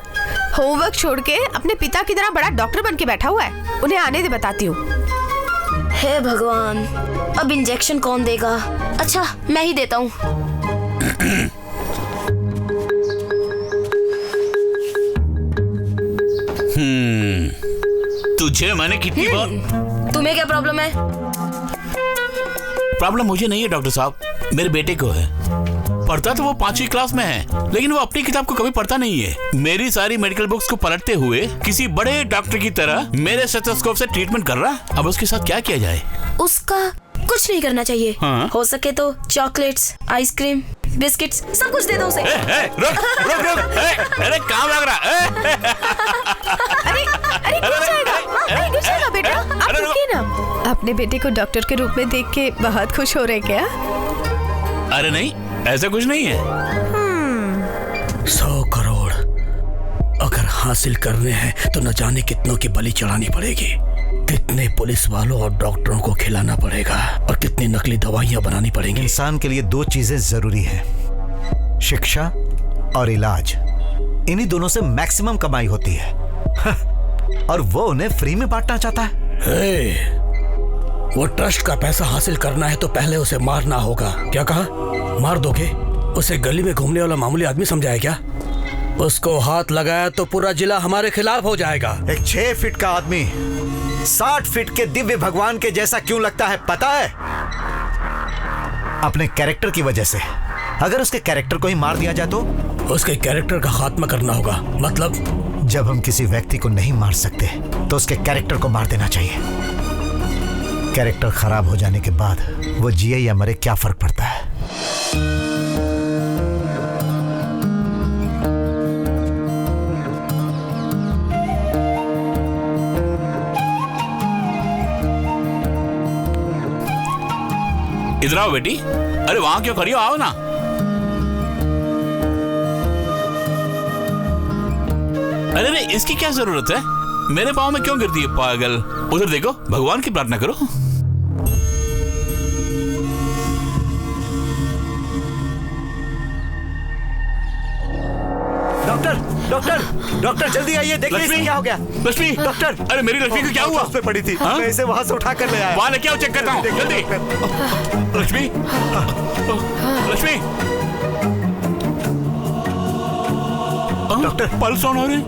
Speaker 1: होमवर्क छोड़ के अपने पिता की तरह बड़ा डॉक्टर बन के बैठा हुआ है। उन्हें आने दे, बताती हूँ।
Speaker 2: हे भगवान, अब इंजेक्शन कौन देगा? अच्छा मैं ही देता हूँ।
Speaker 9: तुझे मैंने कितनी बार।
Speaker 2: तुम्हें क्या प्रॉब्लम है?
Speaker 9: प्रॉब्लम मुझे नहीं है डॉक्टर साहब, मेरे बेटे को है। पढ़ता तो वो 5वीं क्लास में है, लेकिन वो अपनी किताब को कभी पढ़ता नहीं है। मेरी सारी मेडिकल बुक्स को पलटते हुए किसी बड़े डॉक्टर की तरह मेरे स्टेथोस्कोप से ट्रीटमेंट कर रहा है। अब उसके साथ क्या किया जाए?
Speaker 2: उसका कुछ नहीं करना चाहिए।
Speaker 9: हाँ?
Speaker 2: हो सके तो चॉकलेट्स, आइसक्रीम, बिस्किट्स सब कुछ दे दो उसे।
Speaker 9: अरे काम लग रहा है।
Speaker 1: अरे गिर जाएगा बेटा, आप रुकिए ना। अपने बेटे को डॉक्टर के रूप में देख के बहुत खुश हो रहे क्या?
Speaker 9: अरे नहीं, ऐसा कुछ नहीं है।
Speaker 11: 100 करोड़ अगर हासिल करने हैं तो न जाने कितनों की बलि चढ़ानी पड़ेगी, कितने पुलिस वालों और डॉक्टरों को खिलाना पड़ेगा, और कितनी नकली दवाइयां बनानी पड़ेंगी।
Speaker 4: इंसान के लिए 2 चीजें जरूरी है, शिक्षा और इलाज। इन्हीं दोनों से मैक्सिमम कमाई होती है। और वो उन्हें फ्री में बांटना चाहता है।
Speaker 11: वो ट्रस्ट का पैसा हासिल करना है तो पहले उसे मारना होगा। क्या कहा? मार दोगे? उसे गली में घूमने वाला मामूली आदमी समझाया क्या? उसको हाथ लगाया तो पूरा जिला हमारे खिलाफ हो जाएगा।
Speaker 4: एक 6 फीट का आदमी 60 फीट के दिव्य भगवान के जैसा क्यों लगता है पता है? अपने कैरेक्टर की वजह से। अगर उसके कैरेक्टर को ही मार दिया जाए तो?
Speaker 11: उसके कैरेक्टर का खात्मा करना होगा। मतलब?
Speaker 4: जब हम किसी व्यक्ति को नहीं मार सकते तो उसके कैरेक्टर को मार देना चाहिए। कैरेक्टर खराब हो जाने के बाद वो जिए या मरे क्या फर्क पड़ता है?
Speaker 9: इधर आओ बेटी। अरे वहां क्यों खड़ी हो, आओ ना। अरे नहीं, इसकी क्या जरूरत है? मेरे पाँव में क्यों गिरती है पागल? उधर देखो, भगवान की प्रार्थना करो।
Speaker 4: डॉक्टर डॉक्टर डॉक्टर जल्दी आइए, देखिए
Speaker 9: लक्ष्मी,
Speaker 4: इसे क्या हो गया।
Speaker 9: लक्ष्मी,
Speaker 4: डॉक्टर,
Speaker 9: अरे मेरी लक्ष्मी को क्या हुआ?
Speaker 4: उस पे पड़ी थी, मैं इसे वहां से उठा कर ले आया।
Speaker 9: वहां लेके आओ, चेक करता हूँ जल्दी। Lakshmi, Lakshmi,
Speaker 4: doctor
Speaker 9: pulse on हो रहे।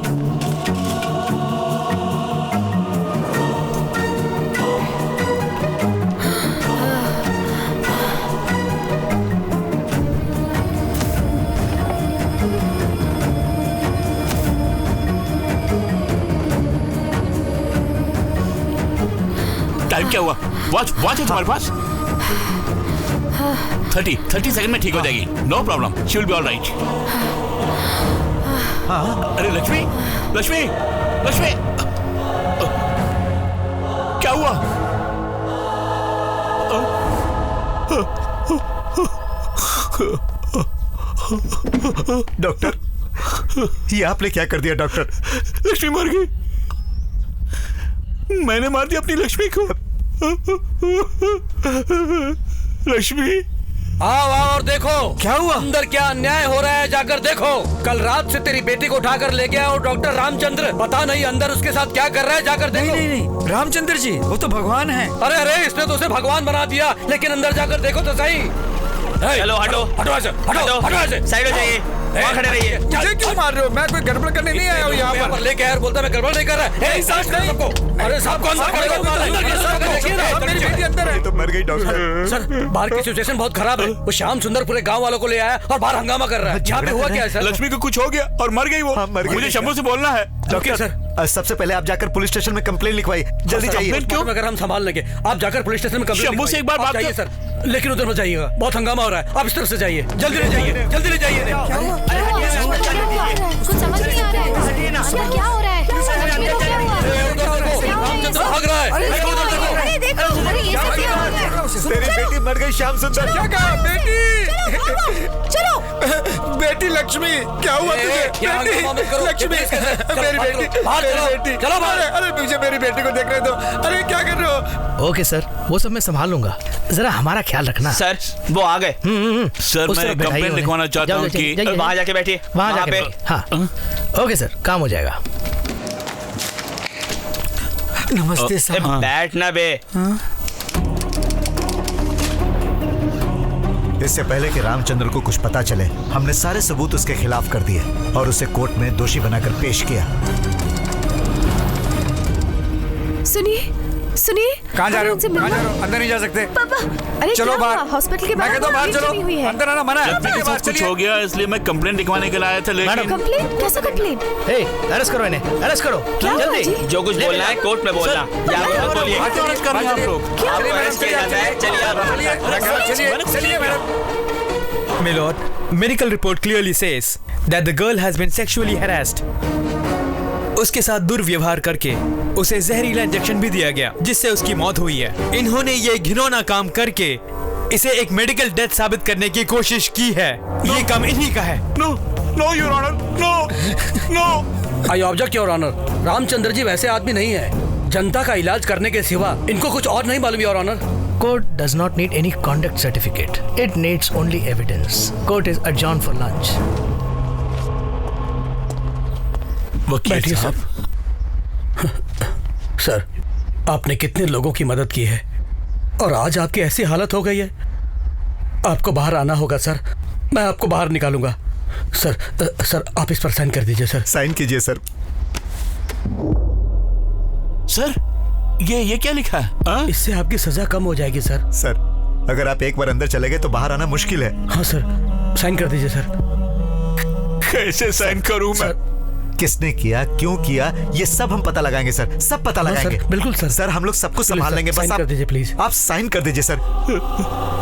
Speaker 9: टाइम क्या हुआ? वॉच है तुम्हारे पास? 30 सेकंड में ठीक हो जाएगी। No problem, she will be all right. अरे लक्ष्मी, लक्ष्मी, लक्ष्मी, क्या हुआ?
Speaker 4: डॉक्टर, ये आपने क्या कर दिया डॉक्टर?
Speaker 9: लक्ष्मी मर गई। मैंने मार दिया अपनी लक्ष्मी को। लक्ष्मी,
Speaker 6: आओ और देखो क्या हुआ, अंदर क्या अन्याय हो रहा है, जाकर देखो। कल रात से तेरी बेटी को उठाकर ले गया और डॉक्टर रामचंद्र, पता नहीं अंदर उसके साथ क्या कर रहा है, जाकर देखो।
Speaker 5: नहीं, रामचंद्र जी वो तो भगवान है।
Speaker 6: अरे अरे, इसने तो उसे भगवान बना दिया, लेकिन अंदर जाकर देखो तो सही।
Speaker 7: चलो हटो,
Speaker 6: हटो ऐसे, हटो ऐसे,
Speaker 7: साइड हो जाइए, वहाँ खड़े रहिए।
Speaker 5: मुझे क्यों मार रहे हो? मैं कोई गड़बड़ करने नहीं आया हूँ यहाँ पर।
Speaker 6: लेके आया बोलता मैं गड़बड़ नहीं कर रहा। अरे सबको अंदर कर दो।
Speaker 4: तो मर गई डॉक्टर।
Speaker 6: सर, बाहर की सिचुएशन बहुत खराब है। वो श्याम सुंदर पूरे गांव वालों को ले आया और बाहर हंगामा कर रहा है। यहाँ पे हुआ क्या है सर?
Speaker 9: लक्ष्मी को कुछ हो गया और मर गई वो। मुझे शंभू से बोलना है।
Speaker 4: डॉक्टर सर, सबसे पहले आप जाकर पुलिस स्टेशन में कंप्लेंट लिखवाई, जल्दी जाइए।
Speaker 6: क्यों? अगर हम संभाल लेंगे, आप जाकर पुलिस स्टेशन में कंप्लेंट
Speaker 9: शंभू से एक बार बात
Speaker 6: चाहिए सर, लेकिन उधर मत जाइएगा, बहुत हंगामा हो रहा है। आप इस तरफ से जाइए, जल्दी ले जाइए, जल्दी ले जाइए।
Speaker 10: कुछ समझ नहीं आ रहा है, क्या हो रहा है?
Speaker 6: भाग रहा है।
Speaker 10: अरे देखो, अरे ये सब क्या हो रहा है?
Speaker 4: तेरी बेटी मर गई श्याम सुंदर।
Speaker 5: क्या कहा? बेटी,
Speaker 10: चलो
Speaker 5: बेटी लक्ष्मी, क्या हुआ तुझे? लक्ष्मी, मेरी बेटी, चलो बाहर। अरे मुझे मेरी बेटी को देख रहे हो? अरे क्या कर रहे हो?
Speaker 11: ओके सर, वो सब मैं संभाल लूंगा, जरा हमारा ख्याल रखना।
Speaker 7: सर वो आ गए।
Speaker 9: सर मैं कंप्लेंट लिखवाना चाहता हूँ कि
Speaker 7: वहाँ जाके बैठिए,
Speaker 11: वहाँ जाके हाँ ओके सर, काम हो जाएगा।
Speaker 5: नमस्ते सर।
Speaker 7: बैठना बे।
Speaker 4: इससे पहले कि रामचंद्र को कुछ पता चले, हमने सारे सबूत उसके खिलाफ कर दिए और उसे कोर्ट में दोषी बनाकर पेश किया।
Speaker 1: सुनिए सुनिए,
Speaker 5: कहाँ जा रहे हो? कहाँ जा रहे हो? अंदर नहीं जा सकते।
Speaker 1: पापा, अरे
Speaker 5: चलो बाहर।
Speaker 1: हॉस्पिटल के
Speaker 5: मैं कहता हूँ बाहर चलो, अंदर आना मना है।
Speaker 9: लक्ष्मी के साथ कुछ हो गया इसलिए मैं कंप्लेंट लिखवाने के लिए आया था, लेकिन
Speaker 1: कंप्लेंट? कैसा कंप्लेंट?
Speaker 11: अरेस्ट करो इन्हें, अरेस्ट करो जल्दी।
Speaker 7: जो कुछ बोलना है कोर्ट में बोलना। बोलिए,
Speaker 9: अरेस्ट कर रहे हैं आप लोग।
Speaker 7: आपको अरेस्ट किया जाता है।
Speaker 5: चलिए madam.
Speaker 3: My lord, medical report clearly says that the girl has been sexually harassed. उसके साथ दुर्व्यवहार करके उसे जहरीला इंजेक्शन भी दिया गया, जिससे उसकी मौत हुई है। इन्होंने ये घिनौना काम करके इसे एक मेडिकल डेथ साबित करने की कोशिश की है। ये काम इन्हीं का है।
Speaker 9: No no your honour, no no.
Speaker 6: I object your honour, Ramchandra ji वैसे आदमी नहीं है। जनता का इलाज करने के सिवा इनको कुछ और नहीं मालूम your honour.
Speaker 11: Court does not need any conduct certificate. It needs only evidence. Court is adjourned for lunch.
Speaker 9: वकील साहब,
Speaker 6: सर, आपने कितने लोगों की मदद की है और आज आपकी ऐसी हालत हो गई है। आपको बाहर आना होगा सर, मैं आपको बाहर निकालूंगा। सर आप इस पर साइन कर दीजिए सर।
Speaker 4: साइन कीजिए सर।
Speaker 9: सर ये क्या लिखा है?
Speaker 6: इससे आपकी सजा कम हो जाएगी सर।
Speaker 4: सर, अगर आप एक बार अंदर चले गए तो बाहर आना मुश्किल है।
Speaker 6: हाँ सर, साइन कर दीजिए सर।
Speaker 9: कैसे साइन करूं मैं?
Speaker 4: किसने किया, क्यों किया, ये सब हम पता लगाएंगे सर, सब पता लगाएंगे।
Speaker 6: बिल्कुल सर।
Speaker 4: सर हम लोग सब कुछ संभाल लेंगे, बस
Speaker 6: कर दीजिए प्लीज।
Speaker 4: आप साइन कर दीजिए सर।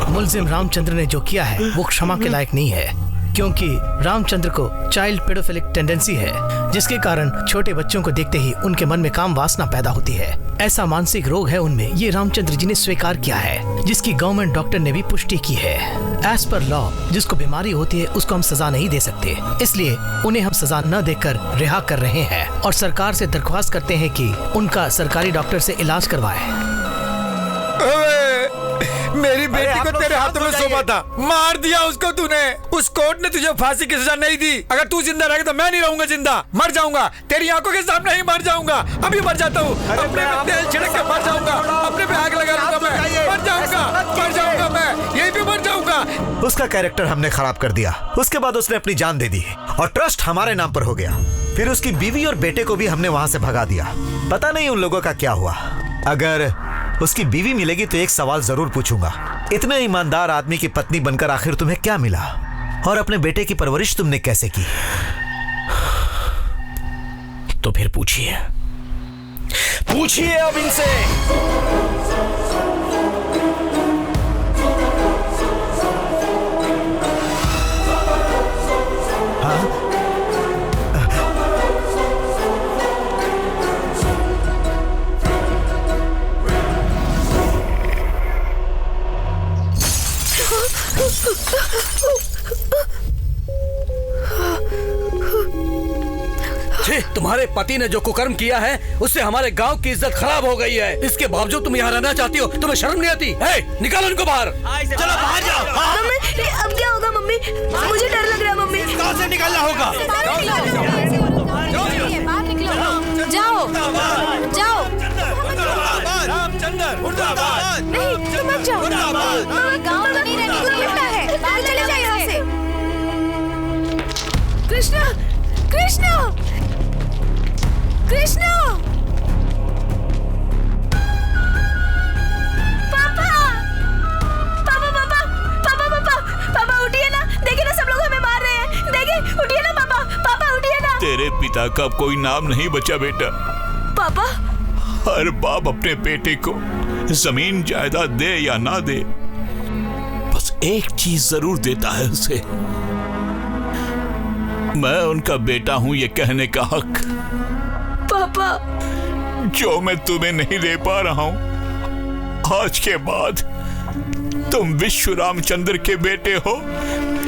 Speaker 11: मुलजिम रामचंद्र ने जो किया है वो क्षमा के लायक नहीं है, क्योंकि रामचंद्र को चाइल्ड पेडोफिलिक टेंडेंसी है, जिसके कारण छोटे बच्चों को देखते ही उनके मन में काम वासना पैदा होती है। ऐसा मानसिक रोग है उनमें, ये रामचंद्र जी ने स्वीकार किया है, जिसकी गवर्नमेंट डॉक्टर ने भी पुष्टि की है। एज पर लॉ जिसको बीमारी होती है उसको हम सजा नहीं दे सकते, इसलिए उन्हें हम सजा न देकर रिहा कर रहे हैं और सरकार से दरख्वास्त करते हैं कि उनका सरकारी डॉक्टर से इलाज करवाए।
Speaker 5: मेरी बेटी को तेरे हाथों में सौंपा था, मार दिया उसको तूने। उस कोर्ट ने तुझे फांसी की सजा नहीं दी। अगर तू जिंदा रहेगा तो मैं नहीं रहूंगा जिंदा, मर जाऊंगा। तेरी आंखों के सामने ही मर जाऊंगा। अभी मर जाता हूँ, अपने पे तेल छिड़क के मर जाऊंगा, अपने पे आग लगा लूंगा मैं, मर जाऊंगा मैं, यहीं पे मर जाऊंगा।
Speaker 4: उसका कैरेक्टर हमने खराब कर दिया। उसके बाद उसने अपनी जान दे दी और ट्रस्ट हमारे नाम पर हो गया। फिर उसकी बीवी और बेटे को भी हमने वहां से भगा दिया। पता नहीं उन लोगों का क्या हुआ। अगर उसकी बीवी मिलेगी तो एक सवाल जरूर पूछूंगा, इतने ईमानदार आदमी की पत्नी बनकर आखिर तुम्हें क्या मिला? और अपने बेटे की परवरिश तुमने कैसे की?
Speaker 12: तो फिर पूछिए अब इनसे।
Speaker 6: तुम्हारे पति ने जो कुकर्म किया है उससे हमारे गांव की इज्जत खराब हो गई है। इसके बावजूद तुम यहाँ रहना चाहती हो? तुम्हें शर्म नहीं आती? निकालो इनको बाहर।
Speaker 2: चलो बाहर जाओ। मम्मी अब क्या होगा? मम्मी मुझे डर लग रहा है। मम्मी
Speaker 5: कहाँ से निकलना होगा?
Speaker 10: बाहर निकलो, जाओ जाओ।
Speaker 5: रामचंद्र मुर्दाबाद।
Speaker 1: नहीं तुम मत जाओ,
Speaker 10: गाँव में नहीं रहने को मिलता है।
Speaker 1: बाहर चले जाओ यहाँ से। कृष्णा कृष्णा कृष्णा,
Speaker 2: पापा पापा पापा पापा पापा पापा उठिए ना, देखिए ना सब लोग हमें मार रहे हैं। देखिए उठिए ना पापा, पापा उठिए ना।
Speaker 9: तेरे पिता का कोई नाम नहीं बचा बेटा।
Speaker 2: पापा
Speaker 9: हर बाप अपने बेटे को जमीन जायदाद दे या ना दे, बस एक चीज जरूर देता है उसे, मैं उनका बेटा हूं ये कहने का हक।
Speaker 2: पापा
Speaker 9: जो मैं तुम्हें नहीं दे पा रहा हूं, आज के बाद तुम विश्व रामचंद्र के बेटे हो,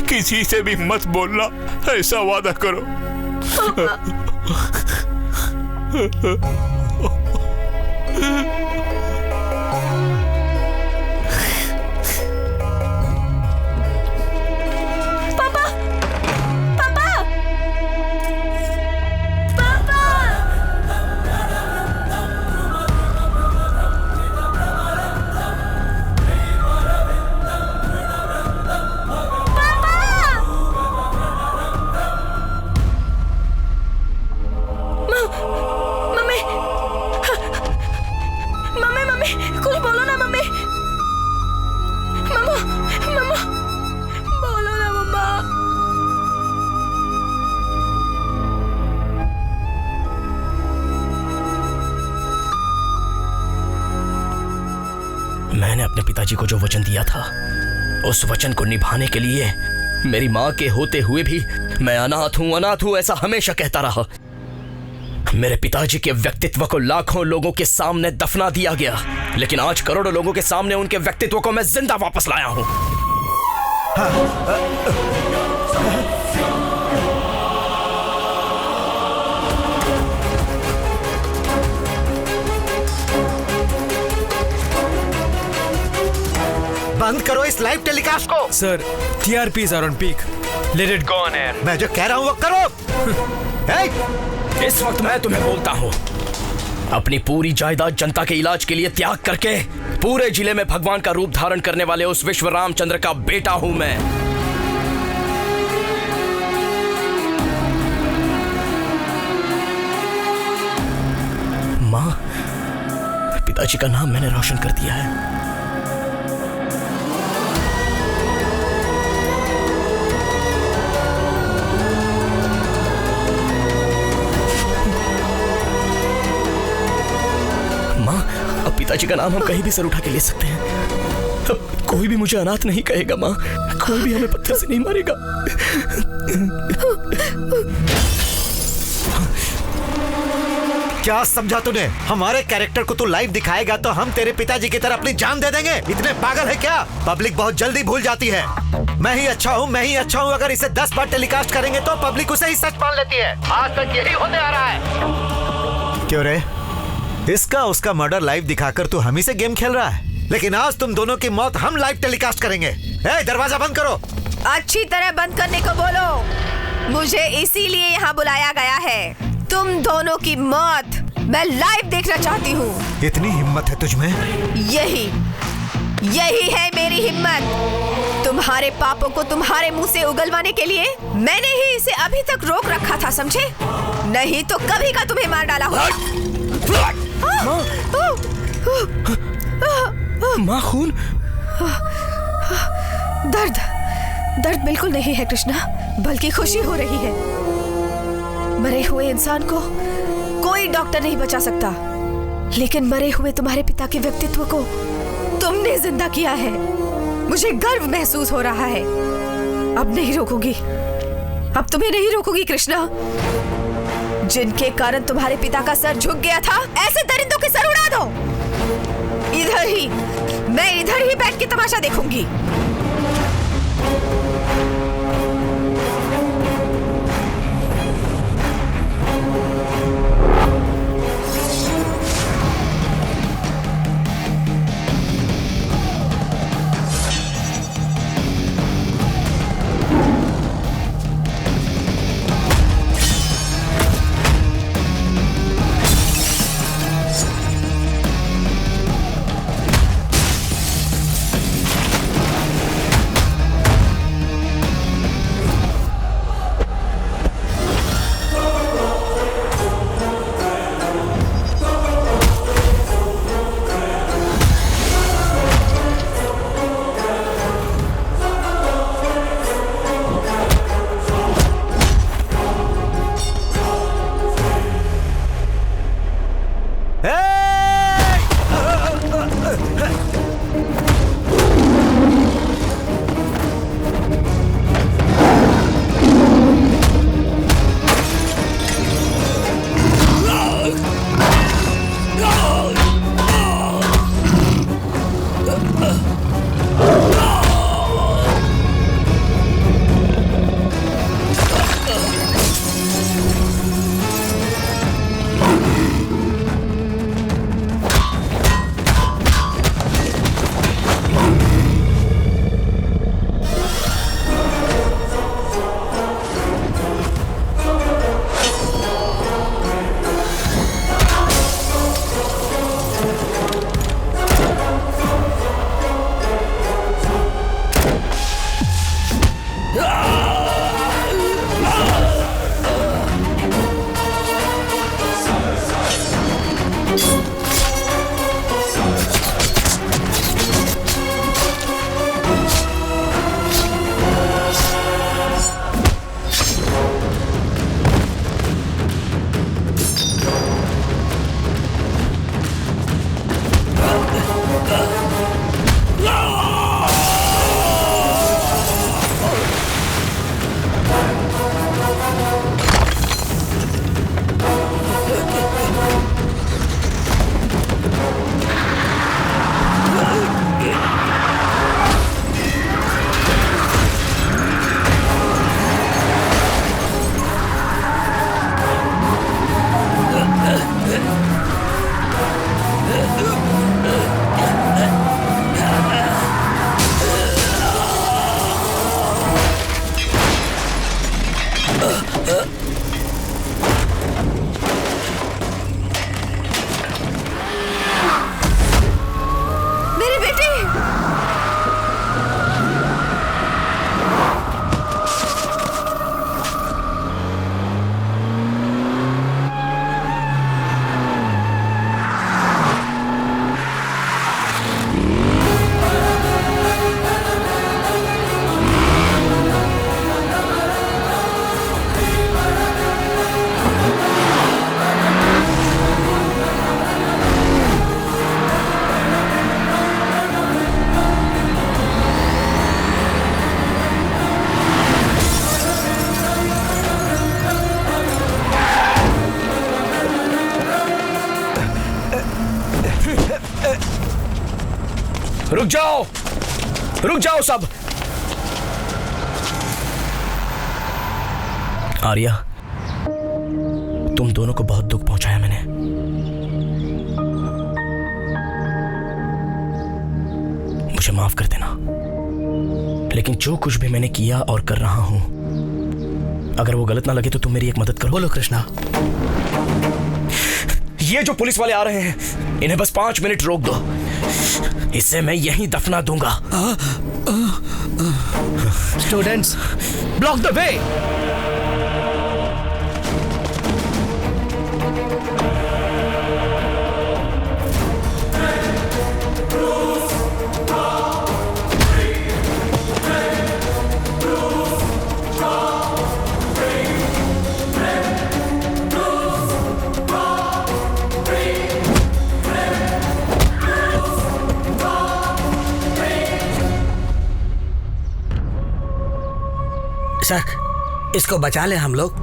Speaker 9: किसी से भी मत बोलना, ऐसा वादा करो।
Speaker 12: मैंने अपने पिताजी को जो वचन दिया था, उस वचन को निभाने के लिए मेरी माँ के होते हुए भी मैं अनाथ हूँ ऐसा हमेशा कहता रहा। मेरे पिताजी के व्यक्तित्व को लाखों लोगों के सामने दफना दिया गया, लेकिन आज करोड़ों लोगों के सामने उनके व्यक्तित्व को मैं जिंदा वापस लाया हूँ।
Speaker 4: बंद करो इस लाइव टेलीकास्ट को।
Speaker 3: Sir, TRPs are on peak. Let it go on air.
Speaker 4: मैं जो कह रहा हूँ वो करो।
Speaker 12: इस वक्त मैं तुम्हें बोलता हूँ, अपनी पूरी जायदाद जनता के इलाज के लिए त्याग करके पूरे जिले में भगवान का रूप धारण करने वाले उस विश्व रामचंद्र का बेटा हूं मैं। माँ, पिताजी का नाम मैंने रोशन कर दिया है। पिताजी का नाम हम कहीं भी सर उठा के ले सकते हैं। अब कोई भी मुझे अनाथ नहीं कहेगा माँ, कोई भी हमें पत्थर से नहीं मारेगा।
Speaker 4: क्या समझा तूने? हमारे कैरेक्टर को तू लाइव दिखाएगा तो हम तेरे पिताजी की तरह अपनी जान दे देंगे? इतने पागल है क्या? पब्लिक बहुत जल्दी भूल जाती है। मैं ही अच्छा हूँ। अगर इसे 10 बार टेलीकास्ट करेंगे तो पब्लिक उसे ही सच मान लेती है। आज तक यही होते आ रहा है। क्यों रे? इसका उसका मर्डर लाइव दिखाकर तू हम ही से गेम खेल रहा है? लेकिन आज तुम दोनों की मौत हम लाइव टेलीकास्ट करेंगे। दरवाजा बंद करो।
Speaker 1: अच्छी तरह बंद करने को बोलो। मुझे इसीलिए यहाँ बुलाया गया है। तुम दोनों की मौत मैं लाइव देखना चाहती हूँ।
Speaker 4: इतनी हिम्मत है तुझमें?
Speaker 1: यही है मेरी हिम्मत। तुम्हारे पापों को तुम्हारे मुंह से उगलवाने के लिए मैंने ही इसे अभी तक रोक रखा था, समझे? नहीं तो कभी का तुम्हें मार डाला होगा।
Speaker 12: माँ, खून?
Speaker 1: दर्द बिल्कुल नहीं है कृष्णा, बल्कि खुशी हो रही है। मरे हुए इंसान को कोई डॉक्टर नहीं बचा सकता, लेकिन मरे हुए तुम्हारे पिता के व्यक्तित्व को तुमने जिंदा किया है। मुझे गर्व महसूस हो रहा है। अब नहीं रोकूंगी, अब तुम्हें नहीं रोकूंगी कृष्णा। जिनके कारण तुम्हारे पिता का सर झुक गया था, ऐसे दरिंदों के सर उड़ा दो। मैं इधर ही बैठ के तमाशा देखूंगी।
Speaker 12: रुक जाओ सब। आर्या, तुम दोनों को बहुत दुख पहुंचाया मैंने।
Speaker 8: मुझे माफ कर देना, लेकिन जो कुछ भी मैंने किया और कर रहा हूं, अगर वो गलत ना लगे तो तुम मेरी एक मदद करो।
Speaker 11: बोलो कृष्णा।
Speaker 8: ये जो पुलिस वाले आ रहे हैं, इन्हें बस 5 मिनट रोक दो, इसे मैं यहीं दफना दूंगा।
Speaker 11: Students, block the way.
Speaker 6: Sir, इसको बचा ले हम लोग।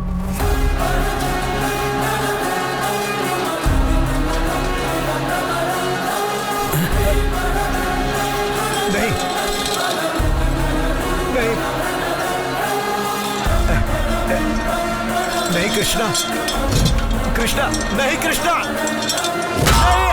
Speaker 4: नहीं नहीं नहीं कृष्णा, कृष्णा नहीं, कृष्णा नहीं।